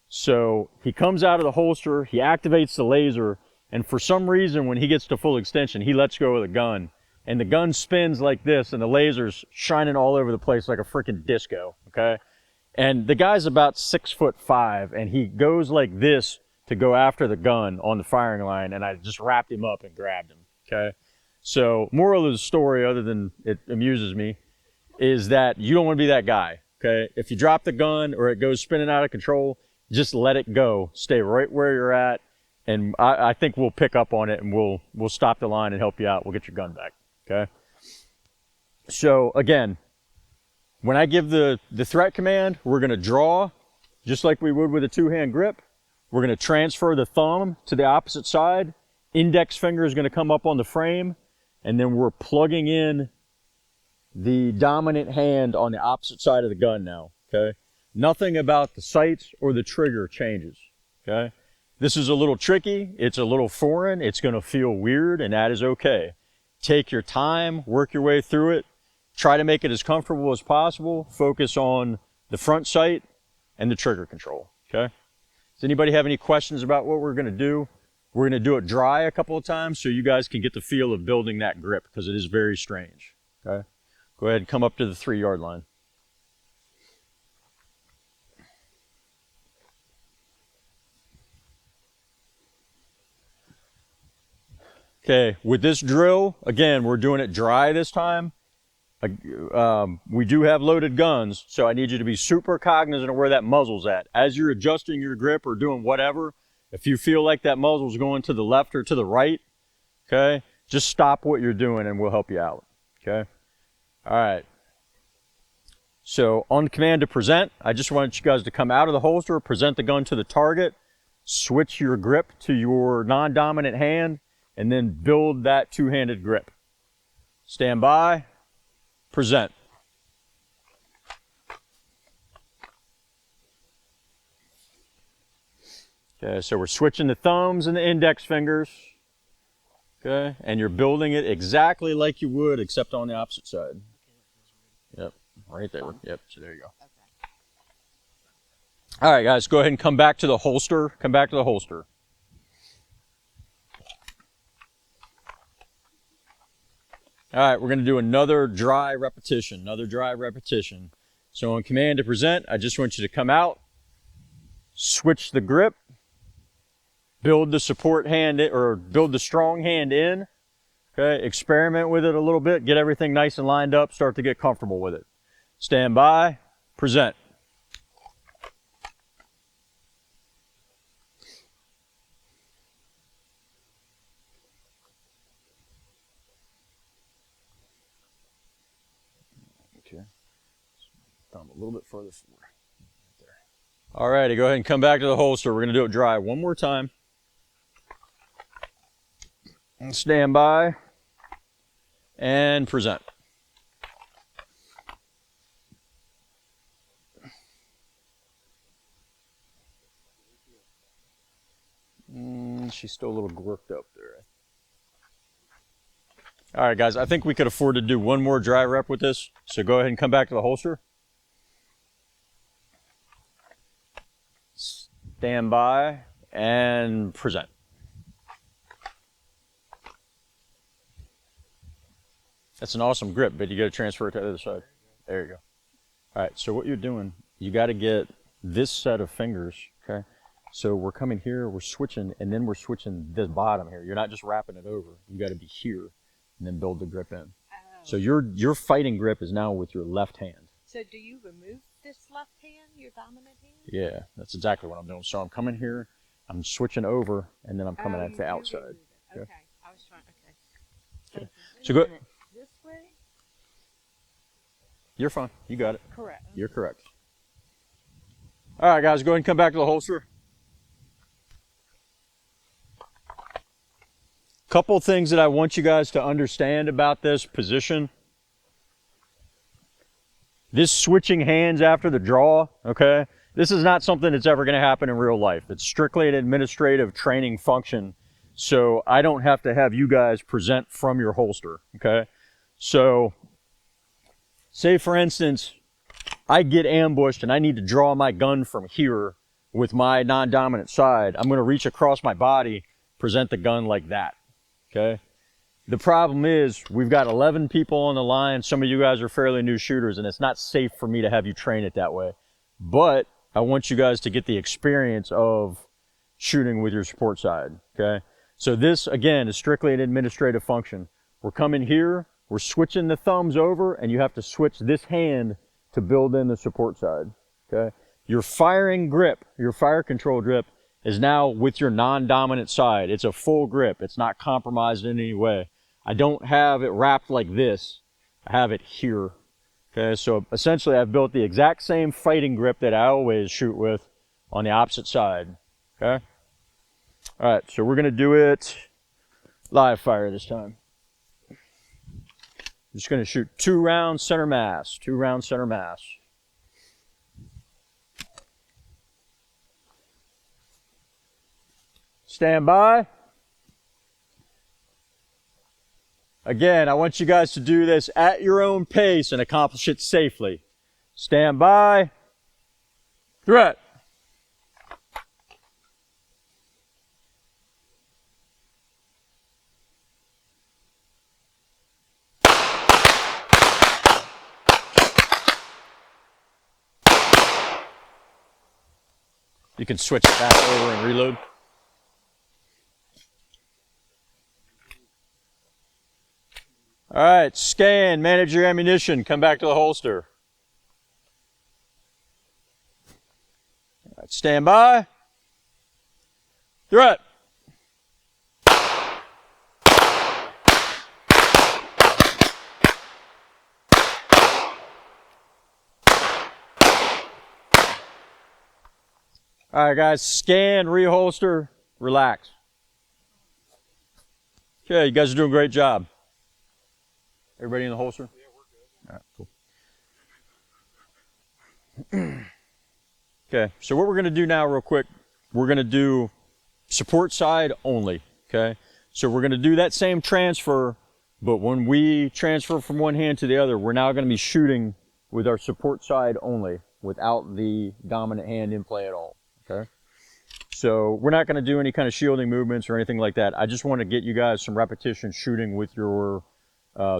So he comes out of the holster, he activates the laser, and for some reason, when he gets to full extension, he lets go of the gun. And the gun spins like this, and the laser's shining all over the place like a freaking disco, okay? And the guy's about 6'5", and he goes like this to go after the gun on the firing line, and I just wrapped him up and grabbed him, okay? So moral of the story, other than it amuses me, is that you don't want to be that guy, okay? If you drop the gun or it goes spinning out of control, just let it go. Stay right where you're at, and I think we'll pick up on it, and we'll stop the line and help you out. We'll get your gun back, okay? So again, when I give the threat command, we're going to draw just like we would with a two-hand grip. We're going to transfer the thumb to the opposite side. Index finger is going to come up on the frame, and then we're plugging in the dominant hand on the opposite side of the gun now, okay? Nothing about the sights or the trigger changes, okay? This is a little tricky. It's a little foreign. It's going to feel weird, and that is okay. Take your time, work your way through it. Try to make it as comfortable as possible. Focus on the front sight and the trigger control, okay? Does anybody have any questions about what we're going to do? We're going to do it dry a couple of times so you guys can get the feel of building that grip, because it is very strange, okay? Go ahead and come up to the 3-yard line. Okay, with this drill, again, we're doing it dry this time. We do have loaded guns, so I need you to be super cognizant of where that muzzle's at. As you're adjusting your grip or doing whatever, if you feel like that muzzle's going to the left or to the right, okay, just stop what you're doing and we'll help you out, okay? All right. So on command to present, I just want you guys to come out of the holster, present the gun to the target, switch your grip to your non-dominant hand, and then build that two-handed grip. Stand by, present. Okay, so we're switching the thumbs and the index fingers, okay, and you're building it exactly like you would, except on the opposite side. Yep, right there. Yep, so there you go. All right, guys, go ahead and come back to the holster. Come back to the holster. All right, we're going to do another dry repetition, So on command to present, I just want you to come out, switch the grip, build the support hand in, or build the strong hand in, okay? Experiment with it a little bit, get everything nice and lined up, start to get comfortable with it. Stand by, present. Thumb a little bit further forward. Right there. All righty, go ahead and come back to the holster. We're going to do it dry one more time. And stand by and present. She's still a little worked up there. All right, guys, I think we could afford to do one more dry rep with this. So go ahead and come back to the holster. Stand by and present. That's an awesome grip, but you got to transfer it to the other side. There you go. All right, so what you're doing, you got to get this set of fingers, okay? So we're coming here, we're switching, and then we're switching this bottom here. You're not just wrapping it over. You got to be here and then build the grip in. Oh. So your fighting grip is now with your left hand. So do you remove this left hand, your dominant hand? Yeah, that's exactly what I'm doing. So I'm coming here, I'm switching over, and then I'm coming at the outside. Okay. I was trying, okay. So go. This way? You're fine. You got it. Correct. You're correct. All right, guys, go ahead and come back to the holster. Couple things that I want you guys to understand about this position. This switching hands after the draw, okay, this is not something that's ever going to happen in real life. It's strictly an administrative training function, so I don't have to have you guys present from your holster, okay? So, say for instance, I get ambushed and I need to draw my gun from here with my non-dominant side. I'm going to reach across my body, present the gun like that, okay? The problem is we've got 11 people on the line. Some of you guys are fairly new shooters, and it's not safe for me to have you train it that way. But I want you guys to get the experience of shooting with your support side, okay? So this, again, is strictly an administrative function. We're coming here, we're switching the thumbs over, and you have to switch this hand to build in the support side, okay? Your firing grip, your fire control grip, is now with your non-dominant side. It's a full grip. It's not compromised in any way. I don't have it wrapped like this. I have it here. Okay, so essentially I've built the exact same fighting grip that I always shoot with on the opposite side. Okay? All right, so we're going to do it live fire this time. I'm just going to shoot 2 rounds center mass. 2 rounds center mass. Stand by. Again, I want you guys to do this at your own pace and accomplish it safely. Stand by. Threat. You can switch it back over and reload. All right, scan, manage your ammunition, come back to the holster. All right, stand by. Threat. All right, guys, scan, reholster, relax. Okay, you guys are doing a great job. Everybody in the holster? Yeah, we're good. All right, cool. Okay, so what we're going to do now real quick, we're going to do support side only, okay? So we're going to do that same transfer, but when we transfer from one hand to the other, we're now going to be shooting with our support side only, without the dominant hand in play at all, okay? So we're not going to do any kind of shielding movements or anything like that. I just want to get you guys some repetition shooting with your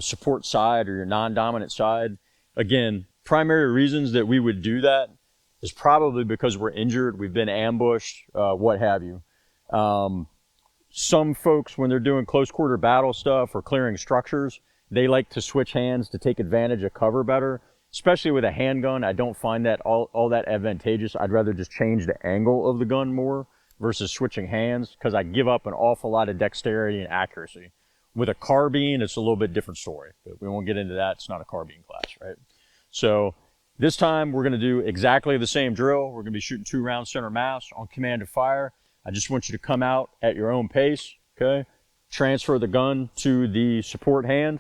support side or your non-dominant side. Again, primary reasons that we would do that is probably because we're injured, we've been ambushed, what have you. Some folks, when they're doing close quarter battle stuff or clearing structures, they like to switch hands to take advantage of cover better. Especially with a handgun, I don't find that all that advantageous. I'd rather just change the angle of the gun more versus switching hands, because I give up an awful lot of dexterity and accuracy. With a carbine, it's a little bit different story, but we won't get into that. It's not a carbine class, right? So this time we're going to do exactly the same drill. We're going to be shooting 2 rounds center mass on command to fire. I just want you to come out at your own pace, okay? Transfer the gun to the support hand,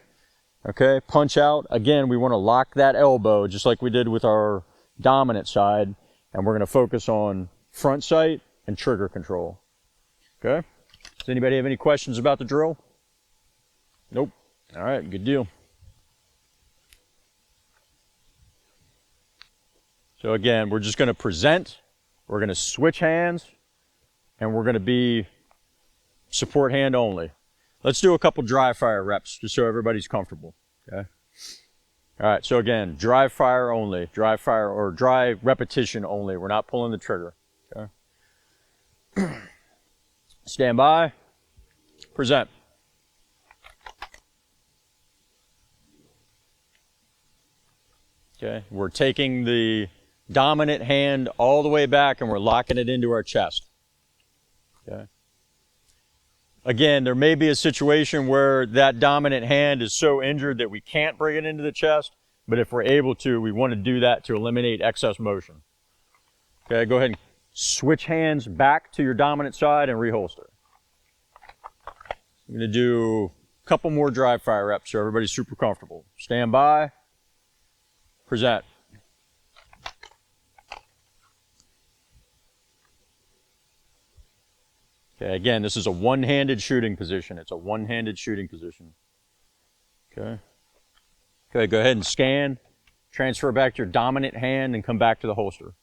okay? Punch out. Again, we want to lock that elbow just like we did with our dominant side, and we're going to focus on front sight and trigger control, okay? Does anybody have any questions about the drill? Nope. All right, good deal. So again, we're just going to present, we're going to switch hands, and we're going to be support hand only. Let's do a couple dry fire reps just so everybody's comfortable, okay? All right, so again, dry fire only, dry fire or dry repetition only. We're not pulling the trigger, okay? Stand by, present. Okay, we're taking the dominant hand all the way back and we're locking it into our chest. Okay. Again, there may be a situation where that dominant hand is so injured that we can't bring it into the chest, but if we're able to, we want to do that to eliminate excess motion. Okay, go ahead and switch hands back to your dominant side and reholster. I'm going to do a couple more dry fire reps so everybody's super comfortable. Stand by. Present. Okay, again, this is a one-handed shooting position. It's a one-handed shooting position. Okay. Okay, go ahead and scan. Transfer back to your dominant hand and come back to the holster.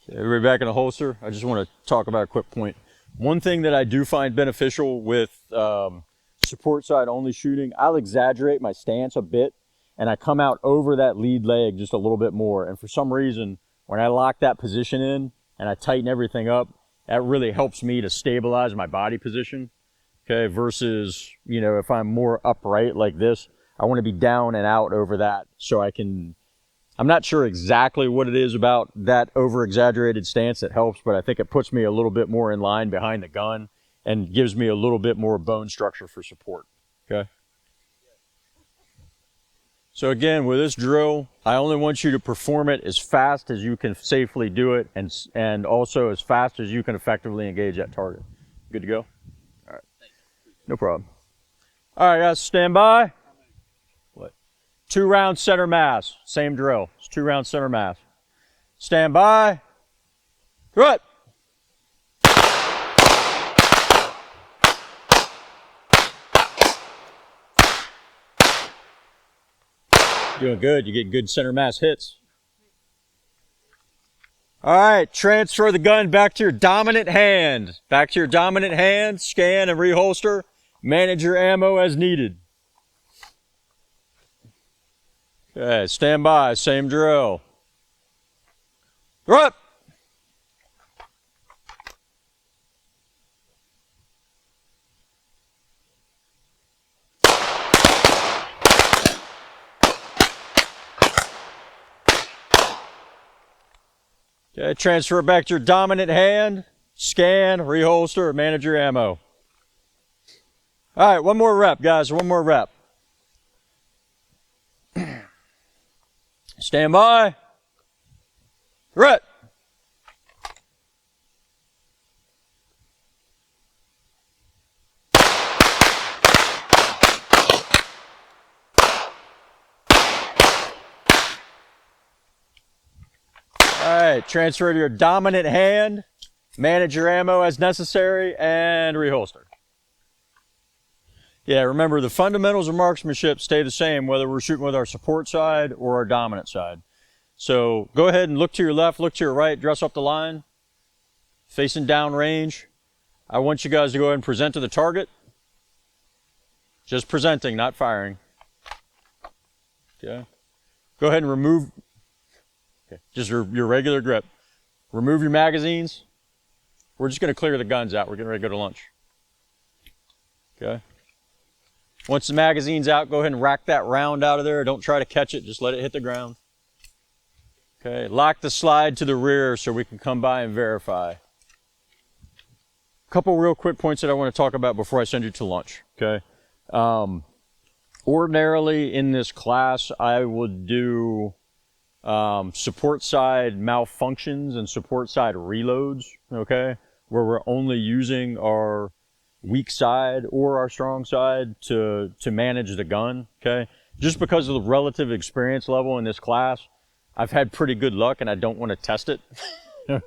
Okay, everybody back in the holster. I just want to talk about a quick point. One thing that I do find beneficial with support side only shooting, I'll exaggerate my stance a bit and I come out over that lead leg just a little bit more. And for some reason, when I lock that position in and I tighten everything up, that really helps me to stabilize my body position. Okay, versus, you know, if I'm more upright like this, I want to be down and out over that so I can, I'm not sure exactly what it is about that over-exaggerated stance that helps, but I think it puts me a little bit more in line behind the gun and gives me a little bit more bone structure for support, okay? So again, with this drill, I only want you to perform it as fast as you can safely do it and also as fast as you can effectively engage that target. Good to go? All right, no problem. All right, guys, stand by. 2-round center mass, same drill. It's 2-round center mass. Stand by. Good. Doing good. You get good center mass hits. All right, transfer the gun back to your dominant hand. Back to your dominant hand. Scan and reholster. Manage your ammo as needed. Okay, stand by, same drill. Throw up. Okay, transfer it back to your dominant hand. Scan, reholster, manage your ammo. All right, one more rep, guys, one more rep. Stand by. Right. All right, transfer to your dominant hand, manage your ammo as necessary, and reholster. Yeah, remember the fundamentals of marksmanship stay the same whether we're shooting with our support side or our dominant side. So go ahead and look to your left, look to your right, dress up the line, facing down range. I want you guys to go ahead and present to the target. Just presenting, not firing. Okay. Go ahead and remove, okay, just your regular grip. Remove your magazines. We're just going to clear the guns out. We're getting ready to go to lunch. Okay. Once the magazine's out, go ahead and rack that round out of there. Don't try to catch it, just let it hit the ground. Okay, lock the slide to the rear so we can come by and verify. A couple real quick points that I want to talk about before I send you to lunch, okay? Ordinarily in this class, I would do support side malfunctions and support side reloads, okay? Where we're only using our weak side or our strong side to manage the gun, okay? Just because of the relative experience level in this class, I've had pretty good luck and I don't want to test it,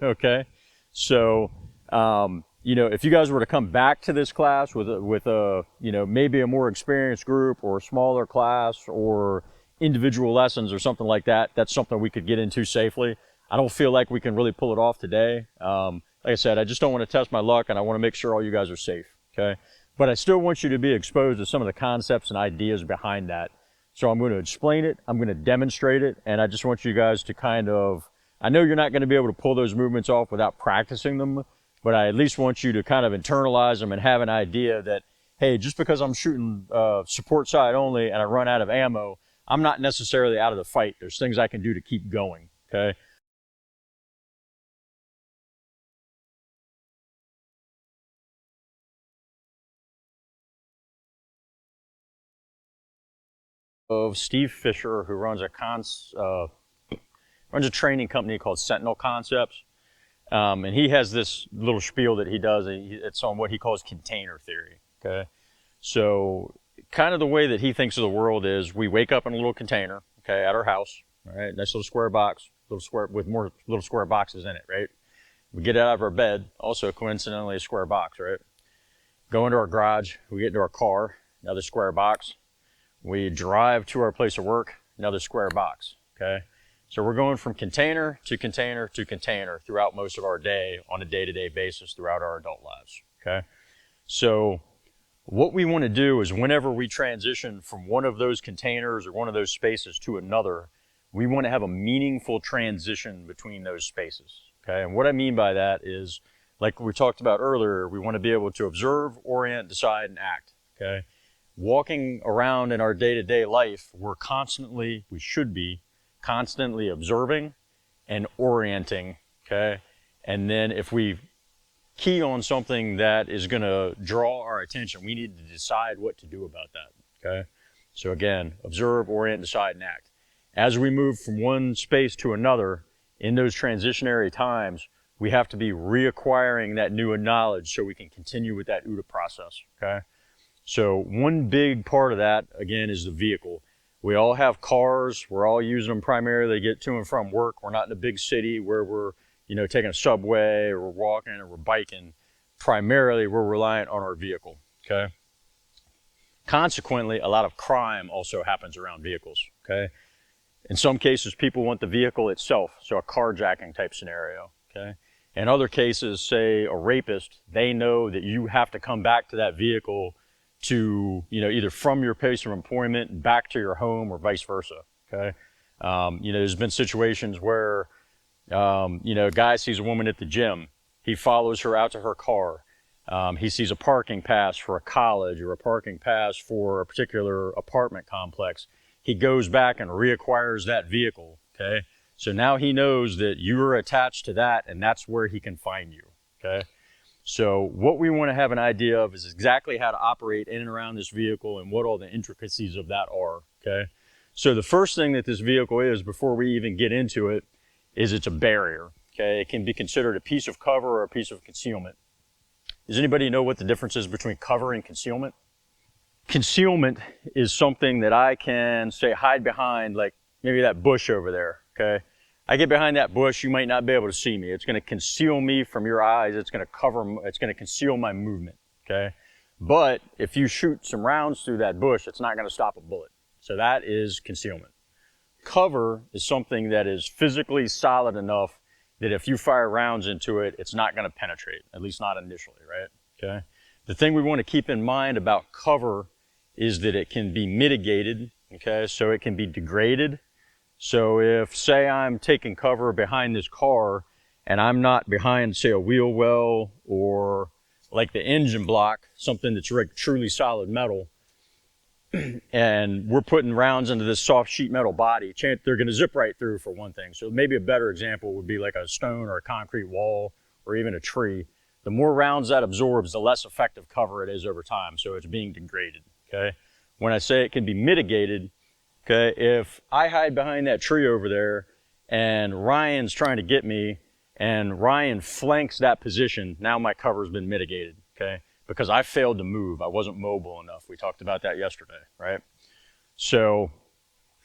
okay? So, you know, if you guys were to come back to this class with a, you know, maybe a more experienced group or a smaller class or individual lessons or something like that, that's something we could get into safely. I don't feel like we can really pull it off today. Like I said, I just don't want to test my luck and I want to make sure all you guys are safe. Okay, but I still want you to be exposed to some of the concepts and ideas behind that. So I'm going to explain it, I'm going to demonstrate it, and I just want you guys to kind of, I know you're not going to be able to pull those movements off without practicing them, but I at least want you to kind of internalize them and have an idea that, hey, just because I'm shooting support side only and I run out of ammo, I'm not necessarily out of the fight. There's things I can do to keep going, okay? Of Steve Fisher, who runs a training company called Sentinel Concepts, and he has this little spiel that he does. It's on what he calls container theory. Okay, so kind of the way that he thinks of the world is we wake up in a little container, okay, at our house, All right, nice little square box, little square with more little square boxes in it, right? We get out of our bed, also coincidentally a square box, right? Go into our garage, we get into our car, another square box. We drive to our place of work, another square box, okay? So we're going from container to container to container throughout most of our day on a day-to-day basis throughout our adult lives, okay? So what we want to do is whenever we transition from one of those containers or one of those spaces to another, we want to have a meaningful transition between those spaces, okay? And what I mean by that is, like we talked about earlier, we want to be able to observe, orient, decide, and act, okay? Walking around in our day-to-day life, we should be constantly observing and orienting, okay? And then if we key on something that is going to draw our attention, we need to decide what to do about that, okay? So again, observe, orient, decide, and act. As we move from one space to another, in those transitionary times, we have to be reacquiring that new knowledge so we can continue with that OODA process, okay? So one big part of that, again, is the vehicle. We all have cars. We're all using them primarily to get to and from work. We're not in a big city where we're, taking a subway or we're walking or we're biking. Primarily, we're reliant on our vehicle, okay? Consequently, a lot of crime also happens around vehicles, okay? In some cases, people want the vehicle itself, so a carjacking type scenario, okay? In other cases, say a rapist, they know that you have to come back to that vehicle to, either from your place of employment back to your home or vice versa, okay? There's been situations where, a guy sees a woman at the gym. He follows her out to her car. He sees a parking pass for a college or a parking pass for a particular apartment complex. He goes back and reacquires that vehicle, okay? So now he knows that you're attached to that and that's where he can find you, okay? So what we want to have an idea of is exactly how to operate in and around this vehicle and what all the intricacies of that are, okay? So the first thing that this vehicle is, before we even get into it, is it's a barrier, okay? It can be considered a piece of cover or a piece of concealment. Does anybody know what the difference is between cover and concealment? Concealment is something that I can, say, hide behind, like maybe that bush over there, okay? I get behind that bush, you might not be able to see me. It's going to conceal me from your eyes. It's going to conceal my movement, okay? But if you shoot some rounds through that bush, it's not going to stop a bullet. So that is concealment. Cover is something that is physically solid enough that if you fire rounds into it, it's not going to penetrate, at least not initially, right? Okay. The thing we want to keep in mind about cover is that it can be mitigated, okay? So it can be degraded. So if, say, I'm taking cover behind this car and I'm not behind, say, a wheel well or like the engine block, something that's truly solid metal, and we're putting rounds into this soft sheet metal body, they're going to zip right through, for one thing. So maybe a better example would be like a stone or a concrete wall or even a tree. The more rounds that absorbs, the less effective cover it is over time. So it's being degraded, okay? When I say it can be mitigated, okay, if I hide behind that tree over there and Ryan's trying to get me and Ryan flanks that position, now my cover's been mitigated, okay? Because I failed to move. I wasn't mobile enough. We talked about that yesterday, right? So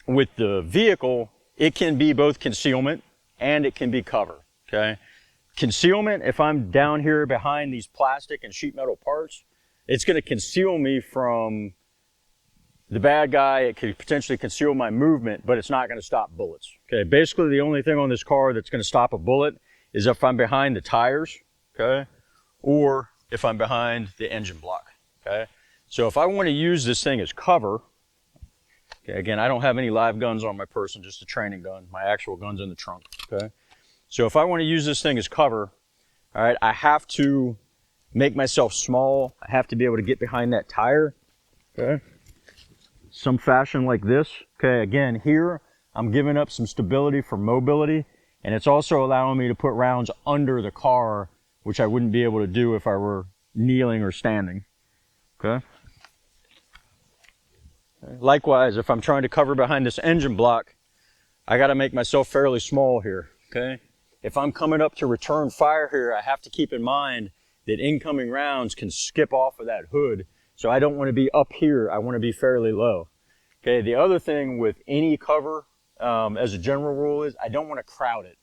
with the vehicle, it can be both concealment and it can be cover, okay? Concealment, if I'm down here behind these plastic and sheet metal parts, it's going to conceal me from the bad guy. It could potentially conceal my movement, but it's not going to stop bullets, okay? Basically, the only thing on this car that's going to stop a bullet is if I'm behind the tires, okay? Or if I'm behind the engine block, okay? So if I want to use this thing as cover, okay, again, I don't have any live guns on my person, just a training gun. My actual gun's in the trunk, okay? So if I want to use this thing as cover, all right, I have to make myself small. I have to be able to get behind that tire, okay? Some fashion like this, okay? Again, here, I'm giving up some stability for mobility, and it's also allowing me to put rounds under the car, which I wouldn't be able to do if I were kneeling or standing, okay? Likewise, if I'm trying to cover behind this engine block, I got to make myself fairly small here, okay? If I'm coming up to return fire here, I have to keep in mind that incoming rounds can skip off of that hood, so I don't want to be up here. I want to be fairly low, okay? The other thing with any cover, as a general rule is I don't want to crowd it.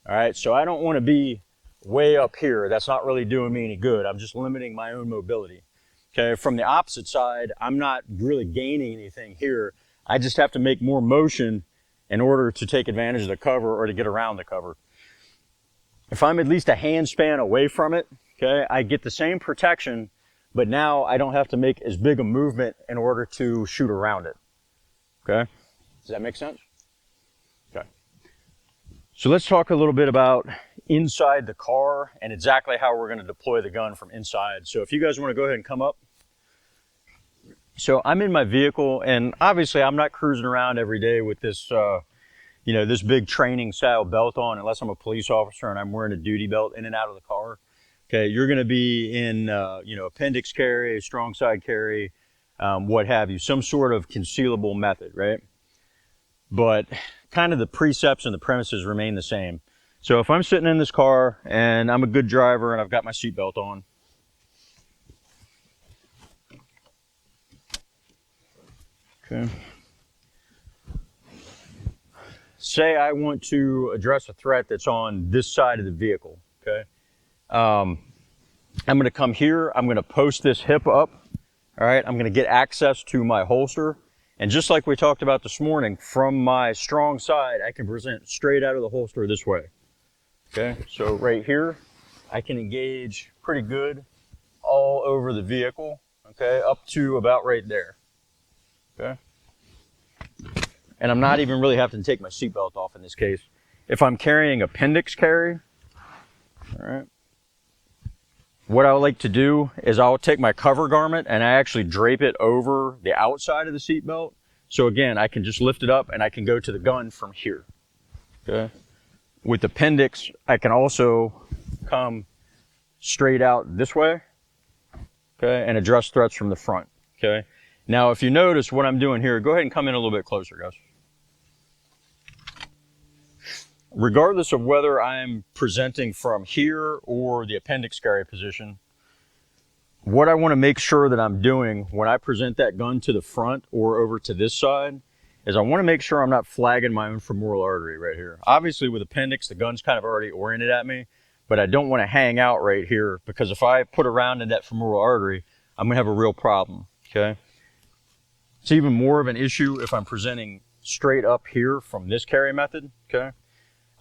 All right, so I don't want to be way up here. That's not really doing me any good. I'm just limiting my own mobility. Okay, from the opposite side, I'm not really gaining anything here. I just have to make more motion in order to take advantage of the cover or to get around the cover. If I'm at least a hand span away from it, okay, I get the same protection, but now I don't have to make as big a movement in order to shoot around it. Okay, does that make sense? Okay. So let's talk a little bit about inside the car and exactly how we're going to deploy the gun from inside. So if you guys want to go ahead and come up. So I'm in my vehicle, and obviously I'm not cruising around every day with this, this big training style belt on, unless I'm a police officer and I'm wearing a duty belt in and out of the car. Okay, you're going to be in, appendix carry, strong side carry, what have you, some sort of concealable method, right? But kind of the precepts and the premises remain the same. So if I'm sitting in this car and I'm a good driver and I've got my seatbelt on, okay. Say I want to address a threat that's on this side of the vehicle, okay? I'm going to come here, I'm going to post this hip up, all right? I'm going to get access to my holster, and just like we talked about this morning, from my strong side, I can present straight out of the holster this way, okay? So right here, I can engage pretty good all over the vehicle, okay, up to about right there, okay? And I'm not even really having to take my seatbelt off in this case. If I'm carrying appendix carry, all right, what I like to do is I'll take my cover garment and I actually drape it over the outside of the seatbelt. So again, I can just lift it up and I can go to the gun from here, okay? With appendix, I can also come straight out this way, okay, and address threats from the front, okay? Now, if you notice what I'm doing here, go ahead and come in a little bit closer, guys. Regardless of whether I'm presenting from here or the appendix carry position, what I want to make sure that I'm doing when I present that gun to the front or over to this side is I want to make sure I'm not flagging my own femoral artery right here. Obviously with appendix, the gun's kind of already oriented at me, but I don't want to hang out right here because if I put around in that femoral artery, I'm going to have a real problem, okay? It's even more of an issue if I'm presenting straight up here from this carry method, okay?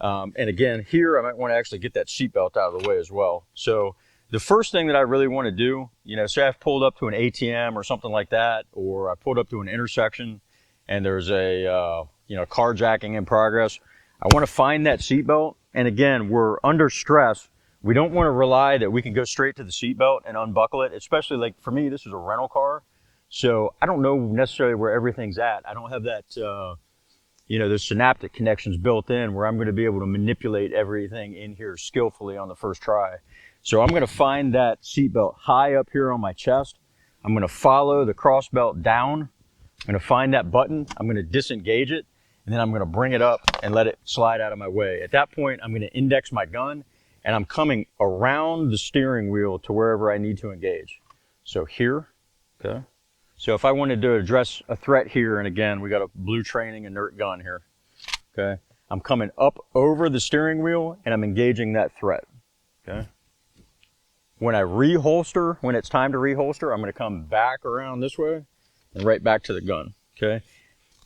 And again, here I might want to actually get that seatbelt out of the way as well. So the first thing that I really want to do, say I've pulled up to an ATM or something like that, or I pulled up to an intersection and there's a, carjacking in progress. I want to find that seatbelt. And again, we're under stress. We don't want to rely that we can go straight to the seatbelt and unbuckle it, especially like for me, this is a rental car. So I don't know necessarily where everything's at. I don't have that, those synaptic connections built in where I'm going to be able to manipulate everything in here skillfully on the first try. So I'm going to find that seatbelt high up here on my chest. I'm going to follow the cross belt down. I'm going to find that button. I'm going to disengage it, and then I'm going to bring it up and let it slide out of my way. At that point, I'm going to index my gun, and I'm coming around the steering wheel to wherever I need to engage. So here, okay. So if I wanted to address a threat here, and again, we got a blue training inert gun here, okay? I'm coming up over the steering wheel and I'm engaging that threat, okay? When I reholster, when it's time to reholster, I'm gonna come back around this way and right back to the gun, okay?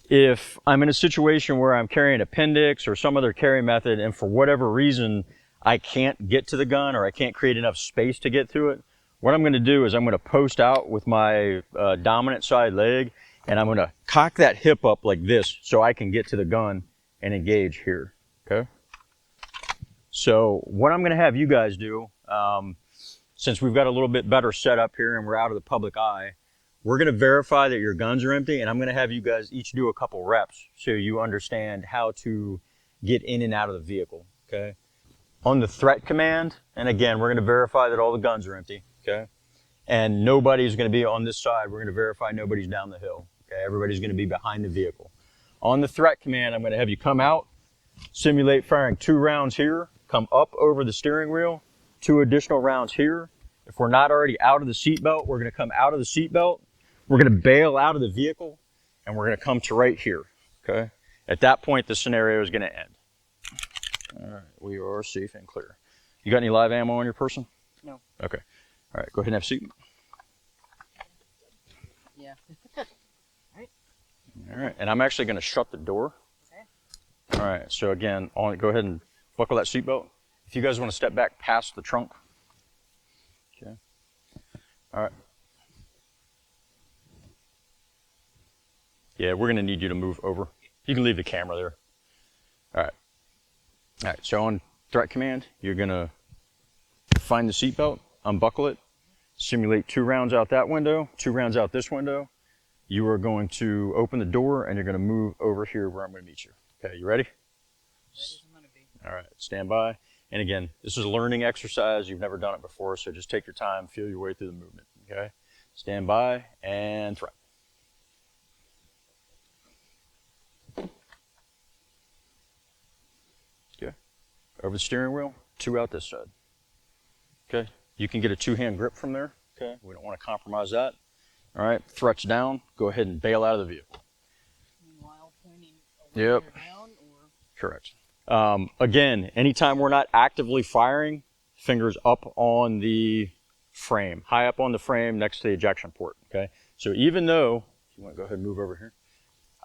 If I'm in a situation where I'm carrying appendix or some other carry method and for whatever reason, I can't get to the gun or I can't create enough space to get to it, what I'm going to do is I'm going to post out with my dominant side leg, and I'm going to cock that hip up like this so I can get to the gun and engage here, okay? So what I'm going to have you guys do, since we've got a little bit better setup here and we're out of the public eye, we're going to verify that your guns are empty, and I'm going to have you guys each do a couple reps so you understand how to get in and out of the vehicle, okay? On the threat command, and again, we're going to verify that all the guns are empty. Okay, and nobody's going to be on this side. We're going to verify nobody's down the hill. Okay, everybody's going to be behind the vehicle. On the threat command, I'm going to have you come out, simulate firing 2 rounds here, come up over the steering wheel, 2 additional rounds here. If we're not already out of the seatbelt, we're going to come out of the seatbelt. We're going to bail out of the vehicle, and we're going to come to right here. Okay, At that point, the scenario is going to end. All right, we are safe and clear. You got any live ammo on your person? No. Okay. All right, go ahead and have a seat. Yeah. All right, and I'm actually going to shut the door. Okay. All right, so again, go ahead and buckle that seatbelt. If you guys want to step back past the trunk. Okay. All right. Yeah, we're going to need you to move over. You can leave the camera there. All right. All right, so on threat command, you're going to find the seatbelt, unbuckle it, simulate 2 rounds out that window, 2 rounds out this window. You are going to open the door and you're going to move over here where I'm going to meet you. Okay, you ready? Ready as I'm gonna be. All right, stand by. And again, this is a learning exercise. You've never done it before, so just take your time, feel your way through the movement. Okay, stand by and threat. Okay, over the steering wheel, 2 out this side. Okay, you can get a 2-hand grip from there. Okay, we don't want to compromise that. All right, threat's down. Go ahead and bail out of the vehicle. Meanwhile, pointing away Yep. or down or Correct. Again, anytime we're not actively firing, fingers up on the frame, high up on the frame next to the ejection port. Okay, so even though, if you want to go ahead and move over here,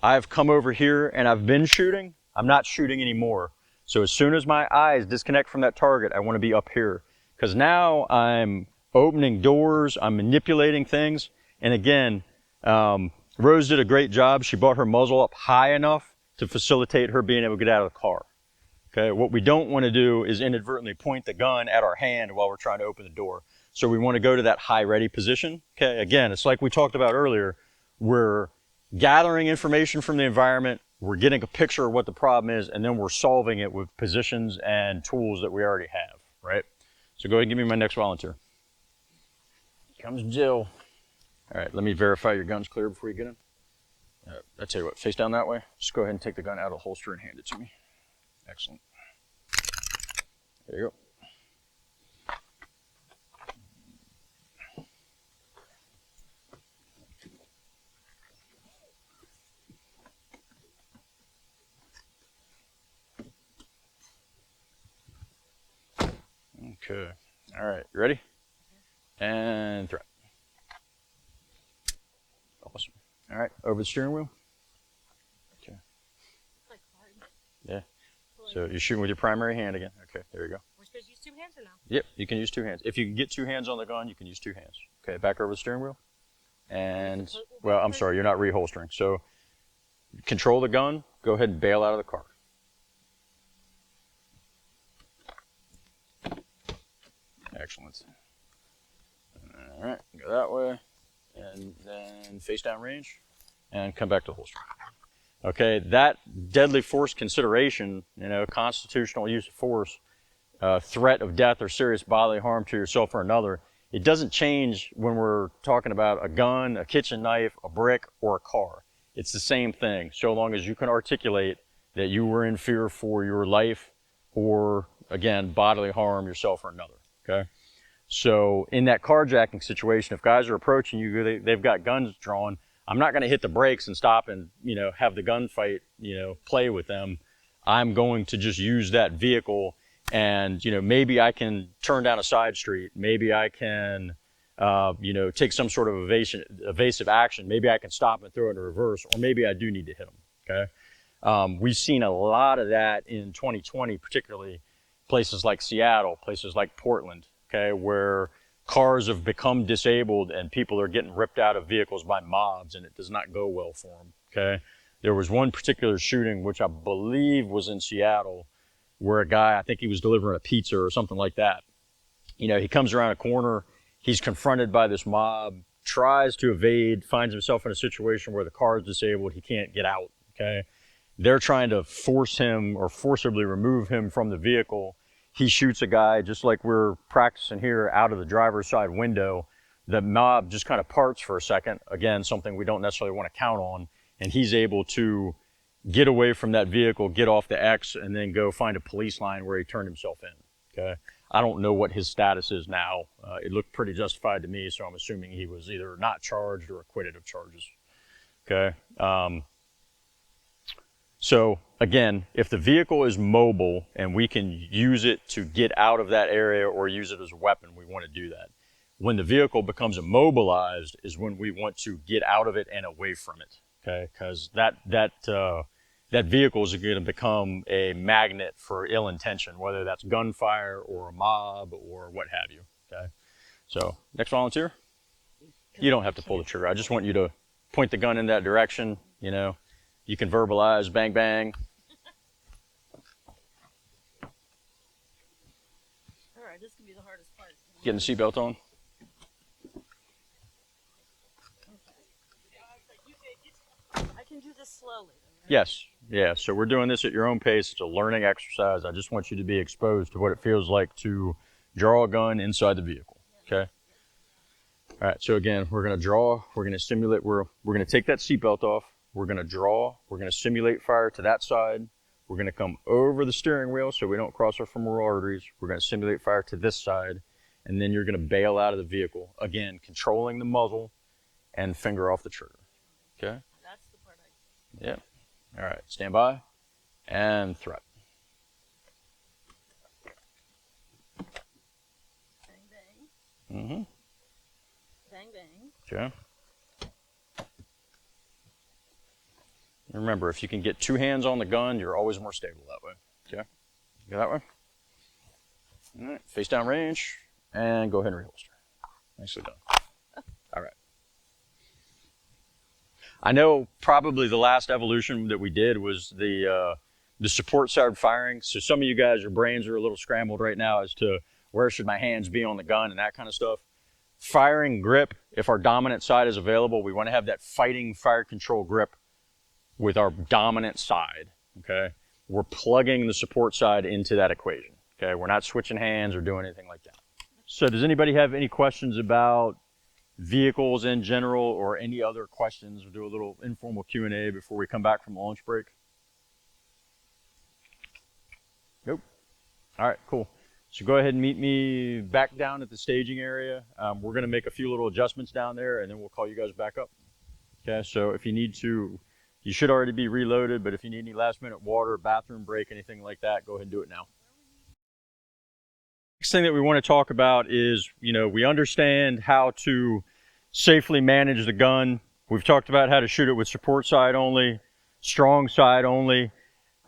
I've come over here and I've been shooting, I'm not shooting anymore. So as soon as my eyes disconnect from that target, I want to be up here because now I'm opening doors, I'm manipulating things. And again, Rose did a great job. She brought her muzzle up high enough to facilitate her being able to get out of the car. Okay, what we don't want to do is inadvertently point the gun at our hand while we're trying to open the door. So we want to go to that high ready position. Okay, again, it's like we talked about earlier. We're gathering information from the environment, we're getting a picture of what the problem is, and then we're solving it with positions and tools that we already have, right? So go ahead and give me my next volunteer. Here comes Jill. All right, let me verify your gun's clear before you get in. I tell you what, face down that way. Just go ahead and take the gun out of the holster and hand it to me. Excellent. There you go. Okay. All right, you ready? And threat. Awesome. All right, over the steering wheel. Okay. Like hard. Yeah. So you're shooting with your primary hand again. Okay, there you go. We're supposed to use 2 hands or no? Yep, you can use 2 hands. If you can get 2 hands on the gun, you can use 2 hands. Okay, back over the steering wheel. And, well, I'm sorry, you're not reholstering. So control the gun, go ahead and bail out of the car. Excellent. All right, go that way. And then face down range and come back to the holster. Okay, that deadly force consideration, constitutional use of force, threat of death or serious bodily harm to yourself or another, it doesn't change when we're talking about a gun, a kitchen knife, a brick, or a car. It's the same thing, so long as you can articulate that you were in fear for your life or, again, bodily harm yourself or another, okay? So in that carjacking situation, if guys are approaching you, they've got guns drawn, I'm not going to hit the brakes and stop and, have the gunfight, play with them. I'm going to just use that vehicle and, maybe I can turn down a side street. Maybe I can, take some sort of evasive action. Maybe I can stop and throw it in reverse, or maybe I do need to hit them, okay? We've seen a lot of that in 2020, particularly places like Seattle, places like Portland, okay, where cars have become disabled and people are getting ripped out of vehicles by mobs, and it does not go well for them, okay? There was one particular shooting, which I believe was in Seattle, where a guy, I think he was delivering a pizza or something like that. He comes around a corner, he's confronted by this mob, tries to evade, finds himself in a situation where the car is disabled, he can't get out, okay? They're trying to force him or forcibly remove him from the vehicle. He shoots a guy, just like we're practicing here, out of the driver's side window. The mob just kind of parts for a second. Again, something we don't necessarily want to count on. And he's able to get away from that vehicle, get off the X, and then go find a police line where he turned himself in, okay? I don't know what his status is now. It looked pretty justified to me, so I'm assuming he was either not charged or acquitted of charges, okay? So again, if the vehicle is mobile and we can use it to get out of that area or use it as a weapon, we want to do that. When the vehicle becomes immobilized is when we want to get out of it and away from it, okay? Because that vehicle is going to become a magnet for ill intention, whether that's gunfire or a mob or what have you, okay? So, next volunteer. You don't have to pull the trigger. I just want you to point the gun in that direction, you know. You can verbalize, bang, bang. All right, this can be the hardest part. Getting the seatbelt on. I can do this slowly. Right? Yes, yeah. So we're doing this at your own pace. It's a learning exercise. I just want you to be exposed to what it feels like to draw a gun inside the vehicle, okay? All right, so again, we're gonna draw, we're gonna simulate, we're gonna take that seatbelt off, we're gonna draw, we're gonna simulate fire to that side, we're gonna come over the steering wheel so we don't cross our femoral arteries, we're gonna simulate fire to this side, and then you're gonna bail out of the vehicle. Again, controlling the muzzle and finger off the trigger, okay? That's the part I... Yeah. All right, stand by and threat. Bang, bang. Mm-hmm. Bang, bang. Okay. Remember, if you can get two hands on the gun, you're always more stable that way. Okay? Go that way. All right, face down range, and go ahead and reholster. Nicely done. All right. I know probably the last evolution that we did was the support side firing. So some of you guys, your brains are a little scrambled right now as to where should my hands be on the gun and that kind of stuff. Firing grip, if our dominant side is available, we want to have that fighting fire control grip with our dominant side, okay? We're plugging the support side into that equation, okay? We're not switching hands or doing anything like that. So does anybody have any questions about vehicles in general or any other questions? We'll do a little informal Q&A before we come back from lunch break. Nope. All right, cool. So go ahead and meet me back down at the staging area. We're going to make a few little adjustments down there, and then we'll call you guys back up. Okay, so if you need to, you should already be reloaded, but if you need any last-minute water, bathroom break, anything like that, go ahead and do it now. Next thing that we want to talk about is, you know, we understand how to safely manage the gun. We've talked about how to shoot it with support side only, strong side only.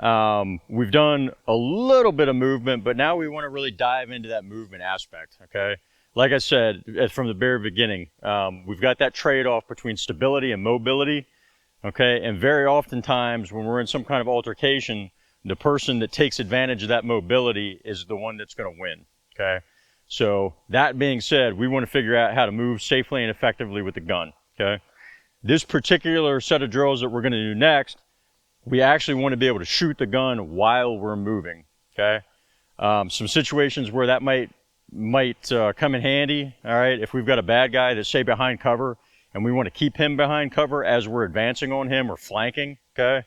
We've done a little bit of movement, but now we want to really dive into that movement aspect, okay? Like I said, from the very beginning, we've got that trade-off between stability and mobility, okay? And very oftentimes when we're in some kind of altercation, the person that takes advantage of that mobility is the one that's going to win, okay? So that being said, we want to figure out how to move safely and effectively with the gun, okay? This particular set of drills that we're going to do next, we actually want to be able to shoot the gun while we're moving, okay? Some situations where that might come in handy, all right? If we've got a bad guy that's, say, behind cover, and we want to keep him behind cover as we're advancing on him or flanking, okay?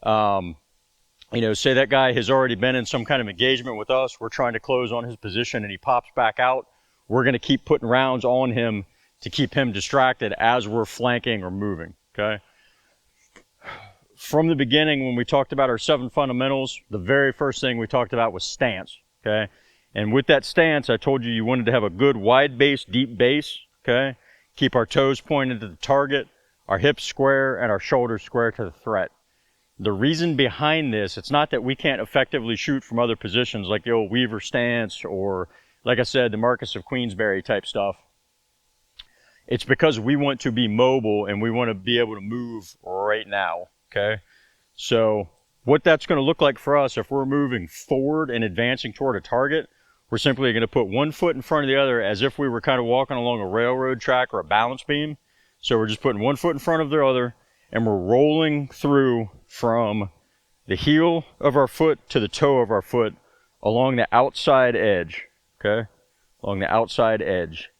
You know, say that guy has already been in some kind of engagement with us, we're trying to close on his position and he pops back out, we're going to keep putting rounds on him to keep him distracted as we're flanking or moving, okay? From the beginning, when we talked about our 7 fundamentals, the very first thing we talked about was stance, okay? And with that stance, I told you you wanted to have a good wide base, deep base, okay? Keep our toes pointed to the target, our hips square, and our shoulders square to the threat. The reason behind this, it's not that we can't effectively shoot from other positions like the old Weaver stance or, like I said, the Marquis of Queensberry type stuff. It's because we want to be mobile and we want to be able to move right now, okay? So what that's going to look like for us, if we're moving forward and advancing toward a target, we're simply going to put one foot in front of the other as if we were kind of walking along a railroad track or a balance beam. So we're just putting one foot in front of the other, and we're rolling through from the heel of our foot to the toe of our foot along the outside edge, okay? Along the outside edge.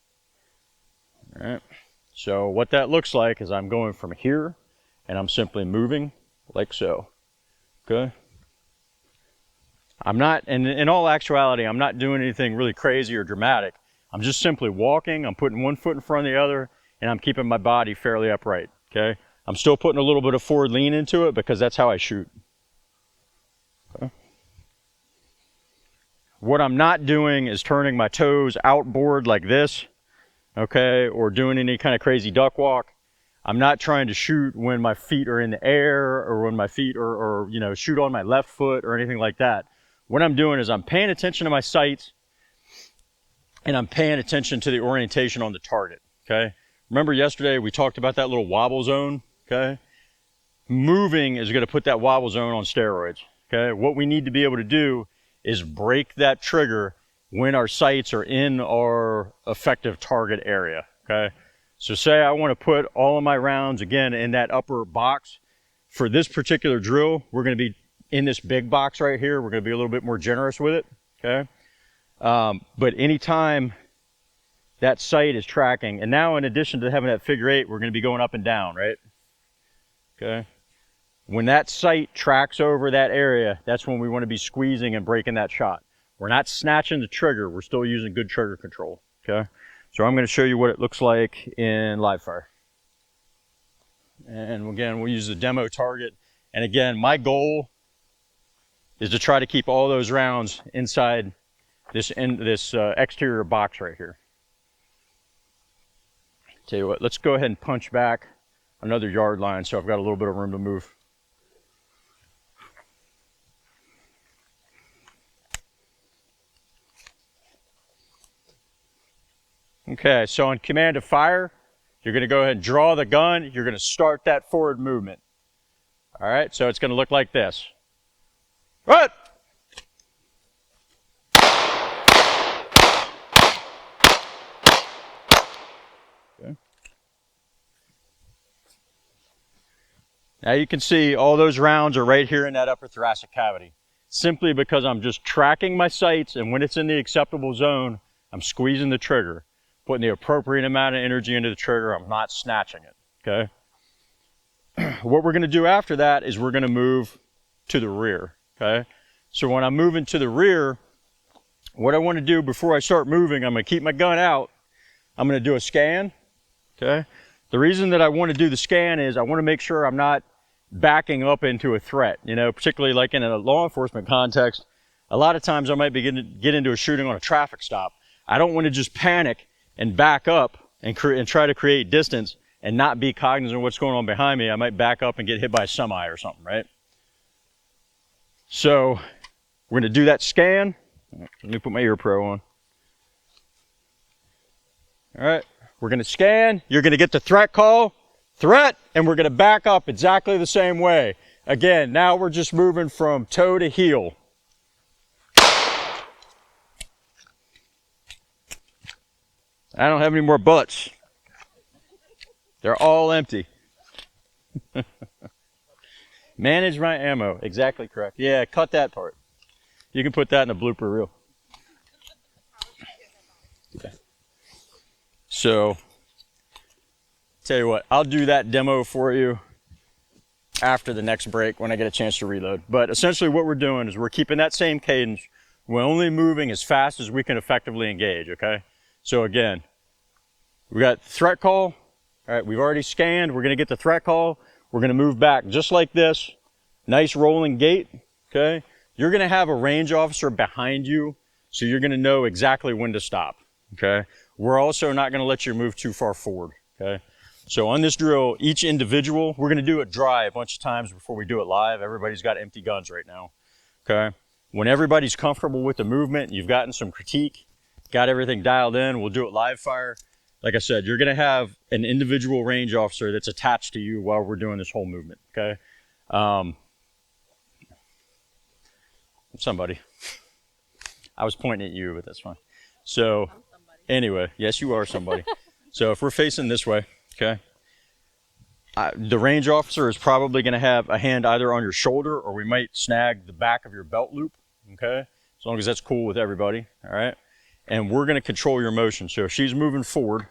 All right. So what that looks like is I'm going from here, and I'm simply moving like so, okay? I'm not, and in all actuality, I'm not doing anything really crazy or dramatic. I'm just simply walking, I'm putting one foot in front of the other, and I'm keeping my body fairly upright, okay? I'm still putting a little bit of forward lean into it because that's how I shoot, What I'm not doing is turning my toes outboard like this, okay, or doing any kind of crazy duck walk. I'm not trying to shoot when my feet are in the air or when my feet or you know, shoot on my left foot or anything like that. What I'm doing is I'm paying attention to my sights and I'm paying attention to the orientation on the target, okay? Remember yesterday we talked about that little wobble zone, okay? Moving is going to put that wobble zone on steroids, okay? What we need to be able to do is break that trigger when our sights are in our effective target area, okay? So say I want to put all of my rounds, again, in that upper box. For this particular drill, we're going to be in this big box right here. We're going to be a little bit more generous with it, okay? But anytime that sight is tracking, and now in addition to having that figure 8, we're going to be going up and down, right? Okay? When that sight tracks over that area, that's when we want to be squeezing and breaking that shot. We're not snatching the trigger. We're still using good trigger control, okay? So I'm going to show you what it looks like in live fire. And again, we'll use the demo target. And again, my goal is to try to keep all those rounds inside this exterior box right here. Tell you what, let's go ahead and punch back another yard line so I've got a little bit of room to move. Okay, so on command to fire, you're going to go ahead and draw the gun. You're going to start that forward movement. All right, so it's going to look like this. Right. Okay. Now you can see all those rounds are right here in that upper thoracic cavity, simply because I'm just tracking my sights, and when it's in the acceptable zone, I'm squeezing the trigger, putting the appropriate amount of energy into the trigger. I'm not snatching it, okay? What we're going to do after that is we're going to move to the rear, okay? So when I'm moving to the rear, what I want to do before I start moving, I'm going to keep my gun out. I'm going to do a scan, okay? The reason that I want to do the scan is I want to make sure I'm not backing up into a threat, you know, particularly like in a law enforcement context. A lot of times I might be get into a shooting on a traffic stop. I don't want to just panic and back up and try to create distance and not be cognizant of what's going on behind me. I might back up and get hit by a semi or something, right? So we're going to do that scan. Let me put my ear pro on. All right, we're going to scan. You're going to get the threat call, threat, and we're going to back up exactly the same way. Again, now we're just moving from toe to heel. I don't have any more bullets. They're all empty. Manage my ammo. Exactly correct. Yeah, cut that part. You can put that in a blooper reel. Okay. So, tell you what, I'll do that demo for you after the next break when I get a chance to reload. But essentially what we're doing is we're keeping that same cadence. We're only moving as fast as we can effectively engage, okay? So again, we got threat call. All right, we've already scanned. We're going to get the threat call. We're going to move back just like this. Nice rolling gait, okay? You're going to have a range officer behind you, so you're going to know exactly when to stop, okay? We're also not going to let you move too far forward, okay? So on this drill, each individual, we're going to do it dry a bunch of times before we do it live. Everybody's got empty guns right now, okay? When everybody's comfortable with the movement, you've gotten some critique, got everything dialed in, we'll do it live fire. Like I said, you're going to have an individual range officer that's attached to you while we're doing this whole movement, okay? Somebody. I was pointing at you, but that's fine. So, anyway, yes, you are somebody. So if we're facing this way, okay, the range officer is probably going to have a hand either on your shoulder or we might snag the back of your belt loop, okay, as long as that's cool with everybody, all right? And we're going to control your motion. So if she's moving forward,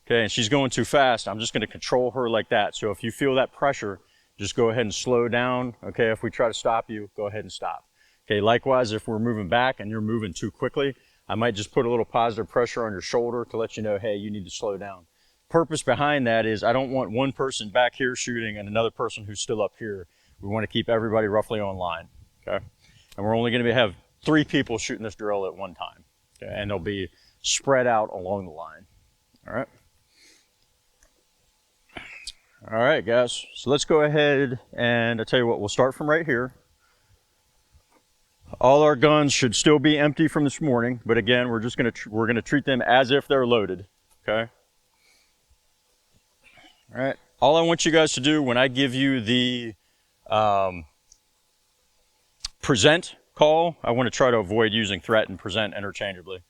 okay, and she's going too fast, I'm just going to control her like that. So if you feel that pressure, just go ahead and slow down, okay? If we try to stop you, go ahead and stop. Okay, likewise, if we're moving back and you're moving too quickly, I might just put a little positive pressure on your shoulder to let you know, hey, you need to slow down. Purpose behind that is I don't want one person back here shooting and another person who's still up here. We want to keep everybody roughly on line, okay? And we're only going to have 3 people shooting this drill at one time. Okay? And they'll be spread out along the line. All right. All right, guys. So let's go ahead and I'll tell you what, we'll start from right here. All our guns should still be empty from this morning, but again, we're gonna treat them as if they're loaded. Okay. All right. All I want you guys to do when I give you the present call, I want to try to avoid using threat and present interchangeably.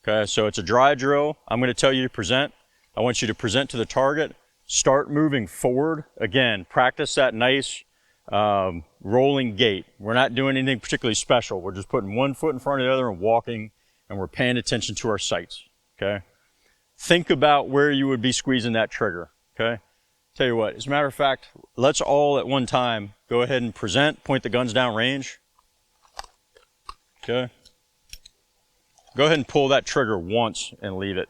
Okay. So it's a dry drill. I'm going to tell you to present. I want you to present to the target. Start moving forward. Again, practice that nice rolling gait. We're not doing anything particularly special. We're just putting one foot in front of the other and walking, and we're paying attention to our sights. Okay. Think about where you would be squeezing that trigger. Okay. Tell you what, as a matter of fact, let's all at one time go ahead and present, point the guns down range. Okay. Go ahead and pull that trigger once and leave it.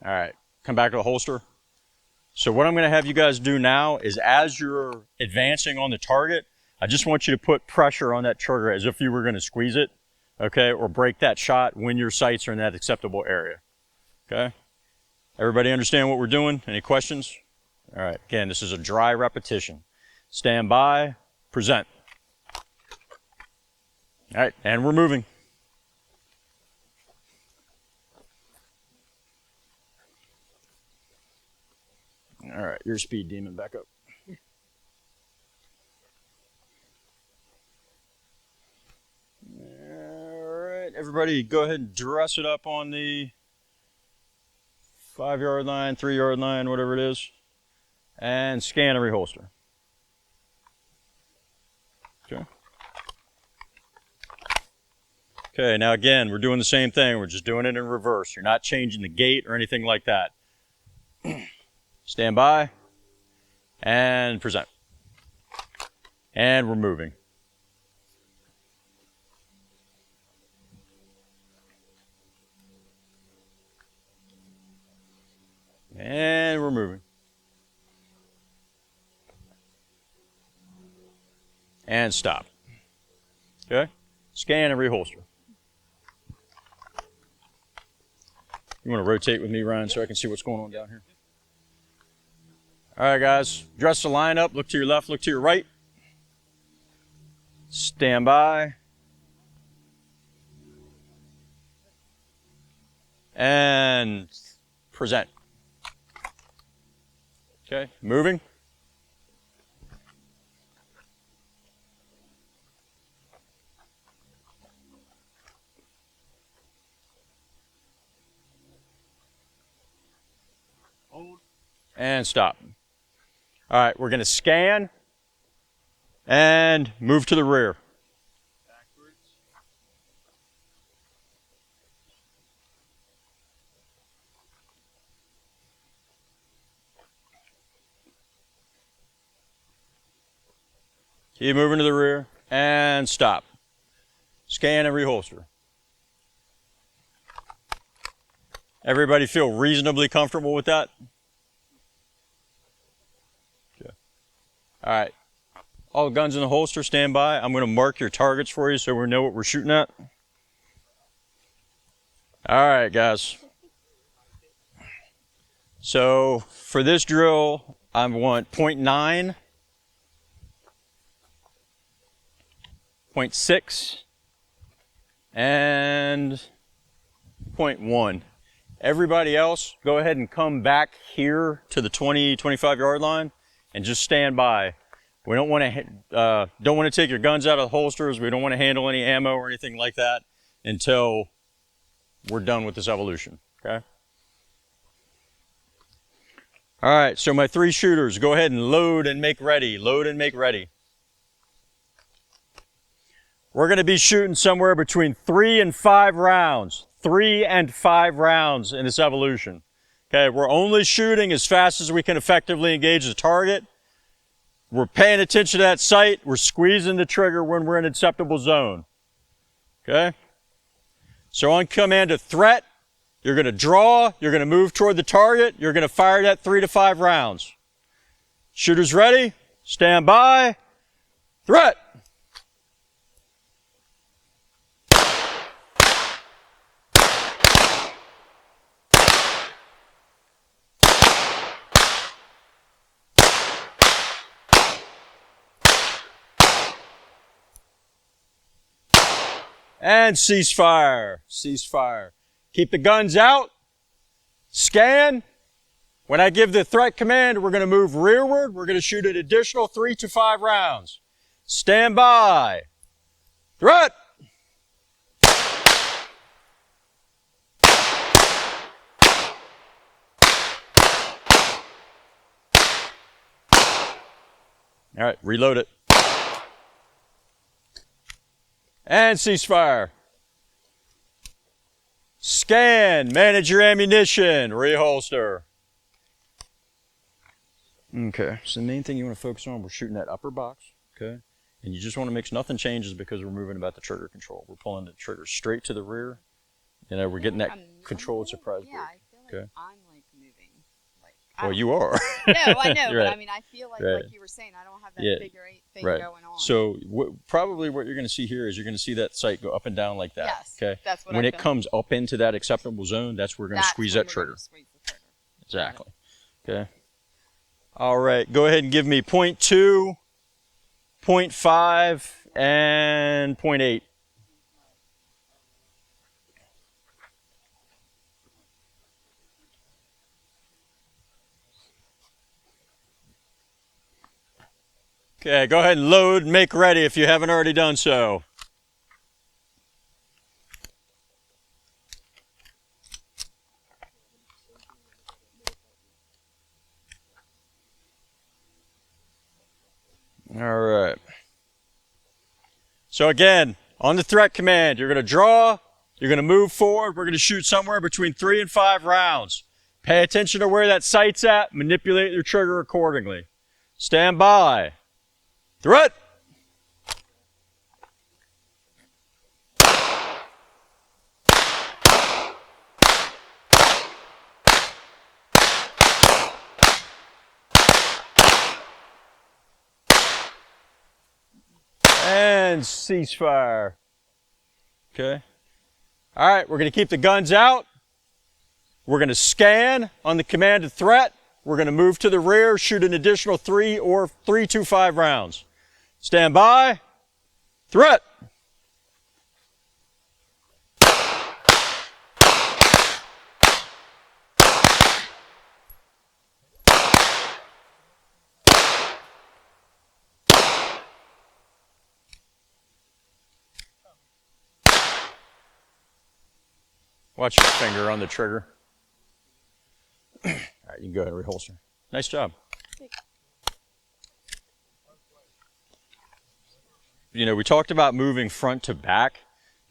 All right. Come back to the holster. So what I'm going to have you guys do now is as you're advancing on the target, I just want you to put pressure on that trigger as if you were going to squeeze it, okay, or break that shot when your sights are in that acceptable area, okay? Everybody understand what we're doing? Any questions? All right, again, this is a dry repetition. Stand by, present. All right, and we're moving. All right, your speed demon back up. All right, everybody go ahead and dress it up on the 5-yard line, 3-yard line, whatever it is, and scan and reholster. Okay. Okay, now again, we're doing the same thing. We're just doing it in reverse. You're not changing the gait or anything like that. Stand by and present. And we're moving. And we're moving. And stop. Okay? Scan and reholster. You want to rotate with me, Ryan, so I can see what's going on down here? All right, guys. Dress the line up. Look to your left, look to your right. Stand by. And present. Okay, moving. Hold. And stop. All right, we're going to scan and move to the rear. Backwards. Keep moving to the rear and stop. Scan and reholster. Everybody feel reasonably comfortable with that? Okay. All right. All guns in the holster, stand by. I'm going to mark your targets for you so we know what we're shooting at. All right, guys. So for this drill, I want 0.9, 0.6, and 0.1. Everybody else, go ahead and come back here to the 20, 25-yard line and just stand by. We don't want to take your guns out of the holsters. We don't want to handle any ammo or anything like that until we're done with this evolution, okay? All right, so my 3 shooters, go ahead and load and make ready. Load and make ready. We're going to be shooting somewhere between 3 and 5 rounds. 3 and 5 rounds in this evolution. Okay, we're only shooting as fast as we can effectively engage the target. We're paying attention to that sight. We're squeezing the trigger when we're in an acceptable zone. Okay? So on command of threat, you're going to draw, you're going to move toward the target, you're going to fire that 3 to 5 rounds. Shooters ready? Stand by. Threat. And ceasefire. Ceasefire. Keep the guns out. Scan. When I give the threat command, we're going to move rearward. We're going to shoot an additional 3 to 5 rounds. Stand by. Threat. All right, reload it. And ceasefire. Scan. Manage your ammunition. Reholster. Okay, so the main thing you want to focus on, we're shooting that upper box, okay? And you just want to make sure nothing changes because we're moving about the trigger control. We're pulling the trigger straight to the rear. You know, we're getting that controlled surprise break. Yeah, I feel like okay? I'm like moving. Like, Well, you are. No, I know, Right. but I mean, I feel like you were saying, I don't have that figure 8 thing right. going on. So probably what you're going to see here is you're going to see that sight go up and down like that. Yes, okay. that's what when I it feel. comes up into that acceptable zone, that's where we're going to squeeze that trigger. Squeeze the trigger. Exactly. Okay. All right. Go ahead and give me 0.2, 0.5, and 0.8. Okay, go ahead and load and make ready if you haven't already done so. All right. So again, on the threat command, you're going to draw, you're going to move forward, we're going to shoot somewhere between 3 and 5 rounds. Pay attention to where that sight's at, manipulate your trigger accordingly. Stand by. Threat! And ceasefire. Okay. All right, we're going to keep the guns out. We're going to scan on the command of threat. We're going to move to the rear, shoot an additional 3 to 5 rounds. Stand by. Threat. Watch your finger on the trigger. All right, you can go ahead and reholster. Nice job. You know, we talked about moving front to back.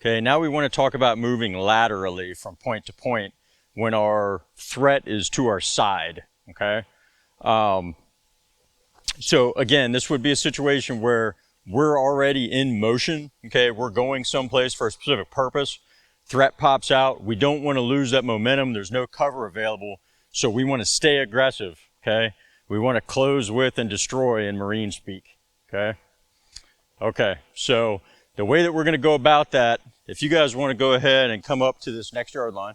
Okay, now we want to talk about moving laterally from point to point when our threat is to our side. Okay. So again, this would be a situation where we're already in motion. Okay, we're going someplace for a specific purpose. Threat pops out. We don't want to lose that momentum. There's no cover available. So we want to stay aggressive. Okay. We want to close with and destroy in Marine speak. Okay. Okay, so the way that we're going to go about that, if you guys want to go ahead and come up to this next yard line,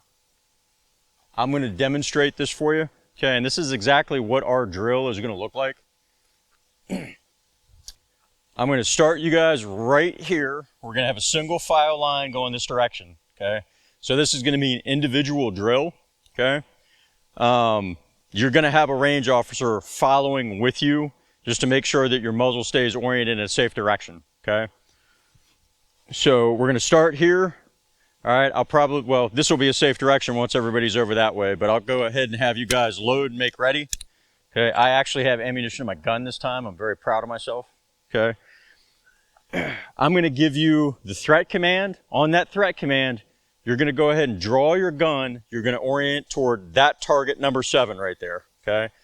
I'm going to demonstrate this for you. Okay, and this is exactly what our drill is going to look like. I'm going to start you guys right here. We're going to have a single file line going this direction. Okay, so this is going to be an individual drill. Okay, you're going to have a range officer following with you, just to make sure that your muzzle stays oriented in a safe direction, okay? So we're gonna start here. All right, well, this will be a safe direction once everybody's over that way, but I'll go ahead and have you guys load and make ready. Okay, I actually have ammunition in my gun this time. I'm very proud of myself, okay? I'm gonna give you the threat command. On that threat command, you're gonna go ahead and draw your gun. You're gonna orient toward that target number 7 right there, okay?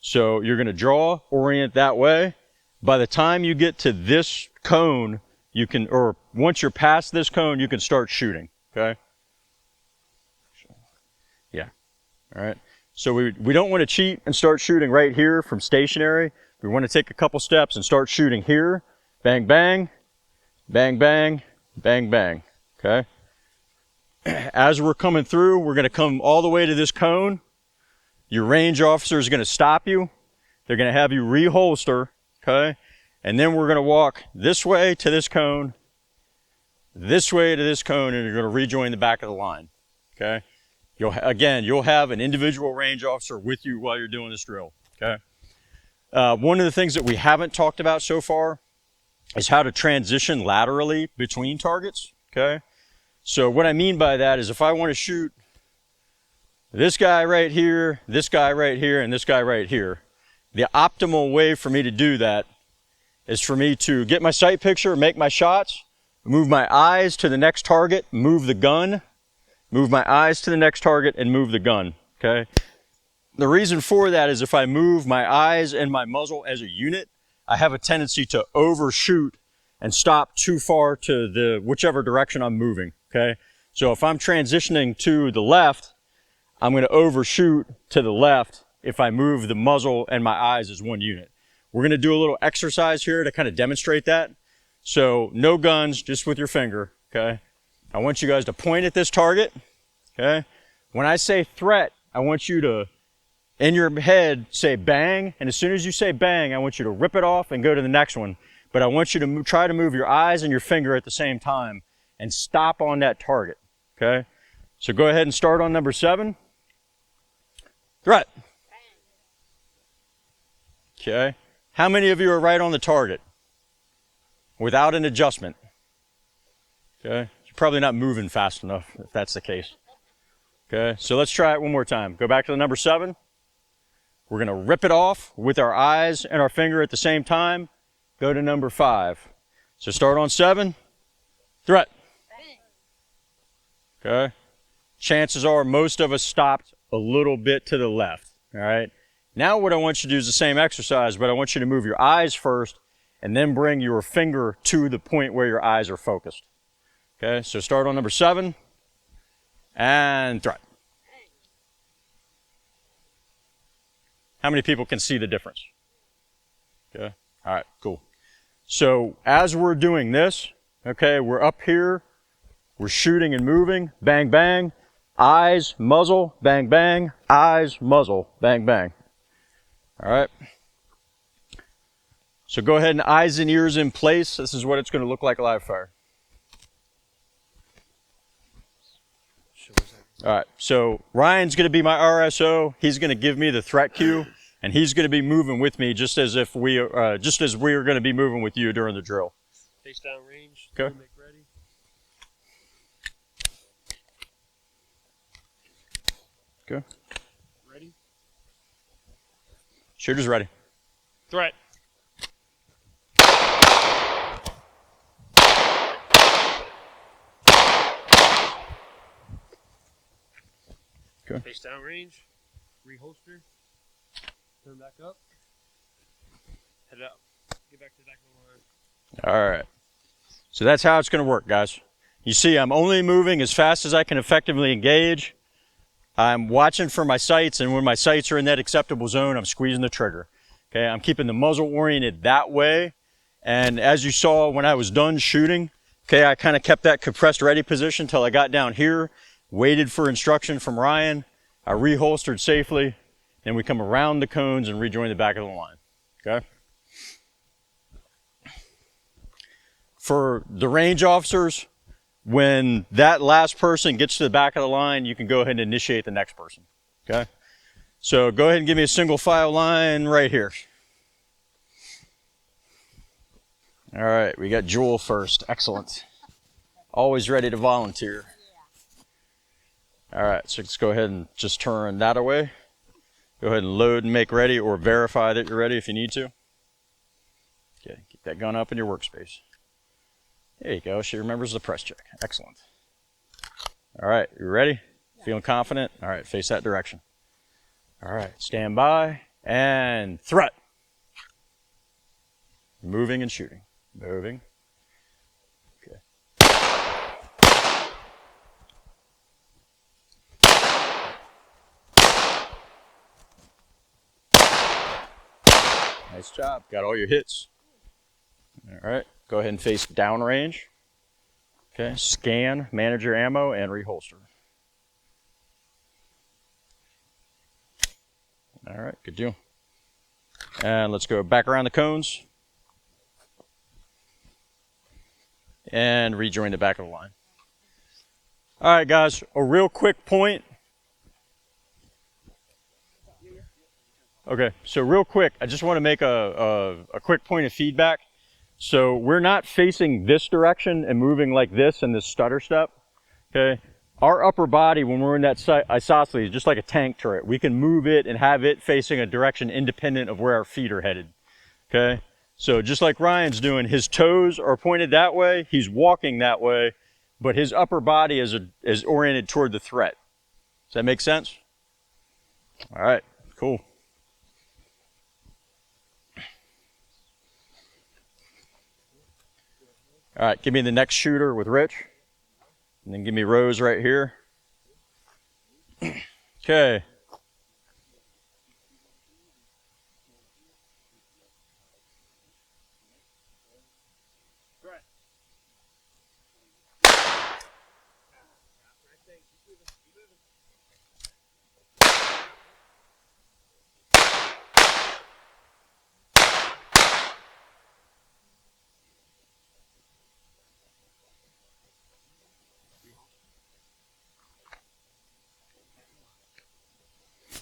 So you're going to draw, orient that way. By the time you get to this cone, you can, or once you're past this cone, you can start shooting, okay? Yeah, all right. So we don't want to cheat and start shooting right here from stationary. We want to take a couple steps and start shooting here. Bang, bang, bang, bang, bang, bang, okay? As we're coming through, we're going to come all the way to this cone. Your range officer is going to stop you. They're going to have you reholster, okay? And then we're going to walk this way to this cone, this way to this cone, and you're going to rejoin the back of the line. Okay. You'll have an individual range officer with you while you're doing this drill. Okay. One of the things that we haven't talked about so far is how to transition laterally between targets. Okay. So what I mean by that is if I want to shoot this guy right here, this guy right here, and this guy right here, the optimal way for me to do that is for me to get my sight picture, make my shots, move my eyes to the next target, move the gun, move my eyes to the next target, and move the gun, okay? The reason for that is if I move my eyes and my muzzle as a unit, I have a tendency to overshoot and stop too far to whichever direction I'm moving, okay? So if I'm transitioning to the left, I'm going to overshoot to the left if I move the muzzle and my eyes as one unit. We're going to do a little exercise here to kind of demonstrate that. So no guns, just with your finger, okay? I want you guys to point at this target, okay? When I say threat, I want you to, in your head, say bang, and as soon as you say bang, I want you to rip it off and go to the next one. But I want you to try to move your eyes and your finger at the same time and stop on that target, okay? So go ahead and start on number 7. Threat. Okay. How many of you are right on the target without an adjustment? Okay. You're probably not moving fast enough if that's the case. Okay. So let's try it one more time. Go back to the number 7. We're going to rip it off with our eyes and our finger at the same time. Go to number 5. So start on 7. Threat. Okay. Chances are most of us stopped a little bit to the left. All right. Now what I want you to do is the same exercise, but I want you to move your eyes first and then bring your finger to the point where your eyes are focused. Okay, so start on number 7 and threat. How many people can see the difference? Okay, all right, cool. So as we're doing this, okay, we're up here, we're shooting and moving, bang, bang, eyes, muzzle, bang, bang, eyes, muzzle, bang, bang. All right. So go ahead and eyes and ears in place. This is what it's going to look like live fire. All right. So Ryan's going to be my RSO. He's going to give me the threat cue, and he's going to be moving with me just as we are going to be moving with you during the drill. Face down range. Okay. Make ready. Okay. Ready. Shooter's ready. Threat. Okay. Face down range. Reholster. Turn back up. Head up. Get back to the back of the line. All right. So that's how it's going to work, guys. You see, I'm only moving as fast as I can effectively engage. I'm watching for my sights, and when my sights are in that acceptable zone, I'm squeezing the trigger. Okay, I'm keeping the muzzle oriented that way. And as you saw when I was done shooting, okay, I kind of kept that compressed ready position till I got down here, waited for instruction from Ryan. I reholstered safely. Then we come around the cones and rejoin the back of the line. Okay. For the range officers, when that last person gets to the back of the line, you can go ahead and initiate the next person. Okay. So go ahead and give me a single file line right here. All right, we got Jewel first. Excellent. Always ready to volunteer. All right, so let's go ahead and just turn that away. Go ahead and load and make ready, or verify that you're ready if you need to. Okay, keep that gun up in your workspace. There you go. She remembers the press check. Excellent. All right, you ready? Feeling confident? All right, face that direction. All right, stand by and threat. Moving and shooting. Moving. Okay. Nice job. Got all your hits. All right. Go ahead and face downrange. Okay. Scan, manage your ammo, and reholster. All right. Good deal. And let's go back around the cones. and rejoin the back of the line. All right, guys, a real quick point. Okay, so real quick, I just want to make a quick point of feedback. So we're not facing this direction and moving like this in this stutter step, okay? Our upper body, when we're in that isosceles, is just like a tank turret. We can move it and have it facing a direction independent of where our feet are headed, okay? So just like Ryan's doing, his toes are pointed that way, he's walking that way, but his upper body is oriented toward the threat. Does that make sense? All right, cool. All right, give me the next shooter with Rich. And then give me Rose right here. Okay.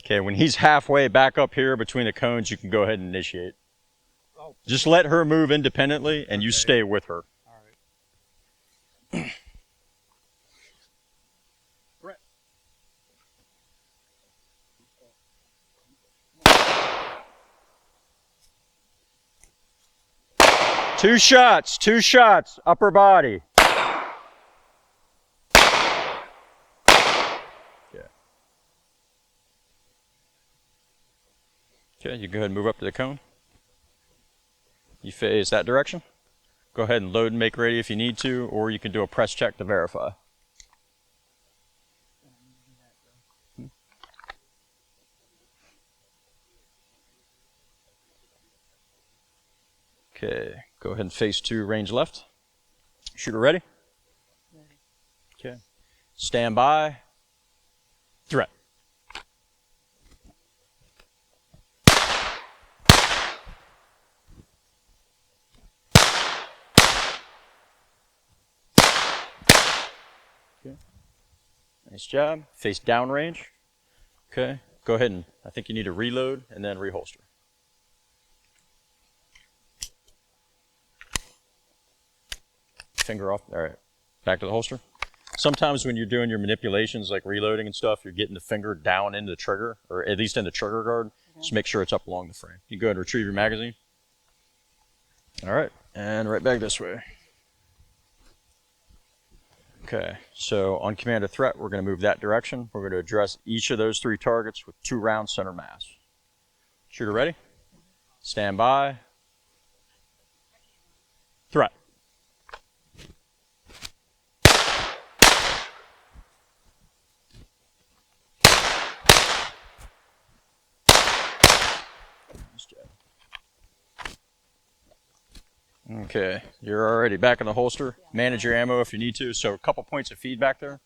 Okay, when he's halfway back up here between the cones, you can go ahead and initiate. Just let her move independently, and you stay with her. All right. Brett. Two shots, upper body. Okay, you go ahead and move up to the cone. You face that direction. Go ahead and load and make ready if you need to, or you can do a press check to verify. Okay, go ahead and face 2, range left. Shooter ready? Ready. Okay. Stand by. Threat. Nice job. Face downrange. Okay. Go ahead and I think you need to reload and then reholster. Finger off. All right. Back to the holster. Sometimes when you're doing your manipulations like reloading and stuff, you're getting the finger down into the trigger, or at least in the trigger guard. Okay. Just make sure it's up along the frame. You go ahead and retrieve your magazine. All right. And right back this way. Okay, so on command of threat, we're going to move that direction. We're going to address each of those 3 targets with 2 rounds center mass. Shooter ready? Stand by. Threat. Nice job. Okay, you're already back in the holster. Manage your ammo if you need to. So a couple points of feedback there.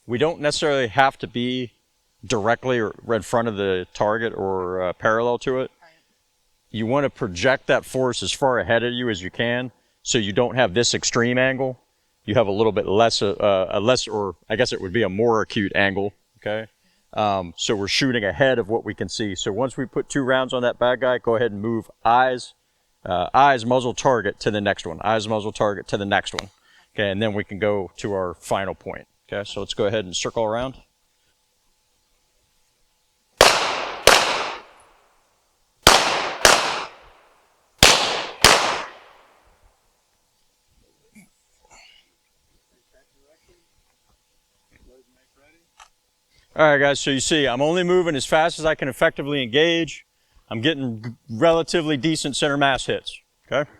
We don't necessarily have to be directly or in front of the target or parallel to it. You want to project that force as far ahead of you as you can, so you don't have this extreme angle. You have a little bit less, or I guess it would be a more acute angle. Okay, so we're shooting ahead of what we can see. So once we put 2 rounds on that bad guy, go ahead and move eyes, muzzle, target to the next one. Eyes, muzzle, target to the next one. Okay, and then we can go to our final point. Okay, so let's go ahead and circle around. All right, guys, so you see I'm only moving as fast as I can effectively engage. I'm getting relatively decent center mass hits, okay?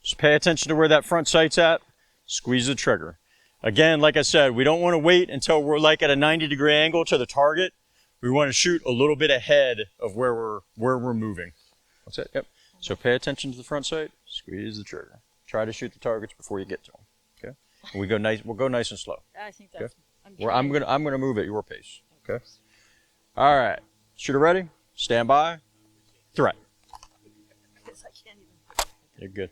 Just pay attention to where that front sight's at. Squeeze the trigger. Again, like I said, we don't want to wait until we're like at a 90-degree angle to the target. We want to shoot a little bit ahead of where we're moving. That's it, yep. So pay attention to the front sight. Squeeze the trigger. Try to shoot the targets before you get to them, okay? And we'll go nice and slow. I think that's... Okay? I'm gonna move at your pace. Okay. All right. Shooter ready. Stand by. Threat. I can't even... You're good.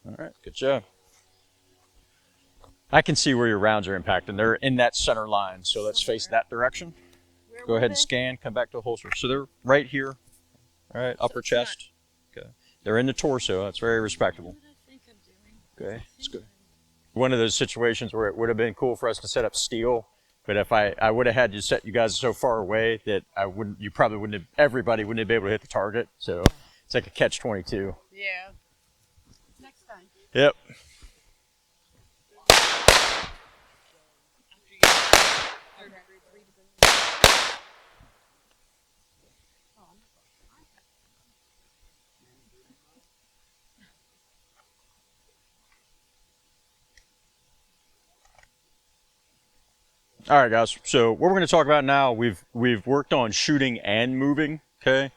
All right, good job. I can see where your rounds are impacting. They're in that center line, so let's face that direction. Go ahead and scan, come back to the holster. So they're right here, all right, upper chest. Okay. They're in the torso. That's very respectable. Okay, that's good. One of those situations where it would have been cool for us to set up steel, but if I would have had to set you guys so far away that you probably wouldn't have, everybody wouldn't have been able to hit the target. So it's like a catch-22. Yeah. Next time. Yep. All right, guys. So what we're going to talk about now, we've worked on shooting and moving. Okay.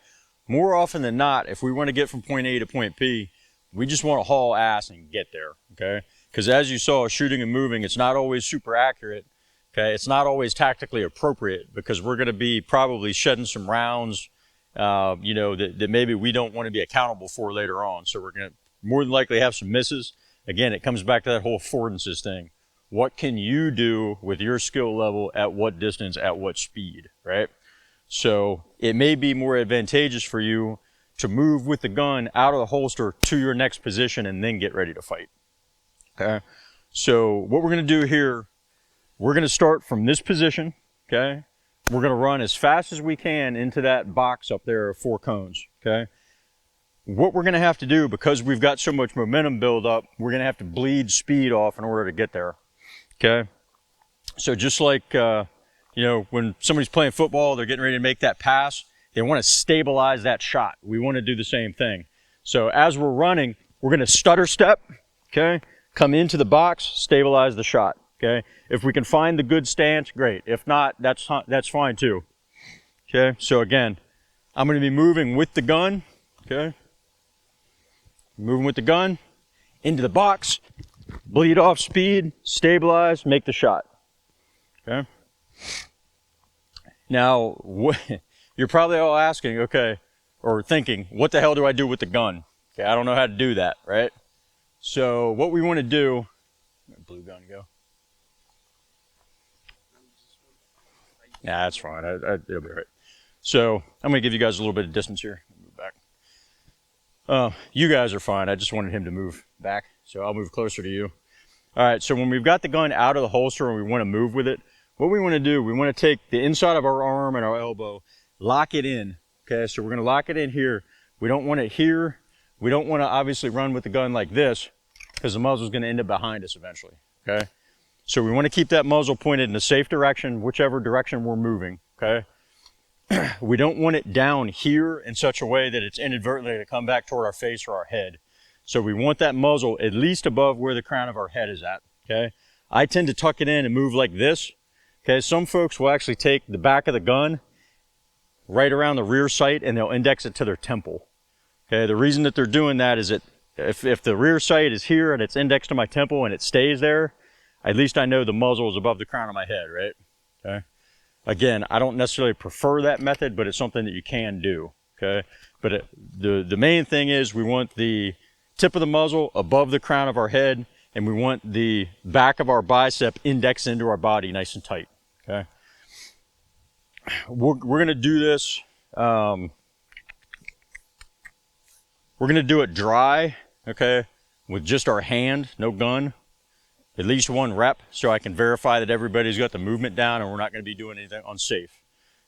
More often than not, if we want to get from point A to point B, we just want to haul ass and get there. Okay. Because as you saw, shooting and moving, it's not always super accurate. Okay. It's not always tactically appropriate because we're going to be probably shedding some rounds, you know, that maybe we don't want to be accountable for later on. So we're going to more than likely have some misses. Again, it comes back to that whole affordances thing. What can you do with your skill level at what distance, at what speed, right? So it may be more advantageous for you to move with the gun out of the holster to your next position and then get ready to fight. Okay. So what we're going to do here, we're going to start from this position. Okay. We're going to run as fast as we can into that box up there of 4 cones. Okay. What we're going to have to do, because we've got so much momentum build up, we're going to have to bleed speed off in order to get there. Okay. So just like, you know, when somebody's playing football, they're getting ready to make that pass, they want to stabilize that shot. We want to do the same thing. So as we're running, we're going to stutter step, okay, come into the box, stabilize the shot, okay. If we can find the good stance, great. If not, that's fine too. Okay. So again, I'm going to be moving with the gun, okay. Moving with the gun into the box, bleed off speed, stabilize, make the shot. Okay. Now, you're probably all asking, okay, or thinking, what the hell do I do with the gun? Okay, I don't know how to do that, right? So what we want to do, where'd blue gun go? Nah, that's fine. It'll be all right. So I'm going to give you guys a little bit of distance here. Move back. You guys are fine. I just wanted him to move back, so I'll move closer to you. All right, so when we've got the gun out of the holster and we want to move with it, what we want to do, we want to take the inside of our arm and our elbow, lock it in. Okay, so we're going to lock it in here. We don't want it here. We don't want to obviously run with the gun like this because the muzzle is going to end up behind us eventually. Okay, so we want to keep that muzzle pointed in a safe direction, whichever direction we're moving. Okay, we don't want it down here in such a way that it's inadvertently going to come back toward our face or our head. So we want that muzzle at least above where the crown of our head is at. Okay, I tend to tuck it in and move like this. Okay, some folks will actually take the back of the gun right around the rear sight and they'll index it to their temple. Okay, the reason that they're doing that is that if the rear sight is here and it's indexed to my temple and it stays there, at least I know the muzzle is above the crown of my head, right? Okay. Again, I don't necessarily prefer that method, but it's something that you can do. Okay, but the main thing is we want the tip of the muzzle above the crown of our head, and we want the back of our bicep indexed into our body nice and tight. Okay, we're going to do this. We're going to do it dry, okay, with just our hand, no gun, at least 1 rep, so I can verify that everybody's got the movement down and we're not going to be doing anything unsafe.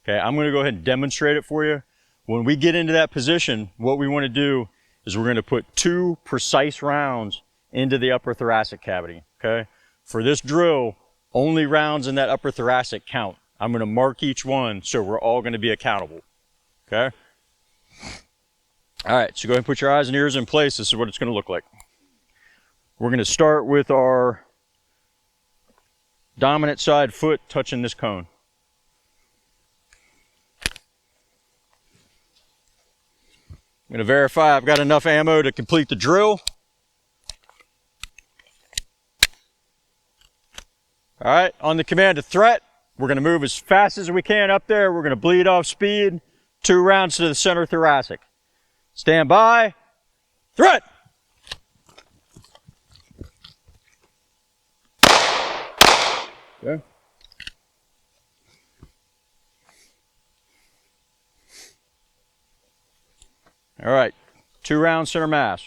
Okay, I'm going to go ahead and demonstrate it for you. When we get into that position, what we want to do is we're going to put 2 precise rounds into the upper thoracic cavity. Okay, for this drill, only rounds in that upper thoracic count. I'm going to mark each one so we're all going to be accountable. Okay. All right, so go ahead and put your eyes and ears in place. This is what it's going to look like. We're going to start with our dominant side foot touching this cone. I'm going to verify I've got enough ammo to complete the drill. All right, on the command of threat, we're going to move as fast as we can up there. We're going to bleed off speed, 2 rounds to the center thoracic. Stand by. Threat! All right, 2-round center mass.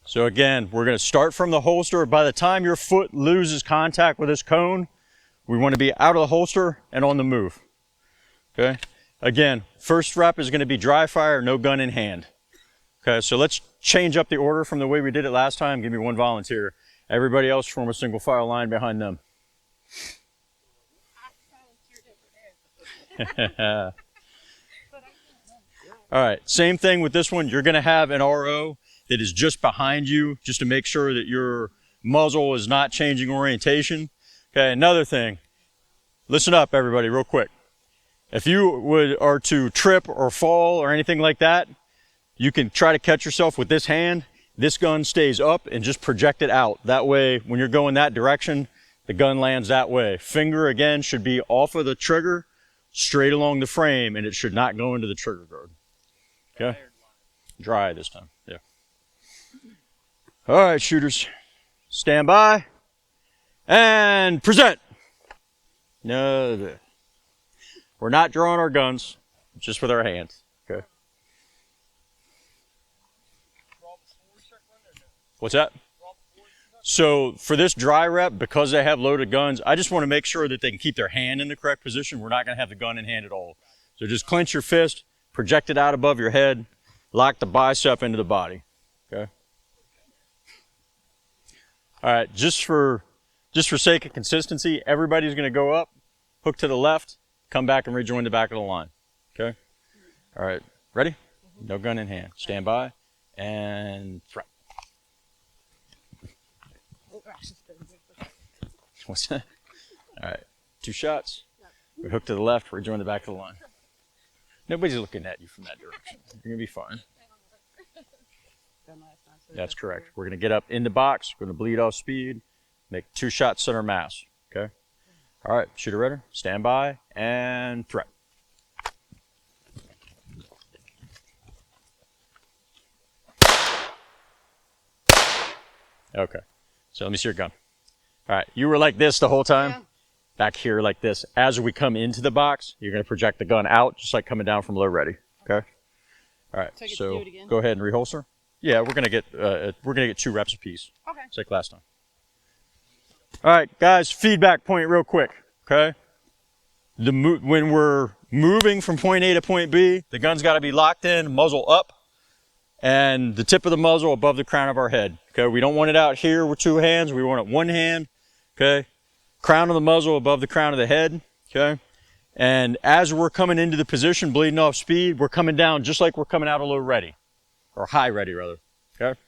So again, we're going to start from the holster. By the time your foot loses contact with this cone, we want to be out of the holster and on the move. Okay? Again, first rep is going to be dry fire, no gun in hand. Okay, so let's change up the order from the way we did it last time. Give me one volunteer. Everybody else form a single file line behind them. All right, same thing with this one. You're going to have an RO that is just behind you, just to make sure that your muzzle is not changing orientation. Okay, another thing. Listen up, everybody, real quick. If you are to trip or fall or anything like that, you can try to catch yourself with this hand. This gun stays up and just project it out. That way, when you're going that direction, the gun lands that way. Finger, again, should be off of the trigger, straight along the frame, and it should not go into the trigger guard. Okay? Dry this time, yeah. All right, shooters, stand by and present. No, we're not drawing our guns, just with our hands, okay? What's that? So for this dry rep, because they have loaded guns, I just want to make sure that they can keep their hand in the correct position. We're not going to have the gun in hand at all. So just clench your fist, project it out above your head, lock the bicep into the body, okay? All right, just for sake of consistency, everybody's going to go up, hook to the left, come back and rejoin the back of the line, okay? All right, ready? No gun in hand. Stand by and threat. What's that? All right, 2 shots. We hook to the left, rejoin the back of the line. Nobody's looking at you from that direction. You're going to be fine. That's correct. We're going to get up in the box. We're going to bleed off speed. Make 2 shots center mass. Okay? All right, shooter ready. Stand by and threat. Okay. So let me see your gun. All right. You were like this the whole time? Yeah. Back here like this. As we come into the box, you're going to project the gun out, just like coming down from low ready. Okay? All right. So go ahead and reholster. Yeah, we're gonna get 2 reps apiece. Okay. Just like last time. All right, guys. Feedback point, real quick. Okay. When we're moving from point A to point B, the gun's got to be locked in, muzzle up, and the tip of the muzzle above the crown of our head. Okay. We don't want it out here with 2 hands. We want it 1 hand. Okay. Crown of the muzzle above the crown of the head. Okay. And as we're coming into the position, bleeding off speed, we're coming down just like we're coming out of low ready. Or high ready, rather. Okay?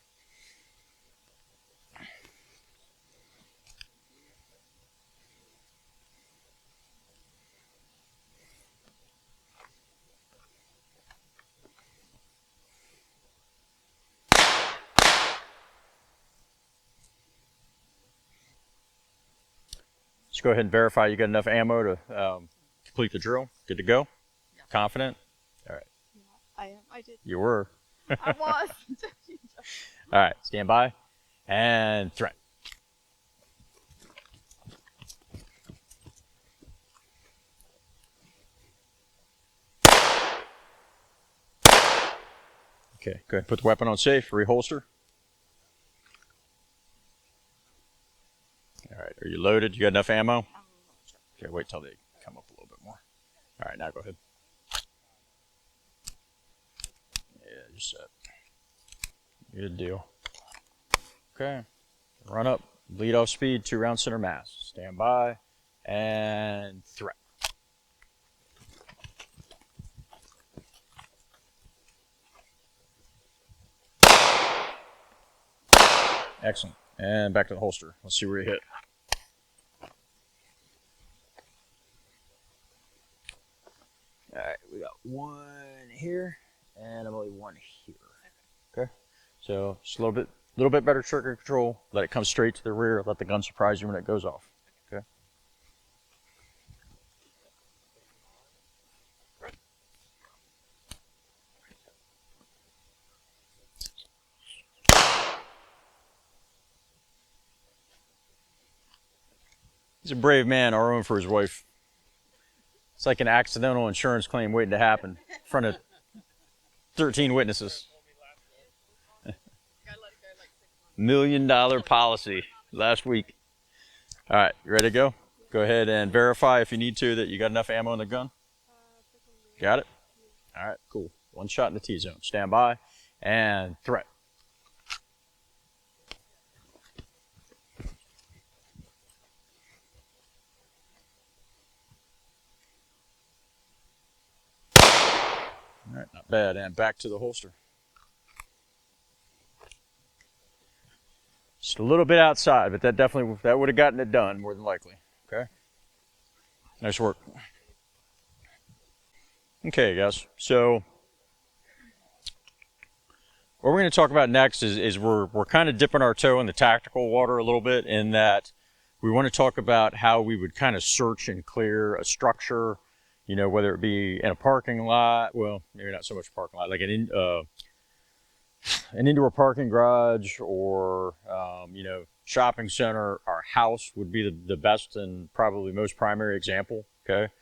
Let's go ahead and verify you got enough ammo to complete the drill. Good to go? Yeah. Confident? All right. I am. I did. You were. I was. All right, stand by and threat. Okay, go ahead. Put the weapon on safe. Reholster. All right, are you loaded? You got enough ammo? Okay, wait till they come up a little bit more. All right, now go ahead. Yeah, you're set. Good deal. Okay, run up, bleed off speed, 2-round center mass. Stand by and threat. Excellent. And back to the holster. Let's see where you hit. All right, we got 1 here, and I'm only 1 here. Okay, so just a little bit better trigger control. Let it come straight to the rear. Let the gun surprise you when it goes off. Okay. He's a brave man, our own for his wife. It's like an accidental insurance claim waiting to happen in front of 13 witnesses. $1 million policy last week. All right, you ready to go? Go ahead and verify if you need to that you got enough ammo in the gun. Got it? All right, cool. One shot in the T-zone. Stand by and threat. All right, not bad. And back to the holster. Just a little bit outside, but that would have gotten it done more than likely. Okay. Nice work. Okay, guys. So what we're going to talk about next is we're kind of dipping our toe in the tactical water a little bit, in that we want to talk about how we would kind of search and clear a structure, you know, whether it be in a parking lot, well, maybe not so much a parking lot, like an indoor parking garage, or, you know, shopping center. Our house would be the best and probably most primary example, okay?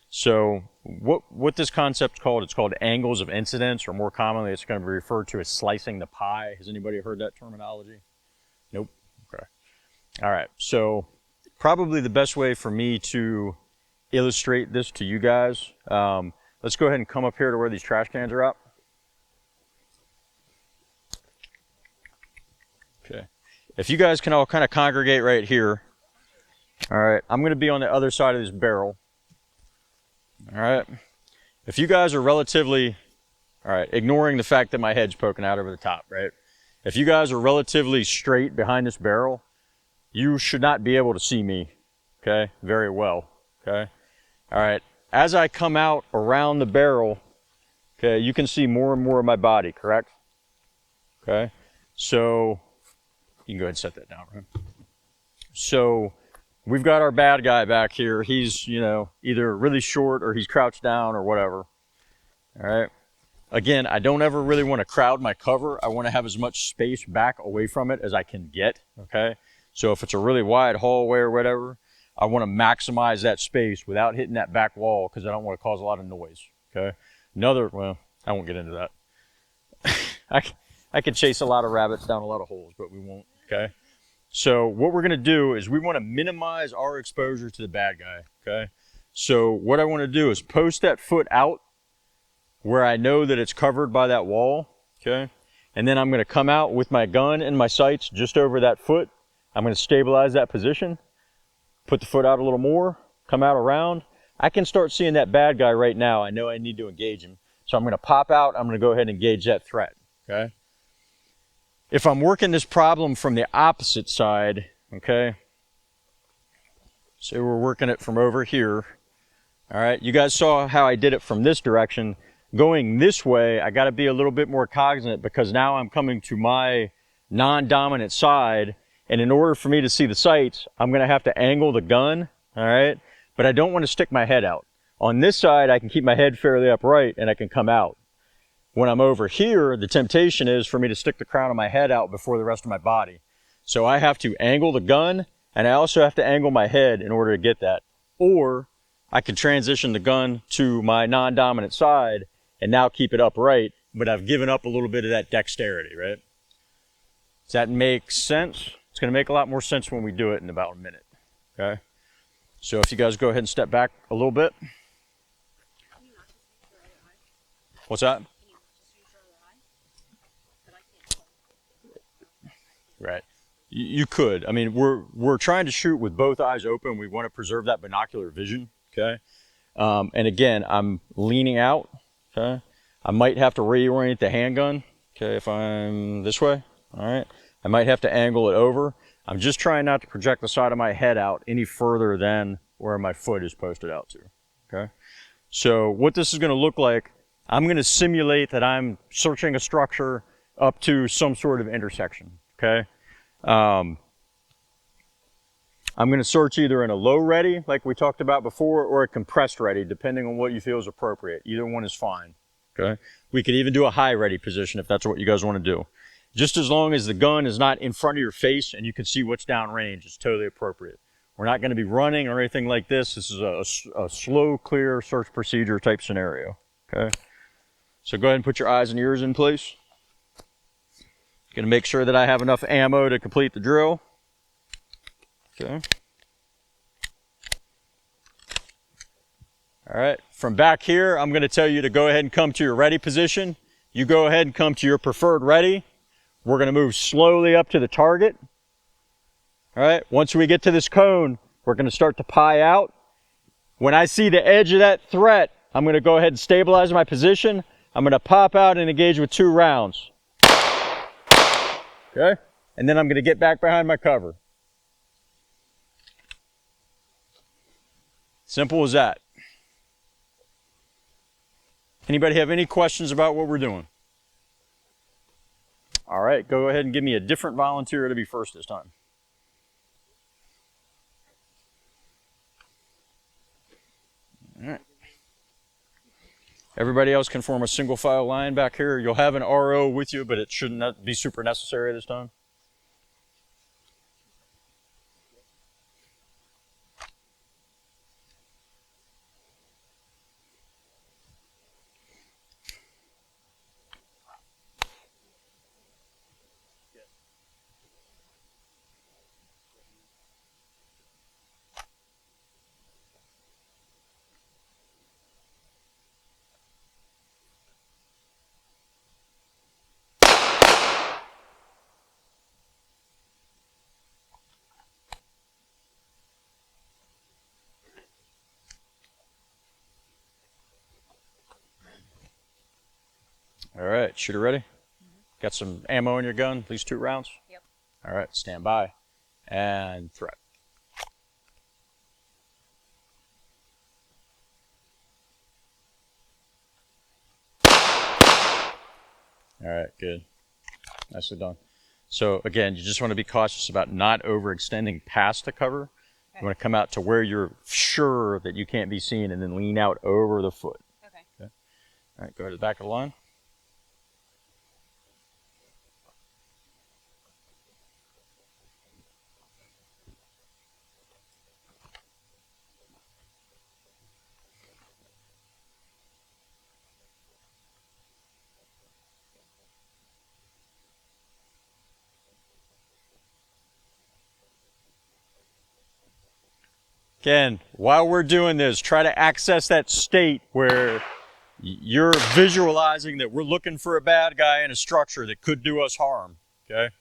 So what this concept's called, it's called angles of incidence, or more commonly it's going to be referred to as slicing the pie. Has anybody heard that terminology? Nope. Okay. All right. So probably the best way for me to illustrate this to you guys, let's go ahead and come up here to where these trash cans are at. Okay. If you guys can all kind of congregate right here. All right. I'm going to be on the other side of this barrel. All right. If you guys are relatively, all right, ignoring the fact that my head's poking out over the top, right? If you guys are relatively straight behind this barrel, you should not be able to see me, okay, very well, okay? All right. As I come out around the barrel, okay, you can see more and more of my body, correct? Okay. So you can go ahead and set that down, right? So we've got our bad guy back here. He's, you know, either really short or he's crouched down or whatever. All right. Again, I don't ever really want to crowd my cover. I want to have as much space back away from it as I can get. Okay. So if it's a really wide hallway or whatever, I want to maximize that space without hitting that back wall, because I don't want to cause a lot of noise. Okay. Well, I won't get into that. I could chase a lot of rabbits down a lot of holes, but we won't. Okay. So what we're going to do is we want to minimize our exposure to the bad guy, okay? So what I want to do is post that foot out where I know that it's covered by that wall, okay? And then I'm going to come out with my gun and my sights just over that foot. I'm going to stabilize that position, put the foot out a little more, come out around. I can start seeing that bad guy right now. I know I need to engage him. So I'm going to pop out. I'm going to go ahead and engage that threat, okay? If I'm working this problem from the opposite side, okay, say we're working it from over here, all right, you guys saw how I did it from this direction. Going this way, I got to be a little bit more cognizant, because now I'm coming to my non-dominant side, and in order for me to see the sights, I'm going to have to angle the gun, all right, but I don't want to stick my head out. On this side, I can keep my head fairly upright and I can come out. When I'm over here, the temptation is for me to stick the crown of my head out before the rest of my body. So I have to angle the gun, and I also have to angle my head in order to get that. Or I can transition the gun to my non-dominant side and now keep it upright, but I've given up a little bit of that dexterity, right? Does that make sense? It's going to make a lot more sense when we do it in about a minute, okay? So if you guys go ahead and step back a little bit. What's that? Right. You could. I mean, we're trying to shoot with both eyes open. We want to preserve that binocular vision, okay? And again, I'm leaning out, okay? I might have to reorient the handgun, okay, if I'm this way, all right? I might have to angle it over. I'm just trying not to project the side of my head out any further than where my foot is posted out to, okay? So what this is going to look like, I'm going to simulate that I'm searching a structure up to some sort of intersection. Okay. I'm going to search either in a low ready, like we talked about before, or a compressed ready, depending on what you feel is appropriate. Either one is fine. Okay. We could even do a high ready position if that's what you guys want to do. Just as long as the gun is not in front of your face and you can see what's downrange, it's totally appropriate. We're not going to be running or anything like this. This is a slow, clear search procedure type scenario. Okay. So go ahead and put your eyes and ears in place. Going to make sure that I have enough ammo to complete the drill. Okay. All right. From back here, I'm going to tell you to go ahead and come to your ready position. You go ahead and come to your preferred ready. We're going to move slowly up to the target. All right. Once we get to this cone, we're going to start to pie out. When I see the edge of that threat, I'm going to go ahead and stabilize my position. I'm going to pop out and engage with 2 rounds. Okay? And then I'm going to get back behind my cover. Simple as that. Anybody have any questions about what we're doing? All right, go ahead and give me a different volunteer to be first this time. All right. Everybody else can form a single file line back here. You'll have an RO with you, but it shouldn't be super necessary this time. All right, shooter ready? Got some ammo in your gun, at least 2 rounds? Yep. All right, stand by and threat. All right, good. Nicely done. So again, you just want to be cautious about not overextending past the cover. Okay. You want to come out to where you're sure that you can't be seen and then lean out over the foot. Okay. All right, go to the back of the line. Again, while we're doing this, try to access that state where you're visualizing that we're looking for a bad guy in a structure that could do us harm, okay?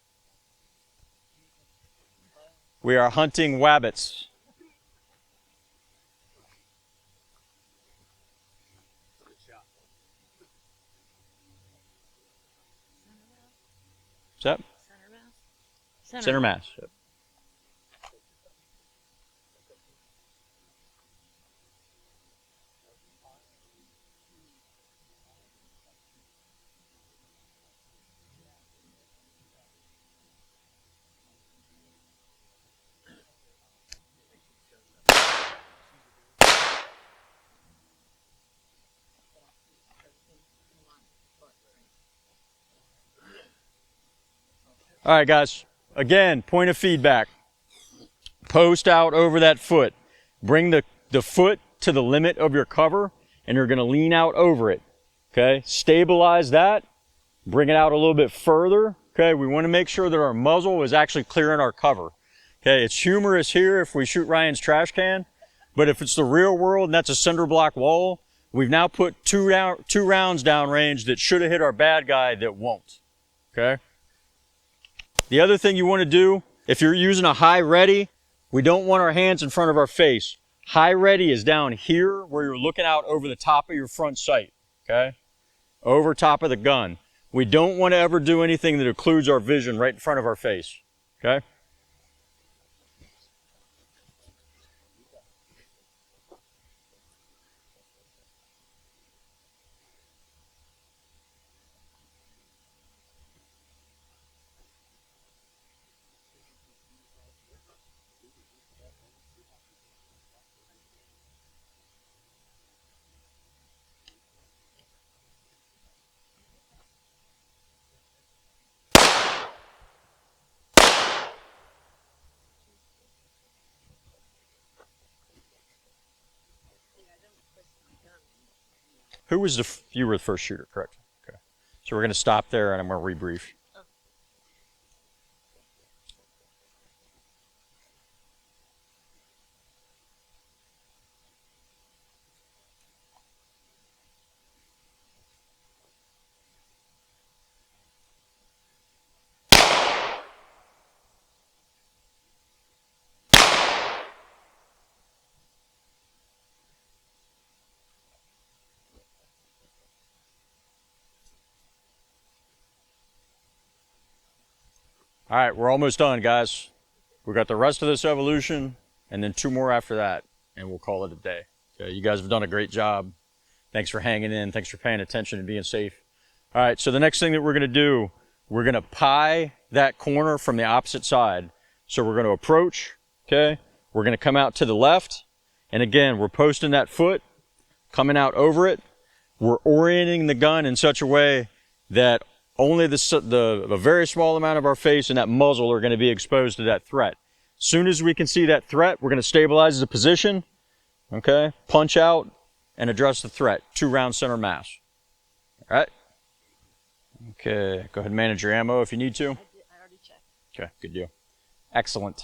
We are hunting wabbits. What's that? Center mass. Yep. All right, guys. Again, point of feedback. Post out over that foot. Bring the foot to the limit of your cover, and you're going to lean out over it. Okay? Stabilize that. Bring it out a little bit further. Okay? We want to make sure that our muzzle is actually clearing our cover. Okay? It's humorous here if we shoot Ryan's trash can, but if it's the real world and that's a cinder block wall, we've now put two rounds downrange that should have hit our bad guy that won't. Okay? The other thing you want to do, if you're using a high ready, we don't want our hands in front of our face. High ready is down here where you're looking out over the top of your front sight, okay? Over top of the gun. We don't want to ever do anything that occludes our vision right in front of our face, okay? Who was you were the first shooter, correct? Okay. So we're going to stop there, and I'm going to rebrief. All right, we're almost done, guys. We got the rest of this evolution, and then 2 more after that, and we'll call it a day. Okay, you guys have done a great job. Thanks for hanging in. Thanks for paying attention and being safe. All right, so the next thing that we're going to do, we're going to pie that corner from the opposite side. So we're going to approach, okay? We're going to come out to the left, and again, we're posting that foot, coming out over it. We're orienting the gun in such a way that only a very small amount of our face and that muzzle are going to be exposed to that threat. As soon as we can see that threat, we're going to stabilize the position, okay? Punch out and address the threat. 2 round center mass. All right? Okay, go ahead and manage your ammo if you need to. I already checked. Okay, good deal. Excellent.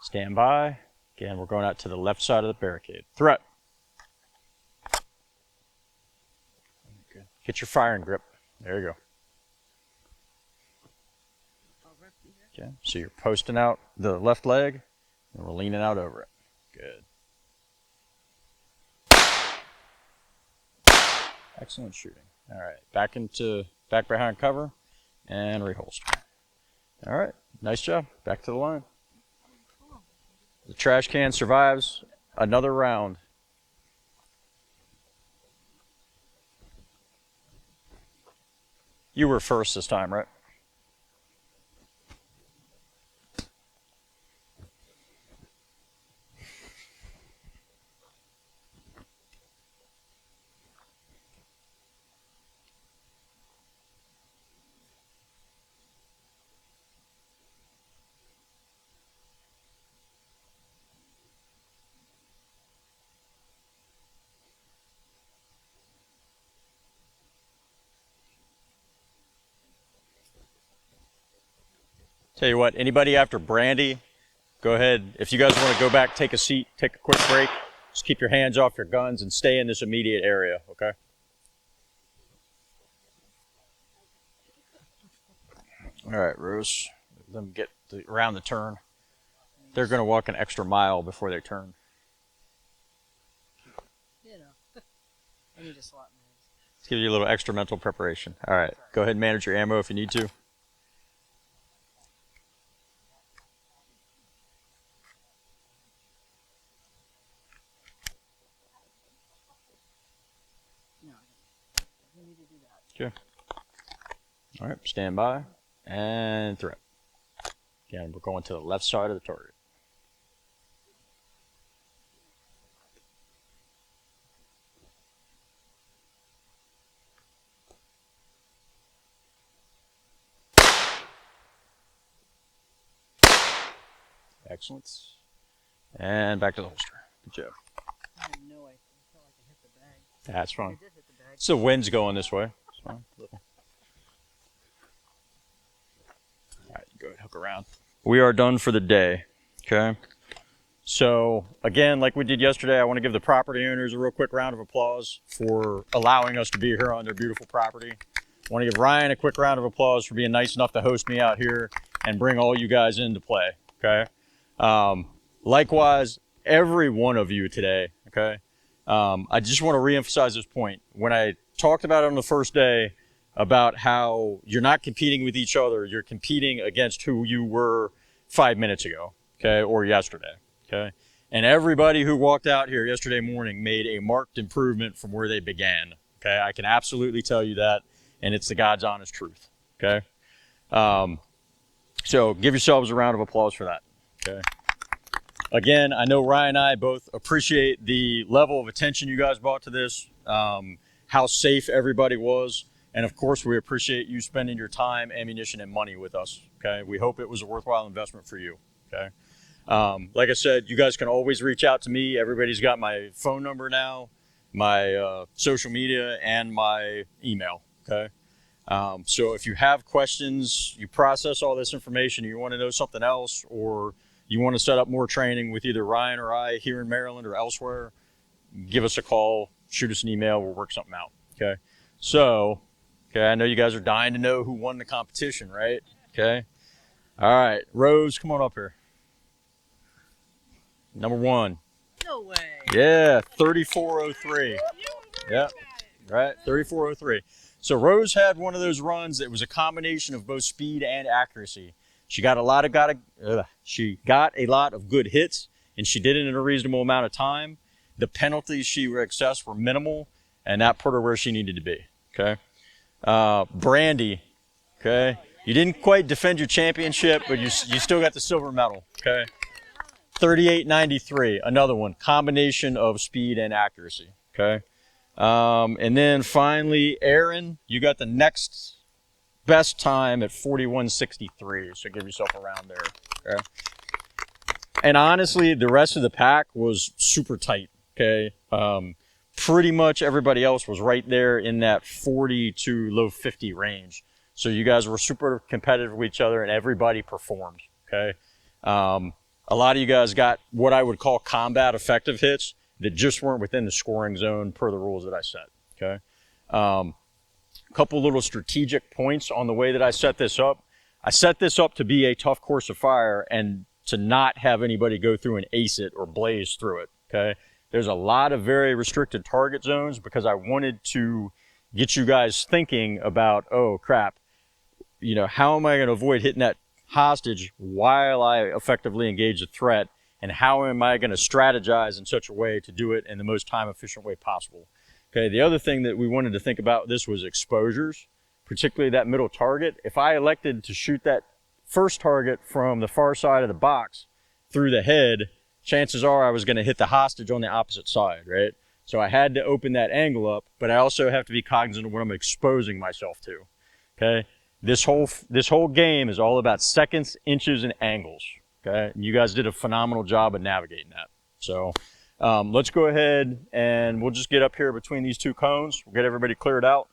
Stand by. Again, we're going out to the left side of the barricade. Threat. Good. Get your firing grip. There you go. Okay, so you're posting out the left leg, and we're leaning out over it. Good. Excellent shooting. All right, back behind cover, and reholster. All right, nice job. Back to the line. The trash can survives another round. You were first this time, right? Tell you what, anybody after Brandy, go ahead. If you guys want to go back, take a seat, take a quick break. Just keep your hands off your guns and stay in this immediate area, okay? All right, Rose. Let them get around the turn. They're going to walk an extra mile before they turn. You know, I need to swap names. Let's give you a little extra mental preparation. All right, go ahead and manage your ammo if you need to. Okay. All right, stand by and threat. Again, we're going to the left side of the target. Excellent. And back to the holster. Good job. I had no idea. I felt like I hit the bag. That's fine. I did hit the bag. So the wind's going this way. It's fine. All right, go ahead, hook around. We are done for the day, okay? So, again, like we did yesterday, I want to give the property owners a real quick round of applause for allowing us to be here on their beautiful property. I want to give Ryan a quick round of applause for being nice enough to host me out here and bring all you guys into play, okay? Likewise, every one of you today, okay? I just want to reemphasize this point. When I talked about it on the first day about how you're not competing with each other, you're competing against who you were 5 minutes ago, okay, or yesterday, okay? And everybody who walked out here yesterday morning made a marked improvement from where they began, okay? I can absolutely tell you that, and it's the God's honest truth, okay? So give yourselves a round of applause for that, okay? Again, I know Ryan and I both appreciate the level of attention you guys brought to this, how safe everybody was, and of course we appreciate you spending your time, ammunition, and money with us, okay? We hope it was a worthwhile investment for you, okay? Like I said, you guys can always reach out to me. Everybody's got my phone number now, my social media and my email. Okay. So if you have questions, you process all this information, you want to know something else, or you want to set up more training with either Ryan or I here in Maryland or elsewhere, give us a call, shoot us an email, we'll work something out. Okay. So, okay, I know you guys are dying to know who won the competition, right? Okay. All right, Rose, come on up here. Number 1. No way. Yeah, 3403. Yep, right, 3403. So Rose had one of those runs that was a combination of both speed and accuracy. She got a lot of good hits, and she did it in a reasonable amount of time. The penalties she accessed were minimal, and that put her where she needed to be. Okay, Brandy. Okay, you didn't quite defend your championship, but you still got the silver medal. Okay, 3893. Another one, combination of speed and accuracy. Okay. And then finally, Aaron, you got the next best time at 4163. So give yourself a round there. Okay. And honestly, the rest of the pack was super tight. Okay. Pretty much everybody else was right there in that 40 to low 50 range. So you guys were super competitive with each other and everybody performed. Okay. A lot of you guys got what I would call combat effective hits that just weren't within the scoring zone per the rules that I set. Okay. A couple little strategic points on the way that I set this up. I set this up to be a tough course of fire and to not have anybody go through and ace it or blaze through it. Okay. There's a lot of very restricted target zones because I wanted to get you guys thinking about, oh crap, how am I going to avoid hitting that hostage while I effectively engage the threat? And how am I going to strategize in such a way to do it in the most time efficient way possible? Okay, the other thing that we wanted to think about this was exposures, particularly that middle target. If I elected to shoot that first target from the far side of the box through the head, chances are I was going to hit the hostage on the opposite side, right? So I had to open that angle up, but I also have to be cognizant of what I'm exposing myself to. Okay, this whole game is all about seconds, inches, and angles. Okay, and you guys did a phenomenal job of navigating that. So let's go ahead and we'll just get up here between these two cones. We'll get everybody cleared out.